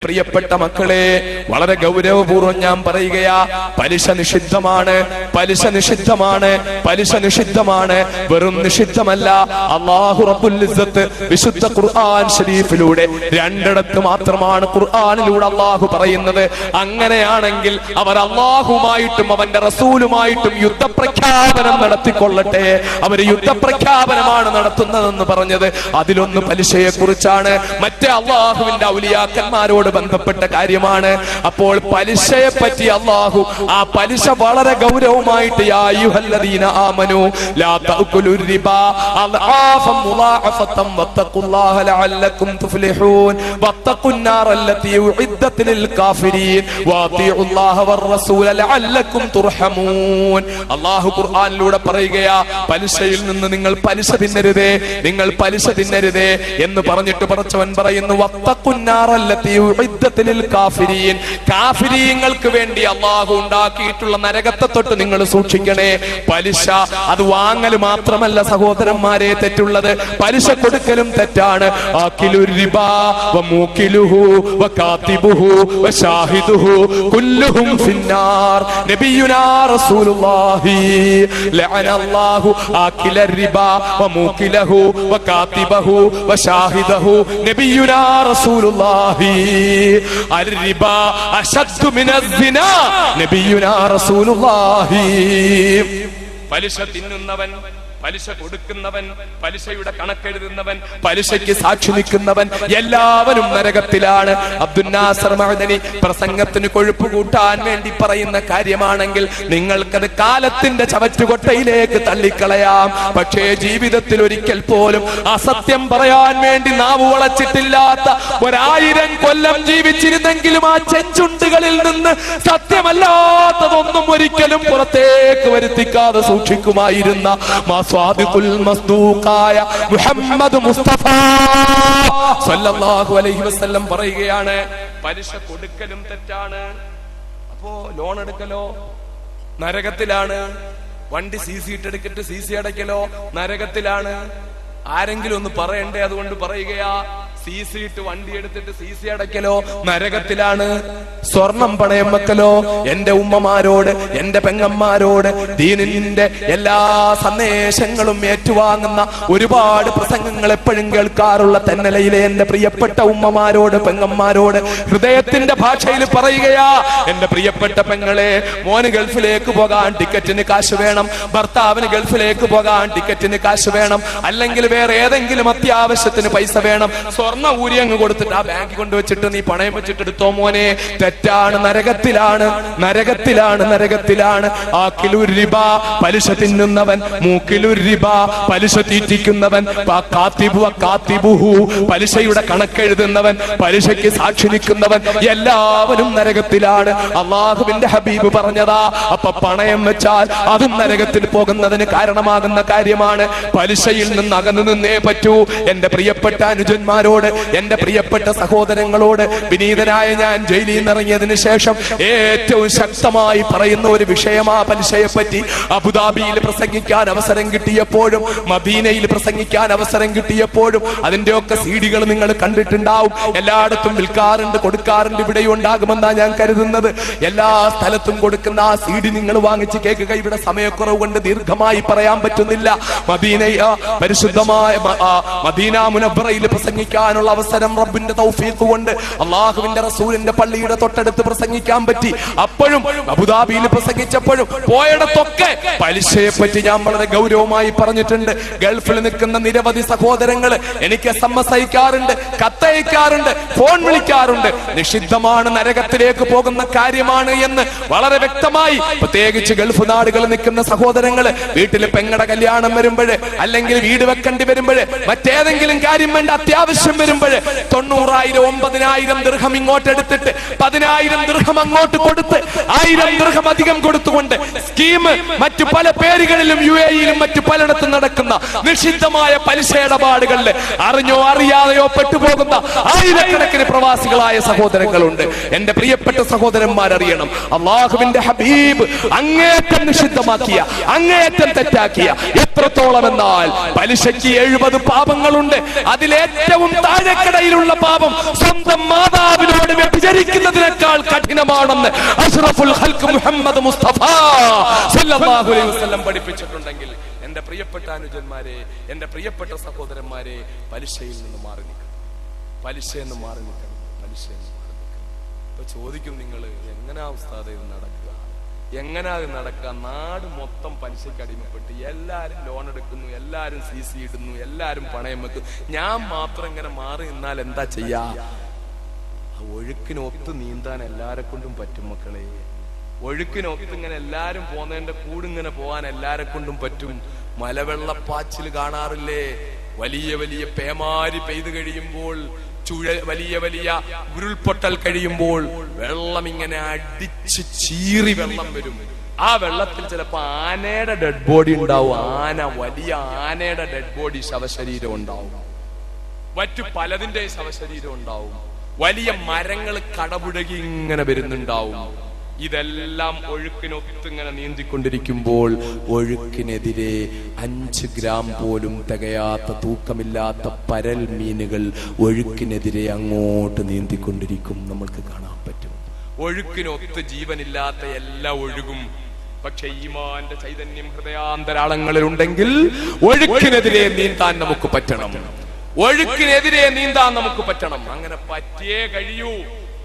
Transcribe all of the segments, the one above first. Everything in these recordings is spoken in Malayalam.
പ്രിയപ്പെട്ട മക്കളെ, വളരെ ഗൗരവപൂർവ്വം ഞാൻ പറയുകയാ, പലിശ നിഷിദ്ധമാണ്, പലിശ നിഷിദ്ധമാണ്, പലിശ നിഷിദ്ധമാണ്. വെറും നിഷിദ്ധമല്ല, അല്ലാഹു റബ്ബുൽ ഇസ്സത്ത് വിശുദ്ധ ഖുർആൻ ശരീഫിലൂടെ രണ്ടിടത്ത് മാത്രമാണ് ഖുർആനിലൂടെ അല്ലാഹു പറയുന്നത്. അങ്ങനെയാണെങ്കിൽ അവർ അല്ലാഹുമായിട്ടും അവന്റെ റസൂലുമായിട്ടും യുദ്ധപ്രഖ്യാപനം നടത്തിക്കൊള്ളട്ടെ. അവര് യുദ്ധപ്രഖ്യാപനമാണ് നടത്തുന്നതെന്ന് പറഞ്ഞത് അതിലൊന്ന് പലിശയെ കുറിച്ചാണ്, മറ്റേ അല്ലാഹുവിന്റെ ഔലിയാക്കന്മാരോട് ബന്ധപ്പെട്ട കാര്യമാണ്. അപ്പോൾ പലിശയെ പറ്റി അല്ലാഹു ആ പലിശ വളരെ ഗൗരവമായിട്ട് യാ അയ്യുഹല്ലദീന ആമനൂ ലാ തഅകുലുർ റിബാ അദ്ആഫൻ മുളാഅഫതൻ വത്തഖുല്ലാഹ ലഅല്ലകും തുഫ്ലിഹൂൻ വത്തഖുന്നാർ അല്ലതി ഉഇദ്ദത് ലിൽ കാഫിരീൻ വഅതിഉല്ലാഹ വറസൂല ലഅല്ലകും തുർഹമൂൻ. അല്ലാഹു ഖുർആനിലൂടെ പറയുകയാ, പലിശയിൽ നിന്ന് നിങ്ങൾ പലിശ തിന്നരുതേ, നിങ്ങൾ പലിശ തിന്നരുതേ എന്ന് പറഞ്ഞിട്ട് പടച്ചവൻ പറയുന്നു വത്തഖുന്നാർ അല്ലതി കാഫിരീങ്ങൾക്ക് വേണ്ടി അല്ലാഹു ഉണ്ടാക്കിയിട്ടുള്ള നരകത്തെ തൊട്ട് നിങ്ങൾ സൂക്ഷിക്കണേ. പലിശ അത് വാങ്ങൽ മാത്രമല്ല സഹോദരന്മാരെ തെറ്റുള്ളത്, പലിശ കൊടുക്കലും തെറ്റാണ്. ആകിലുർ റിബാ വമൂകിലുഹു വകാതിബുഹു വശാഹിദുഹു കുല്ലുഹും ഫിന്നാർ. നബിയുനാ റസൂലുള്ളാഹി ലഅനല്ലാഹു ആകിലർ റിബാ വമൂകിലഹു വകാതിബഹു വശാഹിദഹു. നബിയുനാ റസൂലുള്ളാഹി الربا أشد من الزنا نبينا رسول الله. പലിശ തിന്നുന്നവൻ, പലിശ കൊടുക്കുന്നവൻ, പലിശയുടെ കണക്കെഴുതുന്നവൻ, പലിശയ്ക്ക് സാക്ഷി നിൽക്കുന്നവൻ എല്ലാവരും നരകത്തിലാണ്. അബ്ദുൽ നാസർ മഅദനി പ്രസംഗത്തിന് കൊഴുപ്പ് കൂട്ടാൻ വേണ്ടി പറയുന്ന കാര്യമാണെങ്കിൽ നിങ്ങൾക്കത് കാലത്തിന്റെ ചവറ്റുകൊട്ടയിലേക്ക് തള്ളിക്കളയാം. പക്ഷേ ജീവിതത്തിൽ ഒരിക്കൽ പോലും അസത്യം പറയാൻ വേണ്ടി നാവ് വളച്ചിട്ടില്ലാത്ത 1000 കൊല്ലം ജീവിച്ചിരുന്നെങ്കിലും ആ ചെഞ്ചുണ്ടുകളിൽ നിന്ന് സത്യമല്ലാത്തതൊന്നും ഒരിക്കലും പുറത്തേക്ക് വരുത്തിക്കാതെ സൂക്ഷിക്കുമായിരുന്ന സ്വാദിഖുൽ മസ്ദൂഖായ മുഹമ്മദ് മുസ്തഫ സല്ലല്ലാഹു അലൈഹി വസല്ലം പറയുകയാണ്, പലിശ കൊടുക്കലും തെറ്റാണ്. അപ്പോ ലോൺ എടുക്കലോ നരകത്തിലാണ്, വണ്ടി CC ഇട്ടെടുത്തിട്ട് CC അടയ്ക്കലോ നരകത്തിലാണ്. ആരെങ്കിലും ഒന്ന് പറയണ്ടേ? അതുകൊണ്ട് പറയുകയാ, CC ഇട്ട് വണ്ടി എടുത്തിട്ട് CC അടയ്ക്കലോ നരകത്തിലാണ്. സ്വർണം പണയം വെക്കലോ, എന്റെ ഉമ്മമാരോട് എന്റെ പെങ്ങന്മാരോട് ദീനിന്റെ എല്ലാ സന്ദേശങ്ങളും ഏറ്റുവാങ്ങുന്ന ഒരുപാട് പ്രസംഗങ്ങൾ എപ്പോഴും കേൾക്കാറുള്ള തെന്നലയിലെ എന്റെ പ്രിയപ്പെട്ട ഉമ്മമാരോട് പെങ്ങന്മാരോട് ഹൃദയത്തിന്റെ ഭാഷയിൽ പറയുകയാ, എന്റെ പ്രിയപ്പെട്ട പെങ്ങളെ, മോന് ഗൾഫിലേക്ക് പോകാൻ ടിക്കറ്റിന് കാശ് വേണം, ഭർത്താവിന് ഗൾഫിലേക്ക് പോകാൻ ടിക്കറ്റിന് കാശ് വേണം, അല്ലെങ്കിൽ വേറെ ഏതെങ്കിലും അത്യാവശ്യത്തിന് പൈസ വേണം, സ്വർണ്ണ ഊരി അങ്ങ് കൊടുത്തിട്ട് ആ ബാങ്കിൽ കൊണ്ടുവച്ചിട്ട് നീ പണയം വെച്ചിട്ട് എടുത്തോ മോനെ, തെറ്റാണ്, നരകത്തിലാണ്, നരകത്തിലാണ്, നരകത്തിലാണ്. ആകിലുർ റിബാ പലിശ തിന്നുന്നവൻ, മൂക്കിലുർ റിബാ പലിശ തീറ്റിക്കുന്നവൻ, കാതിബുഹു പലിശയുടെ കണക്കെഴുതുന്നവൻ, പലിശയ്ക്ക് സാക്ഷി നിൽക്കുന്നവൻ എല്ലാവരും നരകത്തിലാണ്. അല്ലാഹുവിന്റെ ഹബീബ് പറഞ്ഞതാ. അപ്പൊ പണയം വെച്ചാൽ അതും നരകത്തിൽ പോകുന്നതിന് കാരണമാകുന്ന കാര്യമാണ്. പലിശയിൽ നിന്ന് അകന്നു നിന്നേ പറ്റൂ. എന്റെ പ്രിയപ്പെട്ട അനുജന്മാരോട്, എന്റെ പ്രിയപ്പെട്ട സഹോദരങ്ങളോട് വിനീതനായ ഞാൻ ജയിലിൽ നിന്ന് ഇറങ്ങിയതിനു ശേഷം ഏറ്റവും ശക്തമായി പറയുന്ന ഒരു വിഷയമാ പലിശയെ പറ്റി. അബുദാബിയിൽ പ്രസംഗിക്കാൻ അവസരം കിട്ടിയപ്പോഴും മദീനയിൽ പ്രസംഗിക്കാൻ അവസരം കിട്ടിയപ്പോഴും അതിന്റെയൊക്കെ CD-കൾ നിങ്ങൾ കണ്ടിട്ടുണ്ടാവും. എല്ലായിടത്തും വിൽക്കാറുണ്ട്, കൊടുക്കാറുണ്ട്, ഇവിടെയും ഉണ്ടാകുമെന്നാ ഞാൻ കരുതുന്നത്. എല്ലാ സ്ഥലത്തും കൊടുക്കുന്ന ആ CD നിങ്ങൾ വാങ്ങിച്ച് കേൾക്കുക. ഇവിടെ സമയക്കുറവ് കൊണ്ട് ദീർഘമായി പറയാൻ പറ്റുന്നില്ല. പരിശുദ്ധമായ മദീന മുനവ്വറയിൽ പ്രസംഗിക്കാനുള്ള അവസരം റബ്ബിന്റെ തൗഫീഖ് കൊണ്ട് അല്ലാഹുവിന്റെ റസൂലിന്റെ പള്ളിയുടെ തൊട്ടടുത്ത് പ്രസംഗിക്കാൻ പറ്റി. അപ്പോഴും അബുദാബിയിൽ പ്രസംഗിച്ചപ്പോഴും പോയിടത്തൊക്കെ പലിശയെ പറ്റി ഞാൻ വളരെ ഗൗരവമായി പറഞ്ഞിട്ടുണ്ട്. ഗൾഫിൽ നിൽക്കുന്ന നിരവധി സഹോദരങ്ങൾ എനിക്ക് SMS അയക്കാറുണ്ട്, കത്തയക്കാറുണ്ട്, ഫോൺ വിളിക്കാറുണ്ട്. നിഷിദ്ധമാണ്, നരകത്തിലേക്ക് പോകുന്ന കാര്യമാണ് എന്ന് വളരെ വ്യക്തമായി. പ്രത്യേകിച്ച് ഗൾഫ് നാടുകളിൽ നിൽക്കുന്ന സഹോദരങ്ങള് വീട്ടിൽ പെങ്ങടെ കല്യാണം വരുമ്പോഴ്, അല്ലെങ്കിൽ വീട് വെക്കേണ്ടി വരുമ്പോഴ്, മറ്റേതെങ്കിലും കാര്യം വേണ്ട അത്യാവശ്യം വരുമ്പോഴ് 90,000 9,000 ദിർഹം ഇങ്ങോട്ട് എടുത്തിട്ട് 10,000 ദിർഹം അങ്ങോട്ട് കൊടുത്ത് 1000 ദിർഹം അധികം കൊടുത്തുകൊണ്ട് സ്കീം മറ്റു പല പേരുകളിലും UAE-യിലും മറ്റു പലയിടത്തും നടക്കുന്ന നിഷിദ്ധമായ പലിശ ഇടപാടുകളിൽ അറിഞ്ഞോ അറിയാതെയോ പെട്ടുപോകുന്ന ആയിരക്കണക്കിന് പ്രവാസികളായ സഹോദരങ്ങളുണ്ട്. എന്റെ പ്രിയപ്പെട്ട സഹോദരന്മാരറിയണം, അല്ലാഹുവിന്റെ ഹബീബ് അങ്ങേറ്റം നിഷിദ്ധമാക്കിയ, അങ്ങേറ്റം തെറ്റാക്കിയ എത്രത്തോളം എന്നാൽ പലിശയ്ക്ക് 70 പാപങ്ങളുണ്ട്. അതിലേറ്റവും ചായക്കടയിലുള്ള പാപം സ്വന്തം മാതാവിനോട് വ്യഭിചരിക്കുന്നതിനേക്കാൾ കഠിനമാണെന്ന് അഷ്റഫുൽ ഖൽഖ് മുഹമ്മദ് മുസ്തഫ സല്ലല്ലാഹു അലൈഹി വസല്ലം പഠിപ്പിച്ചിട്ടുണ്ടെങ്കിൽ എന്റെ പ്രിയപ്പെട്ട അനുജന്മാരെ, എന്റെ പ്രിയപ്പെട്ട സഹോദരന്മാരെ, പലിശയിൽ നിന്ന് മാറി നിൽക്കണം, പലിശയെന്ന് മാറി നിൽക്കണം, പലിശയെന്ന് മാറി നിൽക്കണം. ഇപ്പൊ ചോദിക്കും നിങ്ങൾ, എങ്ങനെയാ ഉസ്താദേ ഇത് നടക്കുക, എങ്ങനെയാ ഇത് നടക്കുക? നാട് മൊത്തം പലിശയ്ക്ക് അടിമപ്പെട്ട് എല്ലാരും ലോൺ എടുക്കുന്നു, എല്ലാരും CC ഇടുന്നു, എല്ലാരും പണയം വെക്കുന്നു. ഞാൻ മാത്രം ഇങ്ങനെ മാറി നിന്നാൽ എന്താ ചെയ്യാ? ഒഴുക്കിനൊത്ത് നീന്താൻ എല്ലാരെ കൊണ്ടും പറ്റും മക്കളെ. ഒഴുക്കിനൊത്ത് ഇങ്ങനെ എല്ലാരും പോകുന്നതിന്റെ കൂടിങ്ങനെ പോകാൻ എല്ലാരെ കൊണ്ടും പറ്റും. മലവെള്ളപ്പാച്ചിൽ കാണാറില്ലേ? വലിയ വലിയ പേമാരി പെയ്തു കഴിയുമ്പോൾ, വലിയ വലിയ ഉരുൾപൊട്ടൽ കഴിയുമ്പോൾ വെള്ളം ഇങ്ങനെ അടിച്ച് ചീറി വെള്ളം വരും. ആ വെള്ളത്തിൽ ചിലപ്പോ ആനയുടെ ഡെഡ് ബോഡി ഉണ്ടാവും. വലിയ ആനയുടെ ഡെഡ് ബോഡി, ശവശരീരം ഉണ്ടാവും. മറ്റു പലതിന്റെ ശവശരീരം ഉണ്ടാവും. വലിയ മരങ്ങൾ കടപുഴകി ഇങ്ങനെ വരുന്നുണ്ടാവും. ഇതെല്ലാം ഒഴുക്കിനൊത്ത് ഇങ്ങനെ നീന്തിക്കൊണ്ടിരിക്കുമ്പോൾ ഒഴുക്കിനെതിരെ 5 ഗ്രാം പോലും തികയാത്ത, തൂക്കമില്ലാത്ത പരൽ മീനുകൾ ഒഴുക്കിനെതിരെ അങ്ങോട്ട് നീന്തിക്കൊണ്ടിരിക്കും. നമ്മൾക്ക് കാണാൻ പറ്റും. ഒഴുക്കിനൊത്ത് ജീവനില്ലാത്ത എല്ലാ ഒഴുകും. പക്ഷെ ഈമാന്റെ ചൈതന്യം ഹൃദയാന്തരാളങ്ങളിൽ ഉണ്ടെങ്കിൽ ഒഴുക്കിനെതിരെ നീന്താൻ നമുക്ക് പറ്റണം. ഒഴുക്കിനെതിരെ നീന്താൻ നമുക്ക് പറ്റണം. അങ്ങനെ പറ്റിയേ കഴിയൂ.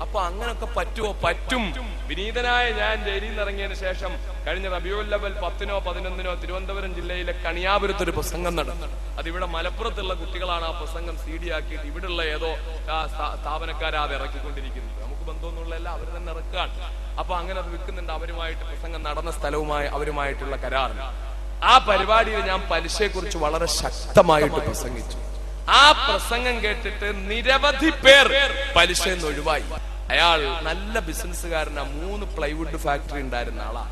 അപ്പൊ അങ്ങനൊക്കെ പറ്റുമോ? പറ്റും. വിനീതനായ ഞാൻ ജയിലിൽ നിന്ന് ഇറങ്ങിയതിനു ശേഷം കഴിഞ്ഞ റബീഉൽ അവ്വൽ 10-നോ 11-നോ തിരുവനന്തപുരം ജില്ലയിലെ കണിയാപുരത്ത് ഒരു പ്രസംഗം നടന്നു. അതിവിടെ മലപ്പുറത്തുള്ള കുട്ടികളാണ് ആ പ്രസംഗം CD ആക്കിയിട്ട് ഇവിടെയുള്ള ഏതോ സ്ഥാപനക്കാരാ അത് ഇറക്കിക്കൊണ്ടിരിക്കുന്നത്. നമുക്ക് ബന്ധമൊന്നുമുള്ള അവർ തന്നെ ഇറക്കുകയാണ്. അപ്പൊ അങ്ങനെ അത് വിൽക്കുന്നുണ്ട്. അവരുമായിട്ട് പ്രസംഗം നടന്ന സ്ഥലവുമായി അവരുമായിട്ടുള്ള കരാറിന്. ആ പരിപാടിയിൽ ഞാൻ പലിശയെ കുറിച്ച് വളരെ ശക്തമായിട്ട് പ്രസംഗിച്ചു. ആ പ്രസംഗം കേട്ടിട്ട് നിരവധി പേർ പലിശയിൽ നിന്ന് ഒഴിവായി. അയാൾ നല്ല ബിസിനസ്സുകാരനാ. 3 പ്ലൈവുഡ് ഫാക്ടറി ഉണ്ടായിരുന്ന ആളാ.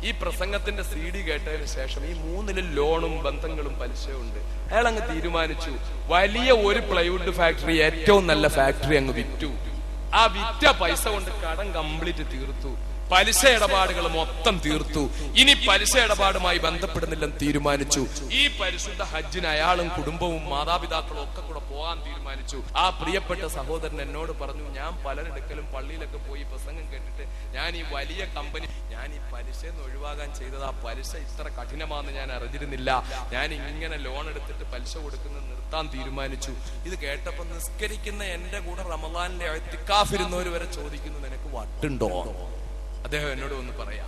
ഈ പ്രസംഗത്തിന്റെ CD കേട്ടതിന് ശേഷം ഈ 3-ലും ലോണും ബന്ധങ്ങളും പലിശയും ഉണ്ട്. അയാൾ അങ്ങ് തീരുമാനിച്ചു, വലിയ ഒരു പ്ലൈവുഡ് ഫാക്ടറി, ഏറ്റവും നല്ല ഫാക്ടറി അങ്ങ് വിറ്റു. ആ വിറ്റ പൈസ കൊണ്ട് കടം കംപ്ലീറ്റ് തീർത്തു. പലിശ ഇടപാടുകൾ മൊത്തം തീർത്തു. ഇനി പലിശ ഇടപാടുമായി ബന്ധപ്പെടുന്നില്ലെന്ന് തീരുമാനിച്ചു. ഈ പരിശുദ്ധ ഹജ്ജിന് അയാളും കുടുംബവും മാതാപിതാക്കളും ഒക്കെ കൂടെ പോകാൻ തീരുമാനിച്ചു. ആ പ്രിയപ്പെട്ട സഹോദരൻ എന്നോട് പറഞ്ഞു, ഞാൻ പലരെടുക്കലും പള്ളിയിലൊക്കെ പോയി പ്രസംഗം കേട്ടിട്ട് ഞാൻ ഈ വലിയ കമ്പനി, ഞാൻ ഈ പലിശന്ന് ഒഴിവാകാൻ ചെയ്തത്, ആ പലിശ ഇത്ര കഠിനമാണെന്ന് ഞാൻ അറിഞ്ഞിരുന്നില്ല. ഞാൻ ഇങ്ങനെ ലോൺ എടുത്തിട്ട് പലിശ കൊടുക്കുന്നത് നിർത്താൻ തീരുമാനിച്ചു. ഇത് കേട്ടപ്പോ നിസ്കരിക്കുന്ന എന്റെ കൂടെ റമളാനിലെ ഇഅ്തികാഫിരുന്നവർ വരെ ചോദിക്കുന്നു, നിനക്ക് വട്ടുണ്ടോ? അദ്ദേഹം എന്നോട് ഒന്ന് പറയാ,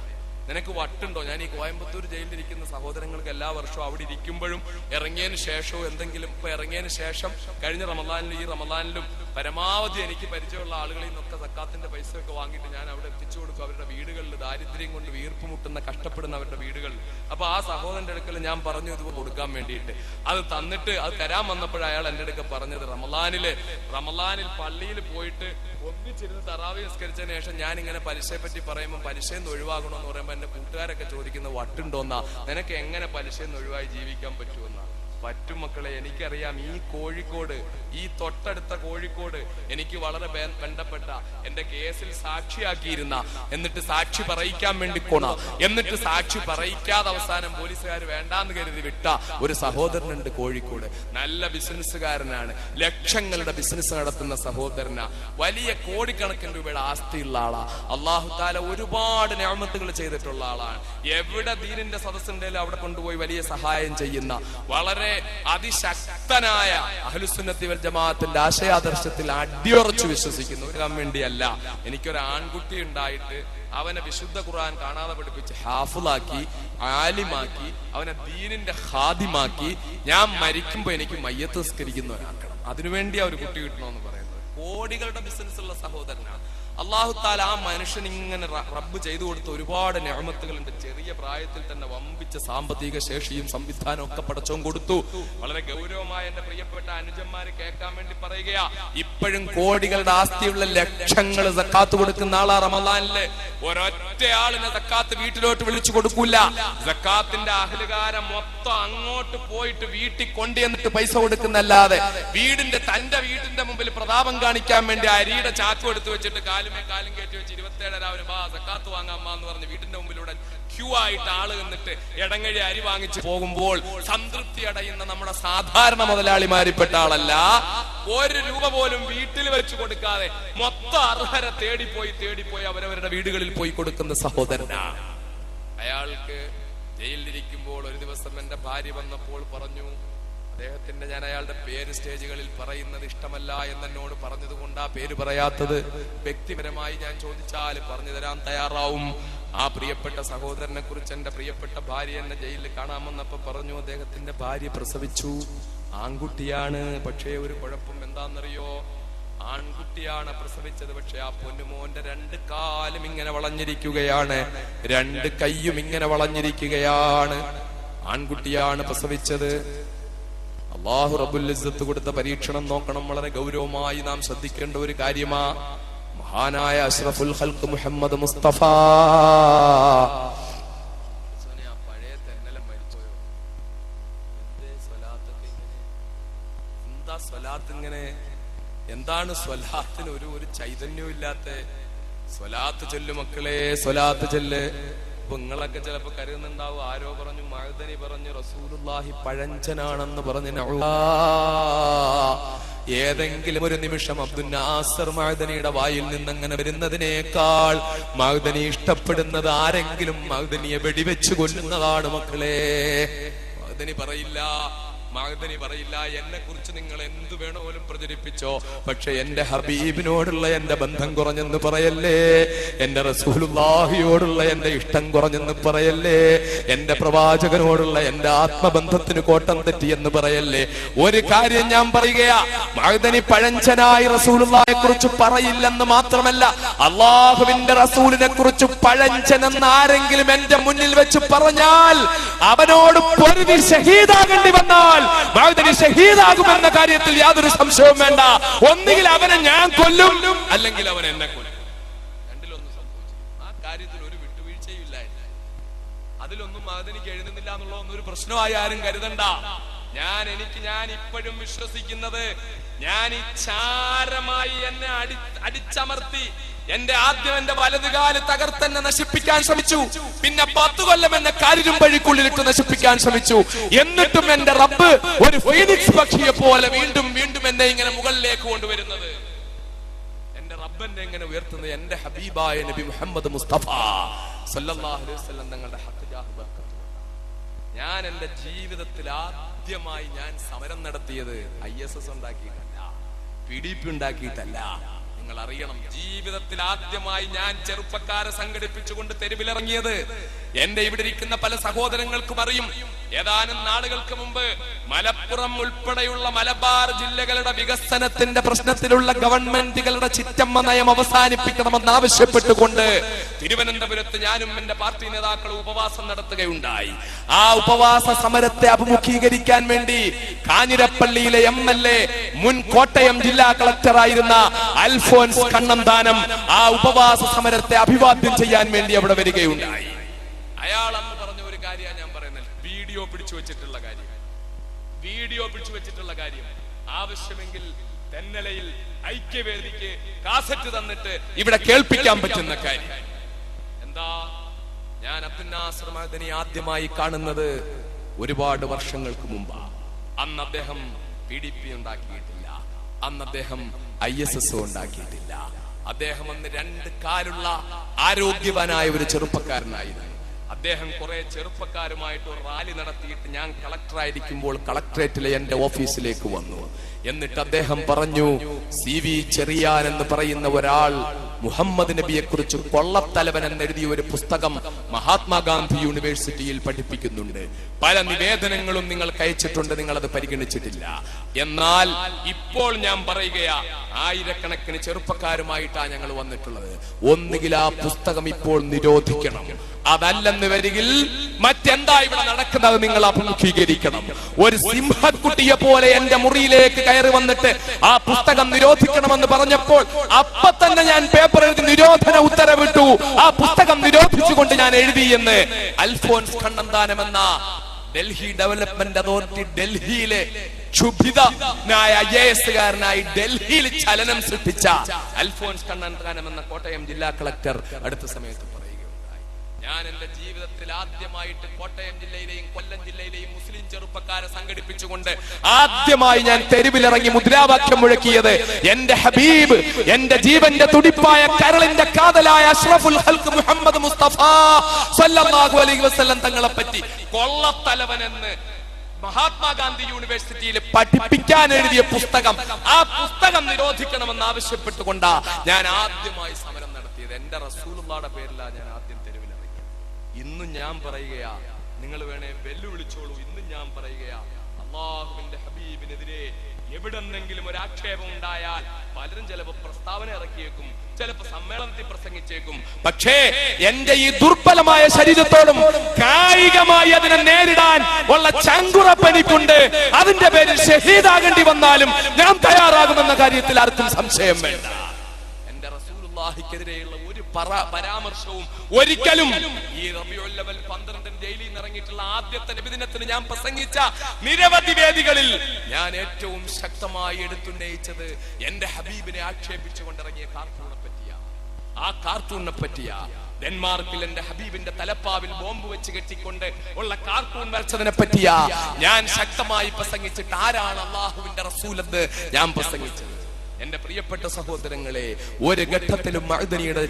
നിനക്ക് വട്ടുണ്ടോ? ഞാൻ ഈ കോയമ്പത്തൂർ ജയിലിലിരിക്കുന്ന സഹോദരങ്ങൾക്ക് എല്ലാ വർഷവും അവിടെ ഇരിക്കുമ്പോഴും ഇറങ്ങിയതിന് ശേഷവും എന്തെങ്കിലും, ഇപ്പൊ ഇറങ്ങിയതിന് ശേഷം കഴിഞ്ഞ റമളാനിലും ഈ റമളാനിലും പരമാവധി എനിക്ക് പരിചയമുള്ള ആളുകളിൽ നിന്നൊക്കെ സക്കാത്തിന്റെ പൈസ ഒക്കെ വാങ്ങിയിട്ട് ഞാൻ അവിടെ എത്തിച്ചു കൊടുക്കും. അവരുടെ വീടുകളിൽ ദാരിദ്ര്യം കൊണ്ട് വീർപ്പുമുട്ടുന്ന കഷ്ടപ്പെടുന്നവരുടെ വീടുകളിൽ. അപ്പൊ ആ സഹോദരന്റെ അടുക്കൽ ഞാൻ പറഞ്ഞു ഇത് കൊടുക്കാൻ വേണ്ടിയിട്ട്. അത് തന്നിട്ട് അത് തരാൻ വന്നപ്പോൾ അയാൾ എന്റെ അടുക്ക പറഞ്ഞത്, റമളാനിൽ പള്ളിയിൽ പോയിട്ട് ഒന്നിച്ചിരുന്ന് തറാവി നിസ്കരിച്ചതിന് ശേഷം ഞാൻ ഇങ്ങനെ പലിശയെ പറ്റി പറയുമ്പോൾ പലിശയെന്ന് ഒഴിവാകണമെന്ന് പറയുമ്പോൾ എന്റെ കൂട്ടുകാരൊക്കെ ചോദിക്കുന്നത് വട്ടുണ്ടോന്നാ, നിനക്ക് എങ്ങനെ പലിശയെന്ന് ഒഴിവായി ജീവിക്കാൻ പറ്റുമെന്നാ? പറ്റും മക്കളെ, എനിക്കറിയാം. ഈ കോഴിക്കോട്, ഈ തൊട്ടടുത്ത കോഴിക്കോട് എനിക്ക് വളരെ ബന്ധപ്പെട്ട, എന്റെ കേസിൽ സാക്ഷിയാക്കിയിരുന്ന, എന്നിട്ട് സാക്ഷി പറയിക്കാൻ വേണ്ടി എന്നിട്ട് സാക്ഷി പറയിക്കാതെ അവസാനം പോലീസുകാർ വേണ്ടാന്ന് കരുതി വിട്ട ഒരു സഹോദരനുണ്ട് കോഴിക്കോട്. നല്ല ബിസിനസ്സുകാരനാണ്, ലക്ഷങ്ങളുടെ ബിസിനസ് നടത്തുന്ന സഹോദരനാ, വലിയ കോടിക്കണക്കിന് രൂപയുടെ ആസ്തിയുള്ള ആളാ. അല്ലാഹു തആല ഒരുപാട് നിഅമത്തുകൾ ചെയ്തിട്ടുള്ള ആളാണ്. എവിടെ ദീനിന്റെ സദസ്സുണ്ടെങ്കിലും അവിടെ കൊണ്ടുപോയി വലിയ സഹായം ചെയ്യുന്ന, വളരെ അതിശക്തനായ അഹ്ലുസുന്നത്തി വൽ ജമാഅത്തിന്റെ ആശയാദർശത്തിൽ അടിയുറച്ചു വിശ്വസിക്കുന്നു. വേണ്ടിയല്ല, എനിക്കൊരു ആൺകുട്ടി ഉണ്ടായിട്ട് അവനെ വിശുദ്ധ ഖുർആൻ കാണാതെ പഠിപ്പിച്ച് ഹാഫിളാക്കി, ആലിമാക്കി, അവനെ ദീനിന്റെ ഖാദിമാക്കി ഞാൻ മരിക്കുമ്പോ എനിക്ക് മയ്യത്ത് നിസ്കരിക്കുന്നവരാക്കണം. അതിനുവേണ്ടി ആ ഒരു കുട്ടി കിട്ടണമെന്ന് പറയുന്നത് കോടികളുടെ ബിസിനസ് ഉള്ള സഹോദരനാണ്. അല്ലാഹു തആല ആ മനുഷ്യൻ ഇങ്ങനെ റബ്ബ് ചെയ്തു കൊടുത്ത ഒരുപാട് നിഅമത്തുകളുണ്ട്. ചെറിയ പ്രായത്തിൽ തന്നെ വമ്പിച്ച സാമ്പത്തിക ശേഷിയും സംവിധാനവും ഒക്കെ പടച്ചോൻ കൊടുത്തു. വളരെ ഗൗരവമായ എന്റെ പ്രിയപ്പെട്ട അനുജന്മാര് കേൾക്കാൻ വേണ്ടി പറയുകയാ, ഇപ്പൊ ഇപ്പോഴും കോടികളുടെ ആസ്തിയുള്ള ലക്ഷങ്ങൾ സക്കാത്ത് കൊടുക്കുന്ന ആളാ. റമദാനില് ഒരൊറ്റയാളിനെ സക്കാത്ത് വീട്ടിലോട്ട് വിളിച്ചു കൊടുക്കൂല. സക്കാത്തിന്റെ അഹ്ലുകാരെ മൊത്തം അങ്ങോട്ട് പോയിട്ട് വീട്ടിൽ കൊണ്ടുവന്നിട്ട് പൈസ കൊടുക്കുന്നല്ലാതെ തന്റെ വീടിന്റെ മുമ്പിൽ പ്രതാപം കാണിക്കാൻ വേണ്ടി അരിയുടെ ചാക്കും എടുത്തു വെച്ചിട്ട് കാലും കയറ്റി വെച്ച് 27 രാവിലെ സക്കാത്ത് വാങ്ങാമ്മ എന്ന് പറഞ്ഞ് വീടിന്റെ മുമ്പിലൂടെ ക്യൂ ആയിട്ട് ആള് നിന്നിട്ട് ഇടങ്ങഴി അരി വാങ്ങിച്ചു പോകുമ്പോൾ സംതൃപ്തി അടയുന്ന നമ്മുടെ സാധാരണ മുതലാളിമാരിൽപ്പെട്ട ആളല്ല. 1 രൂപ പോലും വീട്ടിൽ വെച്ച് കൊടുക്കാതെ മൊത്തം അർഹരെ തേടിപ്പോയി അവരവരുടെ വീടുകളിൽ പോയി കൊടുക്കുന്ന സഹോദരനാണ്. അയാൾക്ക് ജയിലിലിരിക്കുമ്പോൾ ഒരു ദിവസം എന്റെ ഭാര്യ വന്നപ്പോൾ പറഞ്ഞു, അദ്ദേഹത്തിന്റെ, ഞാൻ അയാളുടെ പേര് സ്റ്റേജുകളിൽ പറയുന്നത് ഇഷ്ടമല്ല എന്നോട് പറഞ്ഞത് കൊണ്ട് ആ പേര് പറയാത്തത്. വ്യക്തിപരമായി ഞാൻ ചോദിച്ചാൽ പറഞ്ഞു തരാൻ തയ്യാറാവും. ആ പ്രിയപ്പെട്ട സഹോദരനെ കുറിച്ച് എന്റെ പ്രിയപ്പെട്ട ഭാര്യ എന്നെ ജയിലിൽ കാണാമെന്നപ്പോ പറഞ്ഞു, അദ്ദേഹത്തിന്റെ ഭാര്യ പ്രസവിച്ചു, ആൺകുട്ടിയാണ്. പക്ഷേ ഒരു കുഴപ്പം എന്താണെന്നറിയോ, ആൺകുട്ടിയാണ് പ്രസവിച്ചത്. പക്ഷെ ആ പൊന്നുമോന്റെ 2 കാലും ഇങ്ങനെ വളഞ്ഞിരിക്കുകയാണ്, 2 കൈയും ഇങ്ങനെ വളഞ്ഞിരിക്കുകയാണ്. ആൺകുട്ടിയാണ് പ്രസവിച്ചത്. അല്ലാഹു റബ്ബുൽ ഇസ്സത്ത് കൊടുത്ത പരീക്ഷണം നോക്കണം, വളരെ ഗൗരവമായി നാം ശ്രദ്ധിക്കേണ്ട ഒരു കാര്യമാ. മഹാനായ അഷ്റഫുൽ ഖൽഖ് മുഹമ്മദ് മുസ്തഫ പഴയ തെന്നലെ മരിച്ചോയോ? എന്താ സ്വലാത്ത് ഇങ്ങനെ? എന്താണ് സ്വലാത്തിന് ഒരു ചൈതന്യവും ഇല്ലാത്ത? സ്വലാത്ത് ചൊല്ലു മക്കളെ, സ്വലാത്ത് ചൊല്ല്. നിങ്ങളൊക്കെ ചിലപ്പോ കരുതുന്നുണ്ടാവും, ആരോ പറഞ്ഞു, മഅ്ദനി പറഞ്ഞു റസൂലുള്ളാഹി പഴഞ്ചനാണെന്ന് പറഞ്ഞു. ഏതെങ്കിലും ഒരു നിമിഷം അബ്ദുൽ നാസർ മഅ്ദനിയുടെ വായിൽ നിന്ന് അങ്ങനെ വരുന്നതിനേക്കാൾ മഅ്ദനി ഇഷ്ടപ്പെടുന്നത് ആരെങ്കിലും മഅ്ദനിയെ വെടിവെച്ച് കൊല്ലുന്നതാണ് മക്കളെ. മഅ്ദനി പറയില്ല എന്നെ കുറിച്ച് നിങ്ങൾ എന്തു വേണോലും പ്രചരിപ്പിച്ചോ, പക്ഷെ എന്റെ ഹബീബിനോടുള്ള എന്റെ ബന്ധം കുറഞ്ഞെന്ന് പറയല്ലേ, എന്റെ റസൂലുള്ളാഹിയോടുള്ള എന്റെ ഇഷ്ടം കുറഞ്ഞെന്ന് പറയല്ലേ, എന്റെ പ്രവാചകനോടുള്ള എന്റെ ആത്മബന്ധത്തിന് കോട്ടം തെറ്റിയെന്ന് പറയല്ലേ. ഒരു കാര്യം ഞാൻ പറയുകയാ, മഅ്ദനി പഴഞ്ചനായി റസൂലുള്ളാഹിയെ കുറിച്ച് പറയില്ലെന്ന് മാത്രമല്ല, അള്ളാഹുവിന്റെ റസൂലിനെ കുറിച്ച് പഴഞ്ചനെന്ന് ആരെങ്കിലും എന്റെ മുന്നിൽ വെച്ച് പറഞ്ഞാൽ അവനോട് പൊരുതി ഷഹീദാകേണ്ടി വന്നാൽ മഅ്ദനി ഷഹീദാകുമെന്ന കാര്യത്തിൽ യാതൊരു സംശയവും വേണ്ട. ഒന്നുകിൽ അവനെ ഞാൻ കൊല്ലും, അല്ലെങ്കിൽ അവൻ എന്നെ കൊല്ലും. രണ്ടിലൊന്നും സംഭവിച്ചു. ആ കാര്യത്തിൽ ഒരു വിട്ടുവീഴ്ചയും ഇല്ല. അതിലൊന്നും മഅ്ദനിക്ക് എഴുതുന്നില്ല എന്നുള്ളതൊന്നും ഒരു പ്രശ്നമായി ആരും കരുതണ്ട. ഞാൻ ഇപ്പോഴും വിശ്വസിക്കുന്നത്, ഞാൻ ഈ ചാരമായി എന്നെ അടിച്ചമർത്തി ആദ്യം എന്റെ വലതുകാല് തകർത്തെന്നെ നശിപ്പിക്കാൻ ശ്രമിച്ചു, പിന്നെ 10 കൊല്ലം എന്നെ കാരിരും വഴിക്കുള്ളിലിട്ട് നശിപ്പിക്കാൻ ശ്രമിച്ചു. എന്നിട്ടും എന്റെ റബ്ബ് ഒരു ഫീനിക്സ് പക്ഷിയെ പോലെ വീണ്ടും വീണ്ടും എന്നെ ഇങ്ങനെ മുകളിലേക്ക് കൊണ്ടുവരുന്നത്, എന്റെ റബ്ബെന്നെ എങ്ങനെ ഉയർത്തുന്നത് എന്റെ ഹബീബായ നബി മുഹമ്മദ് മുസ്തഫ സല്ലല്ലാഹു അലൈഹി വസല്ലം തങ്ങളുടെ ഹഖ് ജാഹ്. ഞാൻ എന്റെ ജീവിതത്തിൽ ആദ്യമായി ഞാൻ സമരം നടത്തിയത് ISS ഉണ്ടാക്കിയിട്ടല്ല, PDP ഉണ്ടാക്കിയിട്ടല്ല. നിങ്ങൾ അറിയണം, ജീവിതത്തിൽ ആദ്യമായി ഞാൻ ചെറുപ്പക്കാരെ സംഘടിപ്പിച്ചുകൊണ്ട് തെരുവിലിറങ്ങിയത് എന്റെ ഇവിടെ ഇരിക്കുന്ന പല സഹോദരങ്ങൾക്കും അറിയും. ഏതാനും നാളുകൾക്ക് മുമ്പ് മലപ്പുറം ഉൾപ്പെടെയുള്ള മലബാർ ജില്ലകളുടെ വികസനത്തിന്റെ പ്രശ്നത്തിലുള്ള ഗവൺമെന്റുകളുടെ ചിറ്റമ്മ നയം അവസാനിപ്പിക്കണമെന്ന് ആവശ്യപ്പെട്ടുകൊണ്ട് തിരുവനന്തപുരത്ത് ഞാനും എന്റെ പാർട്ടി നേതാക്കളും ഉപവാസം നടത്തുകയുണ്ടായി. ആ ഉപവാസ സമരത്തെ അഭിമുഖീകരിക്കാൻ വേണ്ടി കാഞ്ഞിരപ്പള്ളിയിലെ MLA, മുൻ കോട്ടയം ജില്ലാ കളക്ടറായിരുന്ന അൽഫോൻസ് കണ്ണന്താനം ആ ഉപവാസ സമരത്തെ അഭിവാദ്യം ചെയ്യാൻ വേണ്ടി അവിടെ വരികയുണ്ടായി. അയാൾ അന്ന് പറഞ്ഞ ഒരു കാര്യം ഞാൻ പറയുന്നത്, വീഡിയോ പിടിച്ചു വെച്ചിട്ടുള്ള കാര്യം ആവശ്യമെങ്കിൽ തെന്നലയിൽ ഐക്യവേദിക്ക് കാസറ്റ് തന്നിട്ട് ഇവിടെ കേൾപ്പിക്കാൻ പറ്റുന്ന കാര്യം. എന്താ, ഞാൻ അബ്ദുൽ നാസർ മഅ്ദനി ആദ്യമായി കാണുന്നത് ഒരുപാട് വർഷങ്ങൾക്ക് മുമ്പാ. അന്ന് അദ്ദേഹം PDP ഉണ്ടാക്കിയിട്ടില്ല, അന്ന് അദ്ദേഹം ISS ഉണ്ടാക്കിയിട്ടില്ല. അദ്ദേഹം അന്ന് 2 കാലുള്ള ആരോഗ്യവാനായ ഒരു ചെറുപ്പക്കാരനായിരുന്നു. അദ്ദേഹം കുറെ ചെറുപ്പക്കാരുമായിട്ട് ഒരു റാലി നടത്തിയിട്ട് ഞാൻ കളക്ടറായിരിക്കുമ്പോൾ കളക്ടറേറ്റിലെ എന്റെ ഓഫീസിലേക്ക് വന്നു. എന്നിട്ട് അദ്ദേഹം പറഞ്ഞു, CV ചെറിയാൻ എന്ന് പറയുന്ന ഒരാൾ മുഹമ്മദ് നബിയെ കുറിച്ച് കൊള്ളത്തലവൻ എന്നെഴുതിയ ഒരു പുസ്തകം മഹാത്മാഗാന്ധി യൂണിവേഴ്സിറ്റിയിൽ പഠിപ്പിക്കുന്നുണ്ട്. പല നിവേദനങ്ങളും നിങ്ങൾ അയച്ചിട്ടുണ്ട്, നിങ്ങൾ അത് പരിഗണിച്ചിട്ടില്ല. എന്നാൽ ഇപ്പോൾ ഞാൻ പറയുകയാ, ആയിരക്കണക്കിന് ചെറുപ്പക്കാരുമായിട്ടാണ് ഞങ്ങൾ വന്നിട്ടുള്ളത്. ഒന്നുകിൽ ആ പുസ്തകം ഇപ്പോൾ നിരോധിക്കണം, അതല്ലെന്ന് വരികിൽ മറ്റെന്താ ഇവിടെ നടക്കുന്നത് നിങ്ങൾ അഭിമുഖീകരിക്കണം. ഒരു സിംഹക്കുട്ടിയെ പോലെ എന്റെ മുറിയിലേക്ക് കയറി വന്നിട്ട് ആ പുസ്തകം നിരോധിക്കണമെന്ന് പറഞ്ഞപ്പോൾ അപ്പൊ തന്നെ ഞാൻ പേപ്പർ എഴുതി നിരോധന ഉത്തരവിട്ടു. ആ പുസ്തകം നിരോധിച്ചുകൊണ്ട് ഞാൻ എഴുതി എന്ന് അൽഫോൻസ് കണ്ണന്താനം എന്ന ഡൽഹി ഡെവലപ്മെന്റ് അതോറിറ്റി ഡൽഹിയിലെ ക്ഷുഭിതനായ IAS കാരനായി ഡൽഹിയിൽ ചലനം സൃഷ്ടിച്ച അൽഫോൻസ് കണ്ണന്താനം എന്ന കോട്ടയം ജില്ലാ കളക്ടർ അടുത്ത സമയത്ത് പറയുകയുണ്ടായി. ഞാൻ എന്റെ ജീവിതത്തിൽ ആദ്യമായിട്ട് കോട്ടയം ജില്ലയിലെയും കൊല്ലം ജില്ലയിലെയും മുസ്ലിം ചെറുപ്പക്കാരെ സംഘടിപ്പിച്ചുകൊണ്ട് ആദ്യമായി ഞാൻ തെരുവിലിറങ്ങി മുദ്രാവാക്യം മുഴക്കിയത് എന്റെ ഹബീബ്, എന്റെ ജീവന്റെ തുടിപ്പായ കരളിന്റെ കാതലായ അഷ്റഫുൽ ഖൽഖ് മുഹമ്മദ് മുസ്തഫ സല്ലല്ലാഹു അലൈഹി വസല്ലം തങ്ങളെ പറ്റി കൊള്ളത്തലവൻ എന്ന് മഹാത്മാഗാന്ധി യൂണിവേഴ്സിറ്റിയിൽ പഠിപ്പിക്കാൻ എഴുതിയ പുസ്തകം, ആ പുസ്തകം നിരോധിക്കണമെന്ന് ആവശ്യപ്പെട്ടുകൊണ്ടാ ഞാൻ ആദ്യമായി സമരം നടത്തിയത്. എന്റെ റസൂലുള്ളാഹിയുടെ പേരിലാണ് ഞാൻ ആദ്യം തെരുവിലിറങ്ങിയത്. ഇന്നും ഞാൻ പറയുകയാ, നിങ്ങൾ വേണേ വെല്ലുവിളിച്ചോളൂ, ഇന്നും ഞാൻ പറയുകയാ, അല്ലാഹുവിന്റെ ഹബീബിനെതിരെ എവിടെന്നെങ്കിലും ഒരു ആക്ഷേപം ഉണ്ടായാൽ പലരും ചിലപ്പോ പ്രസ്താവന ഇറക്കിയേക്കും, ചിലപ്പോ സമ്മേളനത്തിൽ പ്രസംഗിച്ചേക്കും. പക്ഷേ എന്റെ ഈ ദുർബലമായ ശരീരത്തോടും കായികമായി അതിനെ നേരിടാൻ ഉള്ള ചങ്കുറപ്പനിക്കുണ്ട്. അതിന്റെ പേരിൽ ഷഹീദാകേണ്ടി വന്നാലും ഞാൻ തയ്യാറാകുമെന്ന കാര്യത്തിൽ ആർക്കും സംശയം വേണ്ട. എന്റെ റസൂലുള്ളാഹിക്കെതിരെയുള്ള ഒരു പരാമർശവും ഒരിക്കലും ഈ റബീഉൽ അവ്വൽ 12 ജയിലിൽ നിന്ന് ഇറങ്ങിയിട്ടുള്ള ആദ്യത്തെ നബിദിനത്തിന് ഞാൻ പ്രസംഗിച്ച നിരവധി വേദികളിൽ ഞാൻ ഏറ്റവും ശക്തമായി എടുത്തുന്നയിച്ചത് എന്റെ ഹബീബിനെ ആക്ഷേപിച്ചുകൊണ്ടിറങ്ങിയ കാർട്ടൂണിനെ പറ്റിയാ. ആ കാർട്ടൂണിനെ പറ്റിയാ. ഡെൻമാർക്കിൽ എന്റെ ഹബീബിന്റെ തലപ്പാവിൽ ബോംബ് വെച്ച് കെട്ടിക്കൊണ്ട് ഉള്ള കാർട്ടൂൺ വരച്ചതിനെ പറ്റിയാ ഞാൻ ശക്തമായി പ്രസംഗിച്ചിട്ട് ആരാണ് അല്ലാഹുവിന്റെ റസൂൽ എന്ന് ഞാൻ പ്രസംഗിച്ചത്. എന്റെ പ്രിയപ്പെട്ട സഹോദരങ്ങളെ, ഒരു ഘട്ടത്തിലും മഅ്ദനിയുടെ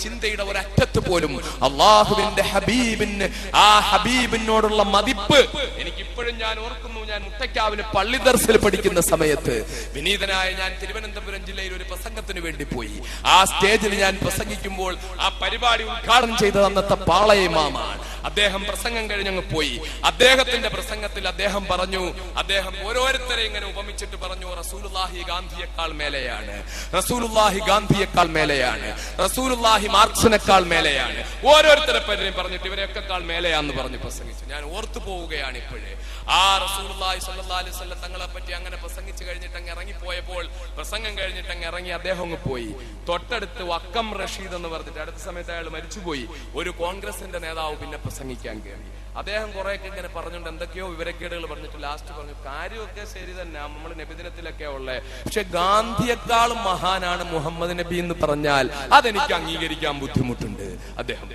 ചിന്തയുടെ ഒരറ്റത്ത് പോലും അല്ലാഹുവിന്റെ ഹബീബിന്, ആ ഹബീബിനോടുള്ള മതിപ്പ് എനിക്കിപ്പോഴും ഞാൻ ഓർക്കുന്നു. ഞാൻ മുട്ടയ്ക്കാവിലെ പള്ളി ദർസിൽ പഠിക്കുന്ന സമയത്ത് വിനീതനായ ഞാൻ തിരുവനന്തപുരം ജില്ലയിൽ ഒരു പ്രസംഗത്തിന് വേണ്ടി പോയി. ആ സ്റ്റേജിൽ ഞാൻ പ്രസംഗിക്കുമ്പോൾ ആ പരിപാടി ഉദ്ഘാടനം ചെയ്തത് അന്നത്തെ പാളയ ഇമാമാണ്. അദ്ദേഹം പ്രസംഗം കഴിഞ്ഞങ്ങ് പോയി. അദ്ദേഹത്തിന്റെ പ്രസംഗത്തിൽ അദ്ദേഹം പറഞ്ഞു, അദ്ദേഹം ഓരോരുത്തരെ ഇങ്ങനെ ഉപമിച്ചിട്ട് പറഞ്ഞു, റസൂലുള്ളാഹി ഗാന്ധിയേക്കാൾ മേലെയാണ്, റസൂലുള്ളാഹി ഗാന്ധിയേക്കാൾ മേലെയാണ്, റസൂലുള്ളാഹി മാർക്സിനേക്കാൾ മേലെയാണ്. ഓരോരുത്തരെ പലരെയും പറഞ്ഞിട്ട് ഇവരെയൊക്കെക്കാൾ മേലെയാന്ന് പറഞ്ഞു പ്രസംഗിച്ചു. ഞാൻ ഓർത്തു പോവുകയാണ് ഇപ്പോഴേ. ആ റസൂലുള്ളാഹി സ്വല്ലല്ലാഹു അലൈഹി വസല്ലം തങ്ങളെ പറ്റി അങ്ങനെ പ്രസംഗിച്ചു കഴിഞ്ഞിട്ട് അങ്ങ് ഇറങ്ങിപ്പോയപ്പോൾ, പ്രസംഗം കഴിഞ്ഞിട്ട് അങ്ങ് ഇറങ്ങി അദ്ദേഹം അങ്ങ് പോയി. തൊട്ടടുത്ത് വക്കം റഷീദ് എന്ന് പറഞ്ഞിട്ട് അടുത്ത സമയത്ത് അയാൾ മരിച്ചുപോയി, ഒരു കോൺഗ്രസിന്റെ നേതാവ് പിന്നെ പ്രസംഗിക്കാൻ കയറി. അദ്ദേഹം കുറെയൊക്കെ ഇങ്ങനെ പറഞ്ഞുകൊണ്ട് എന്തൊക്കെയോ വിവരക്കേടുകൾ പറഞ്ഞിട്ട് ലാസ്റ്റ് പറഞ്ഞു, കാര്യമൊക്കെ ശരി തന്നെ, നമ്മൾ നബിദിനത്തിലൊക്കെ ഉള്ളേ, പക്ഷെ ഗാന്ധിയെക്കാളും മഹാനാണ് മുഹമ്മദ് നബി എന്ന് പറഞ്ഞാൽ അതെനിക്ക് അംഗീകരിക്കാൻ ബുദ്ധിമുട്ടുണ്ട്. അദ്ദേഹം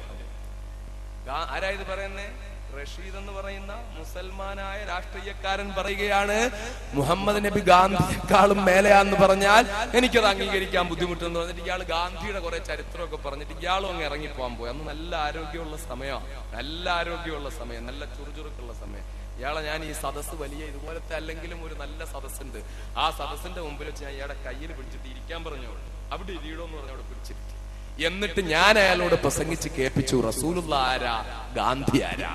ആരായത് പറയുന്നേ? റഷീദ് എന്ന് പറയുന്ന മുസൽമാനായ രാഷ്ട്രീയക്കാരൻ പറയുകയാണ്, മുഹമ്മദ് നബി ഗാന്ധിയെക്കാളും മേലെയാന്ന് പറഞ്ഞാൽ എനിക്കത് അംഗീകരിക്കാൻ ബുദ്ധിമുട്ടെന്ന് പറഞ്ഞിട്ട് ഇയാൾ ഗാന്ധിയുടെ കുറെ ചരിത്രമൊക്കെ പറഞ്ഞിട്ട് ഇയാളും അങ്ങ് ഇറങ്ങിപ്പോകാൻ പോയി. അന്ന് നല്ല ആരോഗ്യമുള്ള സമയമാണ്, നല്ല ചുറുചുറുക്കുള്ള സമയം. ഇയാളെ ഞാൻ ഈ സദസ്സ് വലിയ ഇതുപോലത്തെ അല്ലെങ്കിലും ഒരു നല്ല സദസ്സുണ്ട്, ആ സദസ്സിന്റെ മുമ്പിൽ വെച്ച് ഞാൻ ഇയാളുടെ കയ്യിൽ പിടിച്ചിട്ട് ഇരിക്കാൻ പറഞ്ഞോളൂ, അവിടെ ഇരിയടോന്ന് പറഞ്ഞ അവിടെ പിടിച്ചിരിക്കും. എന്നിട്ട് ഞാൻ അയാളോട് പ്രസംഗിച്ച് കേൾപ്പിച്ചു, റസൂലുള്ളാഹി ആരാ, ഗാന്ധി ആരാ.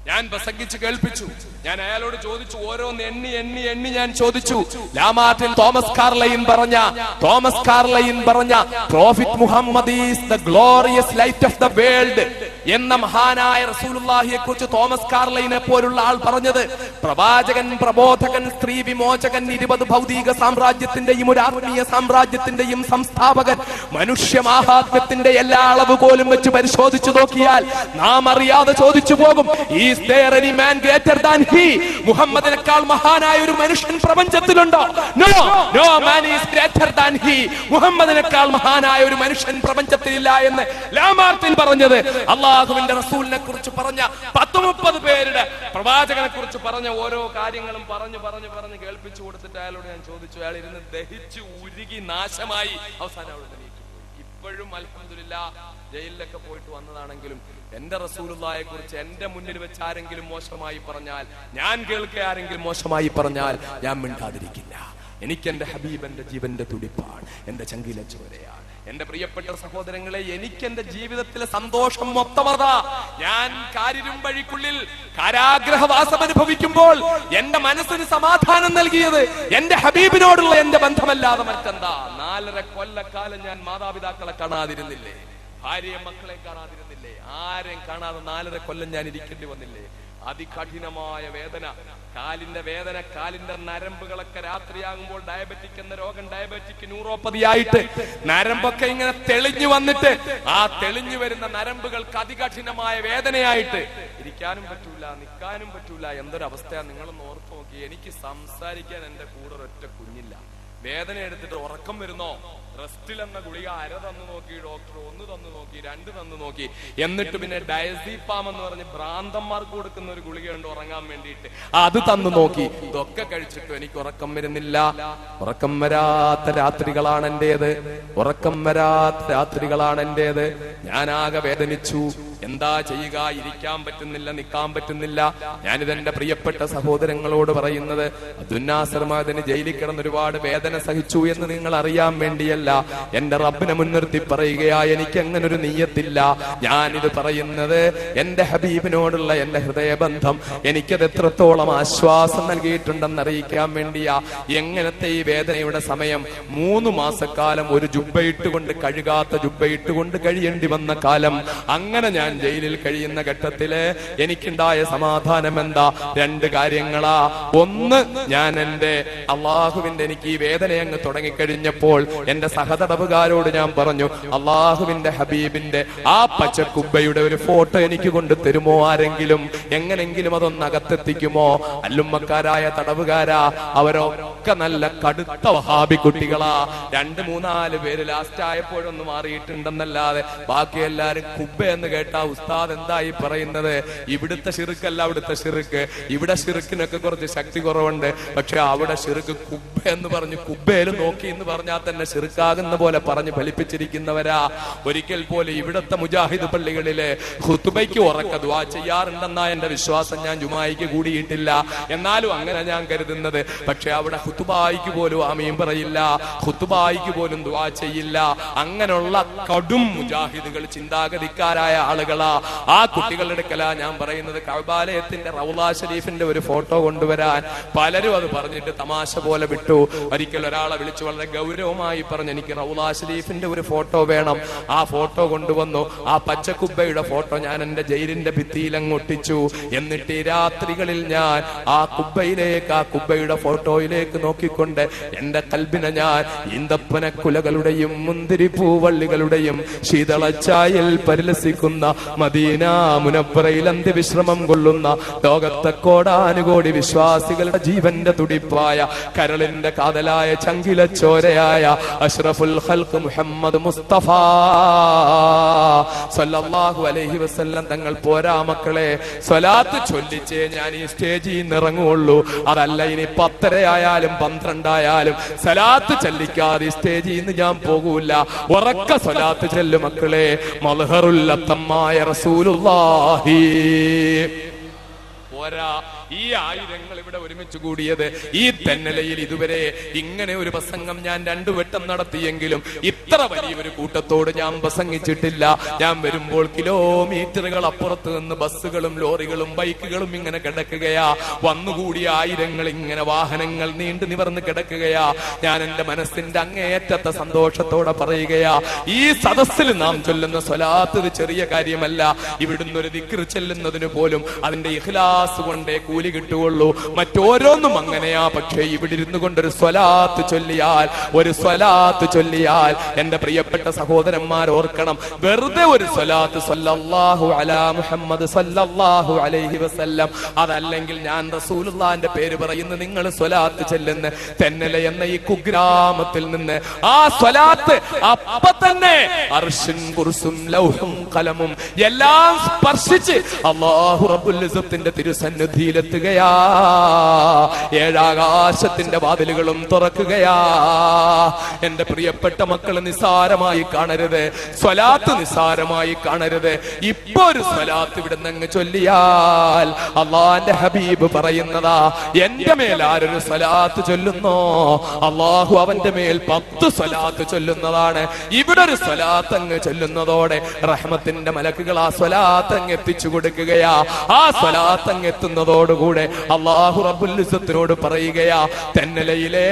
ഞാൻ പ്രസംഗിച്ച് കേൾപ്പിച്ചു. ഞാൻ അയാളോട് ചോദിച്ചു, ഓരോന്ന് എണ്ണി എണ്ണി എണ്ണി ഞാൻ ചോദിച്ചു. ലാമാർട്ടിൻ തോമസ് കാർലൈൻ പറഞ്ഞ prophet Muhammad is the glorious light of the world എന്ന മഹാനായ റസൂലുള്ളാഹിയെ കുറിച്ച് തോമസ് കാർലൈനെ പോലുള്ള ആൾ പറഞ്ഞത്, പ്രവാചകൻ, പ്രബോധകൻ, സ്ത്രീ വിമോചകൻ, 20 ഭൗതിക സാമ്രാജ്യത്തിന്റെയും ഒരു ആത്മീയ സാമ്രാജ്യത്തിന്റെയും സംസ്ഥാപകൻ, മനുഷ്യ മാഹാത്മ്യത്തിന്റെ എല്ലാ അളവുകോലും വെച്ച് പരിശോധിച്ചു നോക്കിയാൽ നാം അറിയാതെ ചോദിച്ചു പോകും, is there any man greater than he? മുഹമ്മദിനേക്കാൾ മഹാനായ ഒരു മനുഷ്യൻ പ്രപഞ്ചത്തിലുണ്ടോ? No man is greater than he. മുഹമ്മദിനേക്കാൾ മഹാനായ ഒരു മനുഷ്യൻ പ്രപഞ്ചത്തിലില്ല എന്ന് ലാമാർട്ടിൻ പറഞ്ഞത്, അല്ലാഹുവിന്റെ റസൂലിനെ കുറിച്ച് പറഞ്ഞ 10-30 പേരുടെ പ്രവാചകനെ കുറിച്ച് പറഞ്ഞ ഓരോ കാര്യങ്ങളും പറഞ്ഞു കേൾപ്പിച്ചു കൊടുത്തിട്ട് അയാളോട് ഞാൻ ചോദിച്ചു. അയാൾ ഇരുന്ന് ദഹിച്ചു ഉരുകി നാശമായി അവസാനം അവിടെ പോയി. ഇപ്പോഴും അൽഹംദുലില്ലാ ജയിലിലൊക്കെ പോയിട്ട് വന്നതാണെങ്കിലും എന്റെ റസൂലുള്ളാഹിയെ കുറിച്ച് എന്റെ മുന്നിൽ വെച്ച് ആരെങ്കിലും മോശമായി പറഞ്ഞാൽ, ഞാൻ കേൾക്കെ ആരെങ്കിലും മോശമായി പറഞ്ഞാൽ ഞാൻ മിണ്ടാതിരിക്കില്ല. എനിക്ക് എന്റെ ഹബീബ് എന്റെ ജീവന്റെ തുടിപ്പാണ്, എന്റെ ചങ്കിലെ ചോരയാണ്. എന്റെ പ്രിയപ്പെട്ട സഹോദരങ്ങളെ, എനിക്ക് എന്റെ ജീവിതത്തിലെ സന്തോഷം മൊത്തമതാ. ഞാൻ കാരിരുമ്പഴിക്കുള്ളിൽ കാരാഗ്രഹവാസം അനുഭവിക്കുമ്പോൾ എന്റെ മനസ്സിന് സമാധാനം നൽകിയത് എന്റെ ഹബീബിനോടുള്ള എന്റെ ബന്ധമല്ലാതെ മറ്റെന്താ? 4.5 കൊല്ലക്കാലം ഞാൻ മാതാപിതാക്കളെ കാണാതിരുന്നില്ലേ? ഭാര്യയെ മക്കളെ കാണാതിരുന്നില്ലേ? ആരെയും കാണാതെ 4.5 കൊല്ലം ഞാൻ ഇരിക്കേണ്ടി വന്നില്ലേ? അതികഠിനമായ വേദന, കാലിന്റെ വേദന, കാലിന്റെ നരമ്പുകളൊക്കെ രാത്രിയാകുമ്പോൾ ഡയബറ്റിക് എന്ന രോഗം, ഡയബറ്റിക് ന്യൂറോപ്പതിയായിട്ട് നരമ്പൊക്കെ ഇങ്ങനെ തെളിഞ്ഞു വന്നിട്ട് ആ തെളിഞ്ഞു വരുന്ന നരമ്പുകൾക്ക് അതികഠിനമായ വേദനയായിട്ട് ഇരിക്കാനും പറ്റൂല, നിൽക്കാനും പറ്റൂല. എന്തൊരവസ്ഥയാ നിങ്ങളൊന്ന് ഓർത്ത് നോക്കി. എനിക്ക് സംസാരിക്കാൻ എന്റെ കൂടെ ഒരൊറ്റ കുഞ്ഞില്ല. വേദന എടുത്തിട്ട് ഉറക്കം വരുന്നോ? റെസ്റ്റിൽ എന്ന ഗുളിക 1/2 തന്നു നോക്കി ഡോക്ടർ, 1 തന്നു നോക്കി, 2 തന്നു നോക്കി. എന്നിട്ട് പിന്നെ ഡയസീപാം എന്ന് പറഞ്ഞ് ഭ്രാന്തന്മാർക്ക് കൊടുക്കുന്ന ഒരു ഗുളികയുണ്ട് ഉറങ്ങാൻ വേണ്ടിയിട്ട്, അത് തന്നു നോക്കി. ഇതൊക്കെ കഴിച്ചിട്ടും എനിക്ക് ഉറക്കം വരുന്നില്ല. ഉറക്കം വരാത്ത രാത്രികളാണ് എന്റേത്, ഉറക്കം വരാത്ത രാത്രികളാണ് എന്റേത്. ഞാനാകെ വേദനിച്ചു. എന്താ ചെയ്യുക? ഇരിക്കാൻ പറ്റുന്നില്ല, നിൽക്കാൻ പറ്റുന്നില്ല. ഞാനിതെന്റെ പ്രിയപ്പെട്ട സഹോദരങ്ങളോട് പറയുന്നത്, അബ്ദുന്നാസർമാദിന് ജയിലിൽ കിടന്ന് ഒരുപാട് വേദന സഹിച്ചു എന്ന് നിങ്ങൾ അറിയാൻ വേണ്ടിയല്ല, എന്റെ റബ്ബിനെ മുൻനിർത്തി പറയുകയാ. എനിക്ക് അങ്ങനെ ഒരു നീയത്തില്ല. ഞാനിത് പറയുന്നത് എന്റെ ഹബീബിനോടുള്ള എന്റെ ഹൃദയബന്ധം എനിക്കത് എത്രത്തോളം ആശ്വാസം നൽകിയിട്ടുണ്ടെന്ന് അറിയിക്കാൻ വേണ്ടിയാ. എങ്ങനത്തെ ഈ വേദനയുടെ സമയം 3 മാസക്കാലം ഒരു ജുബ്ബയിട്ടുകൊണ്ട്, കഴുകാത്ത ജുബ്ബയിട്ടുകൊണ്ട് കഴിയേണ്ടി വന്ന കാലം. അങ്ങനെ ഞാൻ ജയിലിൽ കഴിയുന്ന ഘട്ടത്തില് എനിക്കുണ്ടായ സമാധാനം എന്താ? 2 കാര്യങ്ങളാ. ഒന്ന്, ഞാൻ എന്റെ അള്ളാഹുവിന്റെ, എനിക്ക് ഈ വേദന അങ്ങ് തുടങ്ങിക്കഴിഞ്ഞപ്പോൾ എന്റെ സഹതടവുകാരോട് ഞാൻ പറഞ്ഞു, അള്ളാഹുവിന്റെ ഹബീബിന്റെ ആ പച്ചക്കുബ്ബയുടെ ഒരു ഫോട്ടോ എനിക്ക് കൊണ്ട് തരുമോ ആരെങ്കിലും? എങ്ങനെങ്കിലും അതൊന്ന് അകത്തെത്തിക്കുമോ? അല്ലുമ്മക്കാരായ തടവുകാരാ, അവരൊക്കെ നല്ല കടുത്ത വഹാബി കുട്ടികളാ. 2-3-4 പേര് ലാസ്റ്റ് ആയപ്പോഴൊന്ന് മാറിയിട്ടുണ്ടെന്നല്ലാതെ ബാക്കി എല്ലാരും കുബ്ബ എന്ന് കേട്ടാ ഉസ്താദ് എന്തായി പറയുന്നത്? ഇവിടുത്തെ ഷിർക്കല്ല അവിടുത്തെ ഷിർക്ക്. ഇവിടെ ഷിർക്കിനൊക്കെ കുറച്ച് ശക്തി കുറവുണ്ട്. പക്ഷെ അവിടെ ഷിർക്ക് കുബ്ബ എന്ന് പറഞ്ഞു, കുബ്ബയില് നോക്കി എന്ന് പറഞ്ഞാൽ തന്നെ ഷിർക്കാകുന്ന പോലെ പറഞ്ഞു ഫലിപ്പിച്ചിരിക്കുന്നവരാ. ഒരിക്കൽ പോലെ ഇവിടത്തെ മുജാഹിദ് പള്ളികളിലെ ഖുതുബയ്ക്ക് ഉറക്ക ദുആ ചെയ്യാറുണ്ടെന്നാ എന്റെ വിശ്വാസം. ഞാൻ ജുമായിക്ക് കൂടിയിട്ടില്ല, എന്നാലും അങ്ങനെ ഞാൻ കരുതുന്നത്. പക്ഷെ അവിടെ ഖുതുബായിക്ക് പോലും ആമീൻ പറയില്ല, ഖുതുബായിക്ക് പോലും ദുആ ചെയ്യില്ല. അങ്ങനെയുള്ള കടും മുജാഹിദുകൾ, ചിന്താഗതിക്കാരായ ആളുകളാ. ആ കുട്ടികളുടെ അടുക്കലാ ഞാൻ പറയുന്നത്, കഅബാലയത്തിന്റെ റൗള ഷരീഫിന്റെ ഒരു ഫോട്ടോ കൊണ്ടുവരാൻ. പലരും അത് പറഞ്ഞിട്ട് തമാശ പോലെ വിട്ടു. ഒരിക്കൽ ഒരാളെ വിളിച്ചു വളരെ ഗൗരവമായി പറഞ്ഞു, എനിക്ക് റൗള ഷരീഫിന്റെ ഒരു ഫോട്ടോ വേണം. ആ ഫോട്ടോ കൊണ്ടുവന്നു. ആ പച്ചക്കുബ്ബയുടെ ഫോട്ടോ ഞാൻ എന്റെ ജയിലിന്റെ ഭിത്തിയിൽ അങ്ങ് ഒട്ടിച്ചു. എന്നിട്ട് ഈ രാത്രികളിൽ ഞാൻ ആ കുബ്ബയിലേക്ക്, ആ കുബ്ബയുടെ ഫോട്ടോയിലേക്ക് നോക്കിക്കൊണ്ട് എന്റെ കൽബിനെ ഞാൻ ഈന്തപ്പന കുലകളുടെയും മുന്തിരിപ്പൂവള്ളികളുടെയും ശീതളച്ചായൽ പരിലസിക്കുന്ന മദീന മുനവ്വറയിൽ അന്ത്യവിശ്രമം കൊള്ളുന്ന ലോകത്തെ കോടാനുകോടി വിശ്വാസികളുടെ ജീവന്റെ തുടിപ്പായ, കരളിന്റെ കാതലായ, ചങ്കിലച്ചോരയായ അഷ്റഫുൽ ഖൽഖ് മുഹമ്മദ് മുസ്തഫ സല്ലല്ലാഹു അലൈഹി വസല്ലം തങ്ങൾ പോരാ മക്കളെ, സ്വലാത്ത് ചൊല്ലിച്ചേ ഞാൻ ഈ സ്റ്റേജിൽ നിന്ന് ഇറങ്ങുള്ളൂ. അതല്ല ഇനി 10 ആയാലും 12 ആയാലും സ്വലാത്ത് ചൊല്ലിക്കാതെ സ്റ്റേജിൽ നിന്ന് ഞാൻ പോകൂല. ഉറക്ക സ്വലാത്ത് ചൊല്ലു മക്കളെ. മൽഹറുൽ അത്തമായ റസൂലുള്ളാഹി. പോരാ, ഈ ആയിരങ്ങൾ ഇവിടെ ഒരുമിച്ച് കൂടിയത് ഈ തെന്നലയിൽ ഇതുവരെ ഇങ്ങനെ ഒരു പ്രസംഗം ഞാൻ 2 വട്ടം നടത്തിയെങ്കിലും ഇത്ര വലിയൊരു കൂട്ടത്തോട് ഞാൻ പ്രസംഗിച്ചിട്ടില്ല. ഞാൻ വരുമ്പോൾ കിലോമീറ്ററുകൾ അപ്പുറത്ത് നിന്ന് ബസ്സുകളും ലോറികളും ബൈക്കുകളും ഇങ്ങനെ കിടക്കുകയാ. വന്നുകൂടിയ ആയിരങ്ങൾ ഇങ്ങനെ വാഹനങ്ങൾ നീണ്ടു നിവർന്ന് കിടക്കുകയാ. ഞാൻ എന്റെ മനസ്സിന്റെ അങ്ങേയറ്റത്തെ സന്തോഷത്തോടെ പറയുകയാ, ഈ സദസ്സിൽ നാം ചൊല്ലുന്ന സ്വലാത്ത് ഇത് ചെറിയ കാര്യമല്ല. ഇവിടുന്ന് ഒരു ദിക്ർ ചെല്ലുന്നതിന് പോലും അതിന്റെ ഇഖ്ലാസ് കൊണ്ടേ കൂലി കിട്ടുകയുള്ളൂ. മറ്റോരോന്നും അങ്ങനെയാ. പക്ഷേ ഇവിടെ ഇരുന്നു കൊണ്ടൊരു സ്വലാത്ത് ചൊല്ലിയാൽ, ഒരു സ്വലാത്ത് ചൊല്ലിയാൽ എന്റെ പ്രിയപ്പെട്ട സഹോദരന്മാർ ഓർക്കണം, വെറുതെ ഒരു സ്വലാത്ത് സല്ലല്ലാഹു അലാ മുഹമ്മദ് സല്ലല്ലാഹു അലൈഹി വസല്ലം, അതല്ലെങ്കിൽ ഞാൻ റസൂലുള്ളാഹിന്റെ പേര് പറയുന്ന നിങ്ങൾ സ്വലാത്ത് ചെല്ലുന്ന തെന്നല എന്ന ഈ കുഗ്രാമത്തിൽ നിന്ന് ആ സ്വലാത്ത് അപ്പ തന്നെ അർശും കുർസും ലൗഹും ഖലമും എല്ലാം സ്പർശിച്ച് അല്ലാഹു റബ്ബുൽ ഇസ്സത്തിന്റെ തിരുസന്നിധിയിലെത്തുകയാ. 7 ആകാശത്തിന്റെ വാതിലുകളും തുറക്കുകയാ. എന്റെ പ്രിയപ്പെട്ട മക്കൾ, നിസാരമായി കാണരുത്, സ്വലാത്ത് നിസാരമായി കാണരുത്. ഇപ്പൊ ഒരു സ്വലാത്ത് ഇവിടെ നിന്ന് ചൊല്ലിയാൽ അള്ളാന്റെ ഹബീബ് പറയുന്നതാ, എന്റെ മേൽ ആരൊരു സ്വലാത്ത് ചൊല്ലുന്നോ അള്ളാഹു അവന്റെ മേൽ 10 സ്വലാത്ത് ചൊല്ലുന്നതാണ്. ഇവിടെ ഒരു സ്വലാത്ത് അങ്ങ് ചൊല്ലുന്നതോടെ റഹ്മത്തിന്റെ മലക്കുകൾ ആ സ്വലാത്ത് അങ്ങ് എത്തിച്ചു കൊടുക്കുകയാ. ആ സ്വലാത്ത് അങ്ങ് എത്തുന്നതോടുകൂടി അതോടുകൂടെ അല്ലാഹു റബ്ബുൽ ഇസ്സത്തിനോട് പറയുകയാ, തെന്നലയിലെ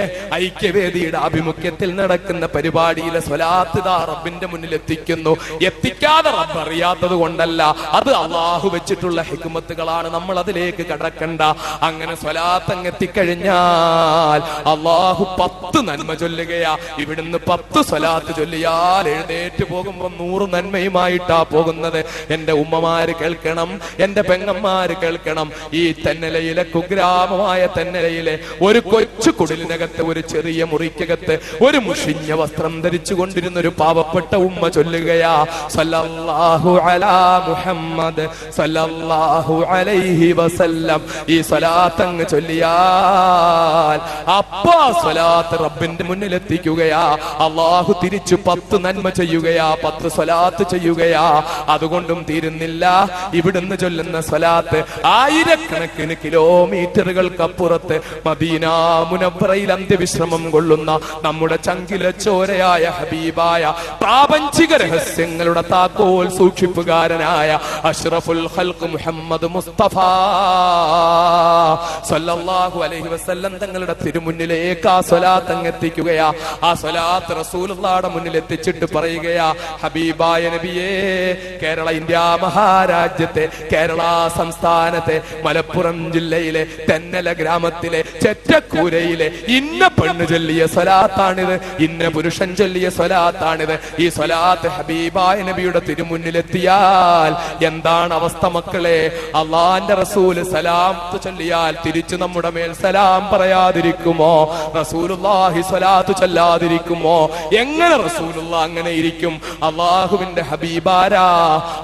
ഐക്യവേദിയുടെ ആഭിമുഖ്യത്തിൽ നടക്കുന്ന പരിപാടിയിലെ സ്വലാത്ത് ദാ റബ്ബിന്റെ മുന്നിൽ എത്തിക്കുന്നു. എത്തിക്കാതെ റബ്ബ് അറിയാത്തത് കൊണ്ടല്ല, അത് അള്ളാഹു വെച്ചിട്ടുള്ള ഹിക്മത്തുകളാണ്. നമ്മൾ അതിലേക്ക് കടക്കണ്ട. അങ്ങനെ സ്വലാത്ത് അങ്ങ് എത്തിക്കഴിഞ്ഞാൽ അള്ളാഹു 10 നന്മ ചൊല്ലുകയാ. ഇവിടുന്ന് 10 സ്വലാത്ത് ചൊല്ലിയാൽ എഴുന്നേറ്റ് പോകുമ്പോ 100 നന്മയുമായിട്ടാ പോകുന്നത്. എന്റെ ഉമ്മമാര് കേൾക്കണം, എന്റെ പെങ്ങന്മാര് കേൾക്കണം. ഈ തെന്നലയിലെ കുഗ്രാമമായ തെന്നലയിലെ ഒരു കൊച്ചു കുടിലിനകത്ത്, ഒരു ചെറിയ മുറിക്കകത്ത് ഒരു മുഷിഞ്ഞ വസ്ത്രം ധരിച്ചു കൊണ്ടിരുന്ന ഒരു പാവപ്പെട്ട ഉമ്മ ചൊല്ലുകയാ, സല്ലല്ലാഹു അലാ മുഹമ്മദ് സല്ലല്ലാഹു അലൈഹി വസല്ലം. ഈ സ്വലാത്ത് അങ്ങ് ചൊല്ലിയാൽ അപ്പാ സ്വലാത്ത് റബ്ബിന്റെ മുന്നിൽ എത്തിക്കുകയാ. അള്ളാഹു തിരിച്ചു 10 നന്മ ചെയ്യുകയാ, 10 സ്വലാത്ത് ചെയ്യുകയാ. അതുകൊണ്ടും തീരുന്നില്ല. ഇവിടുന്ന് ചൊല്ലുന്ന സ്വലാത്ത് ആയിരക്കണക്കിന് കിലോമീറ്ററുകൾക്കപ്പുറത്ത് മദീന മുനവ്വറയിൽ അന്ത്യവിശ്രമം കൊള്ളുന്ന നമ്മുടെ ചങ്കില ചോരയായ ഹബീബായ പ്രാപഞ്ചിക രഹസ്യങ്ങളുടെ താക്കോൽ സൂക്ഷിപ്പുകാരനായ അഷ്റഫുൽ ഖൽഖ് മുഹമ്മദ് മുസ്തഫ സല്ലല്ലാഹു അലൈഹി വസല്ലം തങ്ങളുടെ തിരുമുന്നിലേക്ക് ആ സ്വലാത്ത് അങ്ങ് എത്തിക്കുകയാ. ആ സ്വലാത്ത് റസൂലുള്ളാഹിയുടെ മുന്നിൽ എത്തിച്ചിട്ട് പറയുകയാ, ഹബീബായ നബിയേ, കേരള ഇന്ത്യ മഹാരാജ്യത്തെ, കേരള സംസ്ഥാനത്തെ മലപ്പുറം ജില്ലയിലെ തെന്നല ഗ്രാമത്തിലെ ചെറ്റക്കൂരയിലെ ഇന്ന പെണ്ണ് ചൊല്ലിയ സ്വലാത്താണിത്, ഇന്ന പുരുഷൻ ചൊല്ലിയ സ്വലാത്താണിത്. ഈ സ്വലാത്ത് ഹബീബായ നബിയുടെ തിരുമുന്നിലെത്തിയാൽ എന്താണ് അവസ്ഥ മക്കളെ? അള്ളാന്റെ റസൂല് സലാം ചൊല്ലിയാൽ തിരിച്ചു നമ്മുടെ മേൽ സലാം പറയാതിരിക്കുമോ? റസൂലുള്ളാഹി സ്വലാത്ത് ചൊല്ലാതിരിക്കുമോ? എങ്ങനെ റസൂലുള്ള അങ്ങനെ ഇരിക്കും? അള്ളാഹുവിന്റെ ഹബീബാരാ,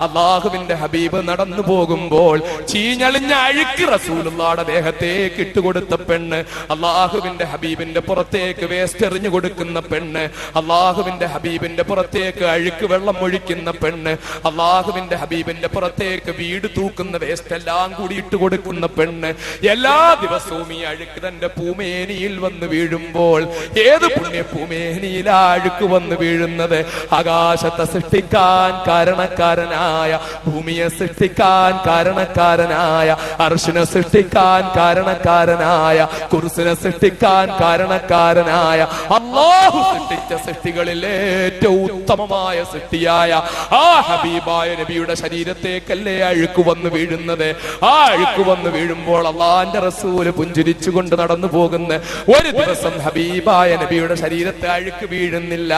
അള്ളാഹുവിന്റെ ഹബീബ് നടന്നു പോകുമ്പോൾ ചീഞ്ഞളിഞ്ഞ അഴുക്ക് റസൂലുള്ളാഹിയുടെ ദേഹത്തേക്ക് ഇട്ടുകൊടുത്ത പെണ്ണ്, അള്ളാഹുവിന്റെ ഹബീബിന്റെ പുറത്തേക്ക് വേസ്റ്റ് എറിഞ്ഞു കൊടുക്കുന്ന പെണ്ണ്, അള്ളാഹുവിന്റെ ഹബീബിന്റെ പുറത്തേക്ക് അഴുക്ക് വെള്ളം ഒഴിക്കുന്ന പെണ്ണ്, അള്ളാഹുവിന്റെ ഹബീബിന്റെ പുറത്തേക്ക് വീട് തൂക്കുന്ന വേസ്റ്റ് എല്ലാം കൂടി ഇട്ട് കൊടുക്കുന്ന പെണ്ണ്, എല്ലാ ദിവസവും ഈ അഴുക്ക് തന്റെ പൂമേനിയിൽ വന്ന് വീഴുമ്പോൾ ഏത് പുണ്യ പൂമേനിയിലാ അഴുക്ക് വന്ന് വീഴുന്നത്? ആകാശത്തെ സൃഷ്ടിക്കാൻ കാരണക്കാരനായ, ഭൂമിയെ സൃഷ്ടിക്കാൻ കാരണക്കാരനായ, അർശിനെ സൃഷ്ടിക്കാൻ കാരണക്കാരനായ, കുർസിനെ സൃഷ്ടിക്കാൻ കാരണക്കാരനായ അല്ലാഹു സൃഷ്ടിച്ച സൃഷ്ടികളിൽ ഏറ്റവും ഉത്തമമായ സൃഷ്ടിയായ ആ ഹബീബായ നബിയുടെ ശരീരത്തേക്കല്ലേ അഴുക്ക് വന്ന് വീഴുന്നത്? ആ അഴുക്ക് വന്ന് വീഴുമ്പോൾ അള്ളാന്റെ റസൂല് പുഞ്ചിരിച്ചുകൊണ്ട് നടന്നു പോകുന്ന ഒരു ദിവസം ഹബീബായ നബിയുടെ ശരീരത്തെ അഴുക്ക് വീഴുന്നില്ല.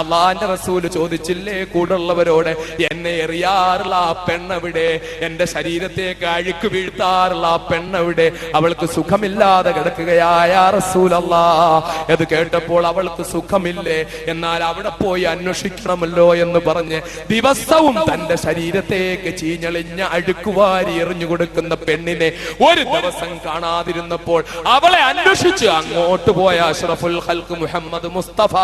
അള്ളാന്റെ റസൂല് ചോദിച്ചില്ലേ കൂടുള്ളവരോട്, എന്നെ എറിയാറുള്ള ആ പെണ്ണെവിടെ? എന്റെ ശരീരത്തേക്ക് അഴുക്ക് വീഴ്ത്താറുള്ള ആ പെണ്ണെവിടെ? അവൾക്ക് സുഖമില്ലാതെ കിടക്കുകയായ റസൂലല്ലാഹ്. ഇത് കേട്ടപ്പോൾ അവൾക്ക് സുഖമില്ലേ, എന്നാൽ അവിടെ പോയി അന്വേഷിക്കണമല്ലോ എന്ന് പറഞ്ഞ് ദിവസവും തന്റെ ശരീരത്തേക്ക് ചീഞ്ഞളിഞ്ഞ അഴുക്കുവാരി എറിഞ്ഞു കൊടുക്കുന്ന പെണ്ണിനെ ഒരു ദിവസം കാണാതിരുന്നപ്പോൾ അവളെ അന്വേഷിച്ച് അങ്ങോട്ട് പോയ അഷ്റഫുൽ ഖൽഖ് മുഹമ്മദ് മുസ്തഫ,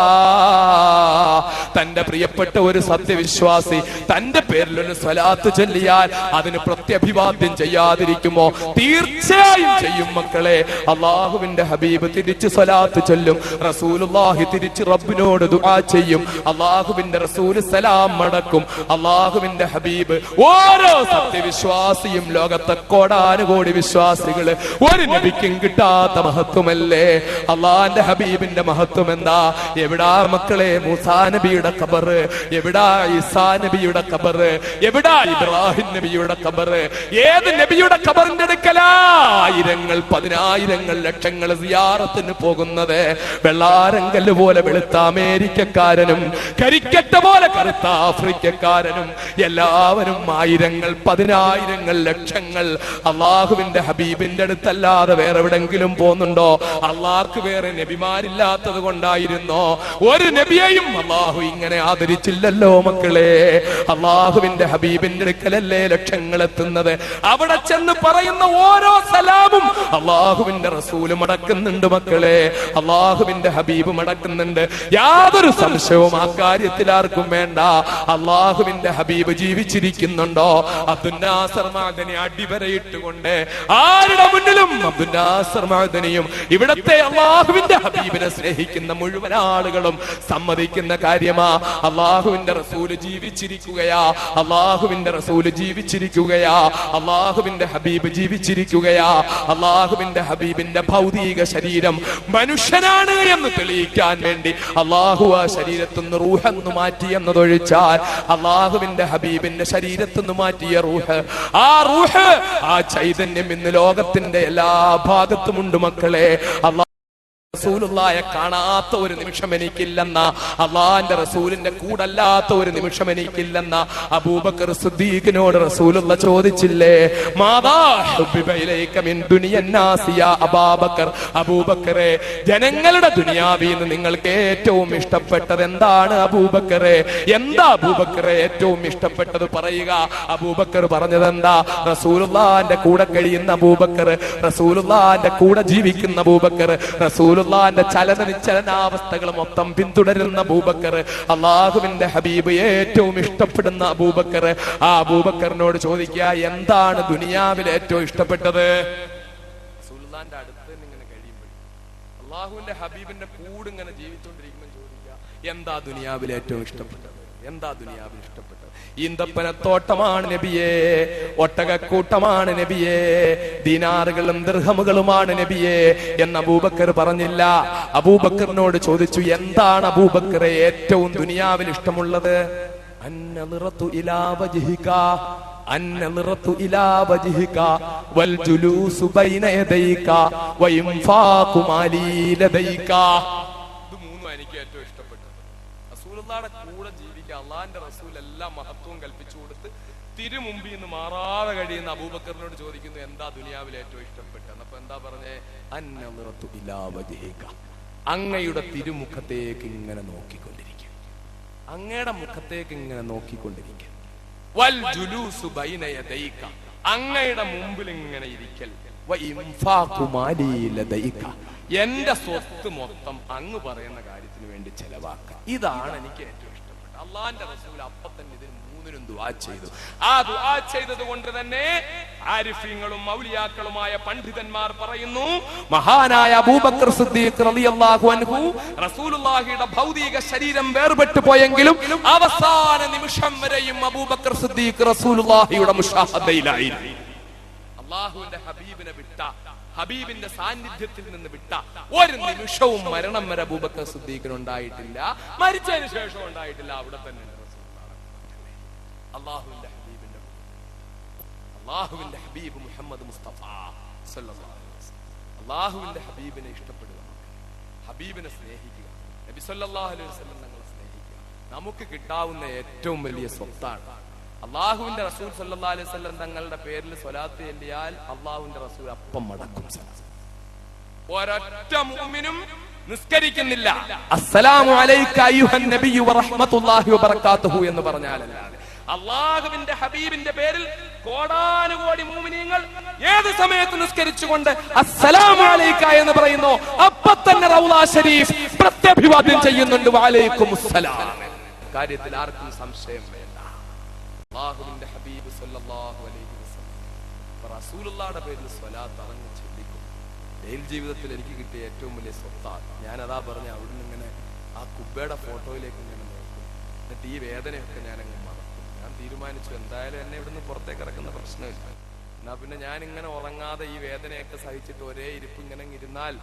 തന്റെ പ്രിയപ്പെട്ട ഒരു സത്യവിശ്വാസി തന്റെ പേരിൽ ഒരു സ്വലാത്ത് ചൊല്ലിയാൽ അതിന് പ്രത്യഭിവാദ്യം ചെയ്യാതിരിക്കുമോ? തീർച്ചയായും ചെയ്യും മക്കളെ. അള്ളാഹുവിന്റെ ഹബീബ് തിരിച്ച് സ്വലാത്ത് ചൊല്ലും, റസൂലുള്ളാഹി തിരിച്ച് റബ്ബിനോട് ദുആ ചെയ്യും, അള്ളാഹുവിന്റെ റസൂൽ സലാം മടക്കും. അള്ളാഹുവിന്റെ ഹബീബ് ഓരോ സത്യവിശ്വാസിയും, ലോകത്തെ കോടാനുകോടി വിശ്വാസികള് ഒരു നബിക്കും കിട്ടാത്ത മഹത്വമല്ലേ അള്ളാന്റെ ഹബീബിന്റെ മഹത്വം? എന്താ? എവിടാ മക്കളെ മൂസാ നബിയുടെ ഖബറ്? എവിടാ ഈസാ നബിയുടെ ഖബറ്? എവിടാ ഇബ്രാഹിം നബിയുടെ ഖബറ്? ഏത് നബിയുടെ ഖബറിന്റെ അടുക്കലാ ആയിരങ്ങൾ, പതിനായിരങ്ങൾ, ലക്ഷങ്ങൾ സിയാറത്തിന് പോകുന്നത്? വെള്ളാരങ്കല്ല് പോലെ വെളുത്ത അമേരിക്കക്കാരനും കരിക്കട്ട പോലെ കറുത്ത ആഫ്രിക്കക്കാരനും എല്ലാവരും ആയിരങ്ങൾ, പതിനായിരങ്ങൾ, ലക്ഷങ്ങൾ അള്ളാഹുവിന്റെ ഹബീബിന്റെ അടുത്തല്ലാതെ വേറെ എവിടെങ്കിലും പോകുന്നുണ്ടോ? അള്ളാഹ്ക്ക് വേറെ നബിമാരില്ലാത്തത് കൊണ്ടായിരുന്നോ? ഒരു നബിയെയും അള്ളാഹു ഇങ്ങനെ ആദരിച്ചില്ലല്ലോ മക്കളെ. അള്ളാഹുവിന്റെ ഹബീബിന്റെ അടുക്കലല്ലേ ലക്ഷങ്ങൾ എത്തുന്നത്? അവിടെ ചെന്ന് പറയുന്ന ഓരോ സലാമും അള്ളാഹുവിന്റെ റസൂല് മടക്കുന്നുണ്ട് മക്കളെ, അള്ളാഹുവിന്റെ ഹബീബ് മടക്കുന്നുണ്ട്. യാതൊരു സംശയവും ആ കാര്യത്തിൽ ആർക്കും വേണ്ട. അള്ളാഹുവിന്റെ ഹബീബ് ജീവിച്ചിരിക്കുന്നുണ്ടോ? അബ്ദുൽ നാസർ മഅദനി അടിവരയിട്ടുകൊണ്ട് ആരുടെ മുന്നിലും അബ്ദുൽ നാസർ മഅദനിയും ഇവിടത്തെ അള്ളാഹുവിന്റെ ഹബീബിനെ സ്നേഹിക്കുന്ന മുഴുവൻ ആളുകളും സമ്മതിക്കുന്ന കാര്യമാ. അള്ളാഹുവിന്റെ റസൂല് ജീവിച്ചിരിക്കുകയാ, അള്ളാഹുവിന്റെ റസൂല് ജീവിച്ചിരിക്കുകയാ, അള്ളാഹുവിന്റെ ഹബീബ് ജീവി ജീവിച്ചിരിക്കുകയാ. അള്ളാഹുവിന്റെ ഹബീബിന്റെ ഭൗതിക ശരീരം മനുഷ്യനാണ് എന്ന് തെളിയിക്കാൻ വേണ്ടി അള്ളാഹു ആ ശരീരത്തുനിന്ന് റൂഹെന്ന് മാറ്റി എന്നതൊഴിച്ചാൽ അള്ളാഹുവിന്റെ ഹബീബിന്റെ ശരീരത്തുനിന്ന് മാറ്റിയ റൂഹ്, ആ റൂഹ്, ആ ചൈതന്യം ഇന്ന് ലോകത്തിന്റെ എല്ലാ ഭാഗത്തുമുണ്ട് മക്കളെ. റസൂലുള്ളാഹിയെ കാണാത്ത ഒരു നിമിഷം എനിക്കില്ലെന്ന, അള്ളാന്റെ റസൂലിന്റെ കൂടല്ലാത്ത ഒരു നിമിഷം എനിക്കില്ലെന്ന അബൂബക്കർ സിദ്ദീഖിനോട് റസൂലുള്ള ചോദിച്ചില്ലേ, മാദാ ഹുബ്ബിബ ഇലൈക മിൻ ദുനിയൻ നാസി യാ അബൂബക്കർ, അബൂബക്കറെ ജനങ്ങളുടെ ദുനിയാവിൽ നിന്ന് നിങ്ങൾക്ക് ഏറ്റവും ഇഷ്ടപ്പെട്ടത് എന്താണ് അബൂബക്കറെ? എന്താ അബൂബക്കറെ ഏറ്റവും ഇഷ്ടപ്പെട്ടത് പറയുക. അബൂബക്കർ പറഞ്ഞത് എന്താ? റസൂലുള്ളാഹിന്റെ കൂടെ കഴിയുന്ന അബൂബക്കർ, റസൂലുള്ളാഹിന്റെ കൂടെ ജീവിക്കുന്ന അബൂബക്കർ, റസൂലുള്ളാഹിന്റെ ചലന നിശ്ചലനാവസ്ഥകൾ മൊത്തം പിന്തുടരുന്ന അബൂബക്കർ, അള്ളാഹുവിന്റെ ഹബീബ് ഏറ്റവും ഇഷ്ടപ്പെടുന്ന അബൂബക്കർ. ആ അബൂബക്കറിനോട് ചോദിക്കുക, എന്താണ് ദുനിയാവിൽ ഏറ്റവും ഇഷ്ടപ്പെട്ടത്? റസൂലുള്ളാഹിന്റെ അടുത്ത് ഇങ്ങനെ കഴിയുമ്പോൾ, അള്ളാഹുവിന്റെ ഹബീബിന്റെ കൂടെ ഇങ്ങനെ ജീവിച്ചുകൊണ്ടിരിക്കുമ്പോൾ ചോദിക്കുക, എന്താ ദുനിയാവിൽ ഏറ്റവും ഇഷ്ടപ്പെട്ടത്? എന്താ ദുനിയാവിൽ ഇഷ്ടപ്പെട്ടത്? ഈന്തപ്പനത്തോട്ടമാണ് നബിയേ, ഒട്ടകക്കൂട്ടമാണ് നബിയേ, ദിനാറുകളും ദിർഹമുകളുമാണ് നബിയേ എന്ന് അബൂബക്കർ പറഞ്ഞില്ല. അബൂബക്കറിനോട് ചോദിച്ചു, എന്താണ് അബൂബക്കറെ ഏറ്റവും ദുനിയാവിൽ ഇഷ്ടമുള്ളത്? അന്നളിറതു ഇലാ വജ്ഹിക, അന്നളിറതു ഇലാ വജ്ഹിക വൽ ജുലൂസു ബൈന യദൈക വഇൻഫാഖു മാലി ലദൈക. ഇത് മൂന്നും എനിക്ക് ഏറ്റവും ഇഷ്ടപ്പെട്ടത്. റസൂലുള്ളാഹിയുടെ കൂടെ ജീവിക്കുക, അള്ളാഹിന്റെ റസൂൽ എല്ലാ മഹത്വവും കൽപ്പിച്ചു കൊടുത്ത് തിരുമുമ്പിൽ നിന്ന് മാറാതെ കഴിയുന്ന അബൂബക്കറിനോട് ചോദിക്കുന്നു, എന്താ ദുനിയാവിൽ ഏറ്റവും ഇഷ്ടപ്പെട്ടത്? അപ്പൊ എന്താ പറഞ്ഞേ? അന്നളിറതു ഇലാ വജ്ഹിക, അങ്ങയുടെ തിരുമുഖത്തേക്ക് ഇങ്ങനെ നോക്കിക്കൊണ്ടിരിക്കുക, അങ്ങയുടെ മുഖത്തേക്ക് ഇങ്ങനെ നോക്കിക്കൊണ്ടിരിക്കുക. വൽ ജുലൂസു ബൈന യദൈക, അങ്ങയുടെ മുമ്പിൽ ഇങ്ങനെ ഇരിക്കൽ. വഇൻഫാഖു മാലി ലദൈക, എന്റെ സ്വത്ത് മൊത്തം അങ്ങ് പറയുന്ന കാര്യത്തിന് വേണ്ടി ചെലവാക്കുക. ഇതാണ് എനിക്ക് ഏറ്റവും ഇഷ്ടപ്പെട്ടത്. അള്ളാന്റെ റസൂൽ അപ്പൊ തന്നെ ഇതിന് മൂന്നിനും ദുആ ചെയ്തു. ആ ദുആ ചെയ്തത് കൊണ്ട് തന്നെ ആരിഫീങ്ങളും ഔലിയാക്കളുമായ പണ്ഡിതന്മാർ പറയുന്നു, മഹാനായ അബൂബക്കർ സിദ്ദീഖ് റളിയല്ലാഹു അൻഹു റസൂലുള്ളാഹിയുടെ ഭൗതിക ശരീരം വേർപെട്ടു പോയെങ്കിലും അവസാന നിമിഷം വരെയും അബൂബക്കർ സിദ്ദീഖ് റസൂലുള്ളാഹിയുടെ മുശാഹദയിലായിരുന്നു. അല്ലാഹുവിന്റെ ഹബീബിനെ വിട്ട, ഹബീബിന്റെ സാന്നിധ്യത്തിൽ നിന്ന് വിട്ട ഒരു നിമിഷവും മരണം വരെ അബൂബക്കർ സിദ്ദീഖിന് ഉണ്ടായിട്ടില്ല. മരിച്ചതിന് ശേഷം ഉണ്ടായിട്ടില്ല. അവിടെ തന്നെ അള്ളാഹുവിന്റെ ഹബീബ് മുഹമ്മദ് മുസ്തഫ സല്ലല്ലാഹു അലൈഹി വസല്ലം, അള്ളാഹുവിന്റെ ഹബീബിനെ ഇഷ്ടപ്പെടുക, ഹബീബിനെ സ്നേഹിക്കുക, നബി സല്ലല്ലാഹു അലൈഹി വസല്ലം തങ്ങളെ സ്നേഹിക്കുക നമുക്ക് കിട്ടാവുന്ന ഏറ്റവും വലിയ സ്വത്താണ്. അള്ളാഹുവിന്റെ റസൂൽ സല്ലല്ലാഹു അലൈഹി വസല്ലം തങ്ങളുടെ പേരിൽ സ്വലാത്ത് ചൊല്ലിയാൽ അള്ളാഹുവിന്റെ റസൂൽ അപ്പം മടക്കും. ഒരൊറ്റ മുഅ്മിനും നിസ്കരിക്കുന്നില്ല അസ്സലാമു അലൈക അയ്യുഹൻ നബിയ്യു വറഹ്മത്തുള്ളാഹി വബറകാതുഹു എന്ന് പറഞ്ഞാലല്ലാതെ അള്ളാഹുവിന്റെ ഹബീബിന്റെ പേരിൽ കോടാനുകോടി മുഅ്മിനീങ്ങൾ ഏത് സമയത്ത് നിസ്കരിച്ചുകൊണ്ട് അസ്സലാമു അലൈക എന്ന് പറയുന്നു, അപ്പൊ തന്നെ റൗള ശരീഫ് പ്രത്യഭിവാദ്യം ചെയ്യുന്നുണ്ട്, വഅലൈക്കുമുസ്സലാം. കാര്യത്തിൽ ആർക്കും സംശയം വേണ്ട. അല്ലാഹുവിന്റെ ഹബീബ് സല്ലല്ലാഹു അലൈഹി വസല്ലം റസൂലുള്ളാഹിയുടെ പേരിൽ സ്വലാത്ത് അറിഞ്ഞ് ചൊല്ലിക്കും. ഡെയിലി ജീവിതത്തിൽ എനിക്ക് കിട്ടിയ ഏറ്റവും വലിയ സ്വത്താണ്. ഞാൻ അതാ പറഞ്ഞ അവിടുന്ന് ഇങ്ങനെ ആ കുബ്ബയുടെ ഫോട്ടോയിലേക്ക് ഇങ്ങനെ നോക്കും, എന്നിട്ട് ഈ വേദനയൊക്കെ ഞാനങ്ങ് മറക്കും. ഞാൻ തീരുമാനിച്ചു, എന്തായാലും എന്നെ ഇവിടുന്ന് പുറത്തേക്ക് ഇറക്കുന്ന പ്രശ്നമില്ല, എന്നാ പിന്നെ ഞാൻ ഇങ്ങനെ ഉറങ്ങാതെ ഈ വേദനയൊക്കെ സഹിച്ചിട്ട് ഒരേ ഇരിപ്പ് ഇങ്ങനെ ഇരുന്നാൽ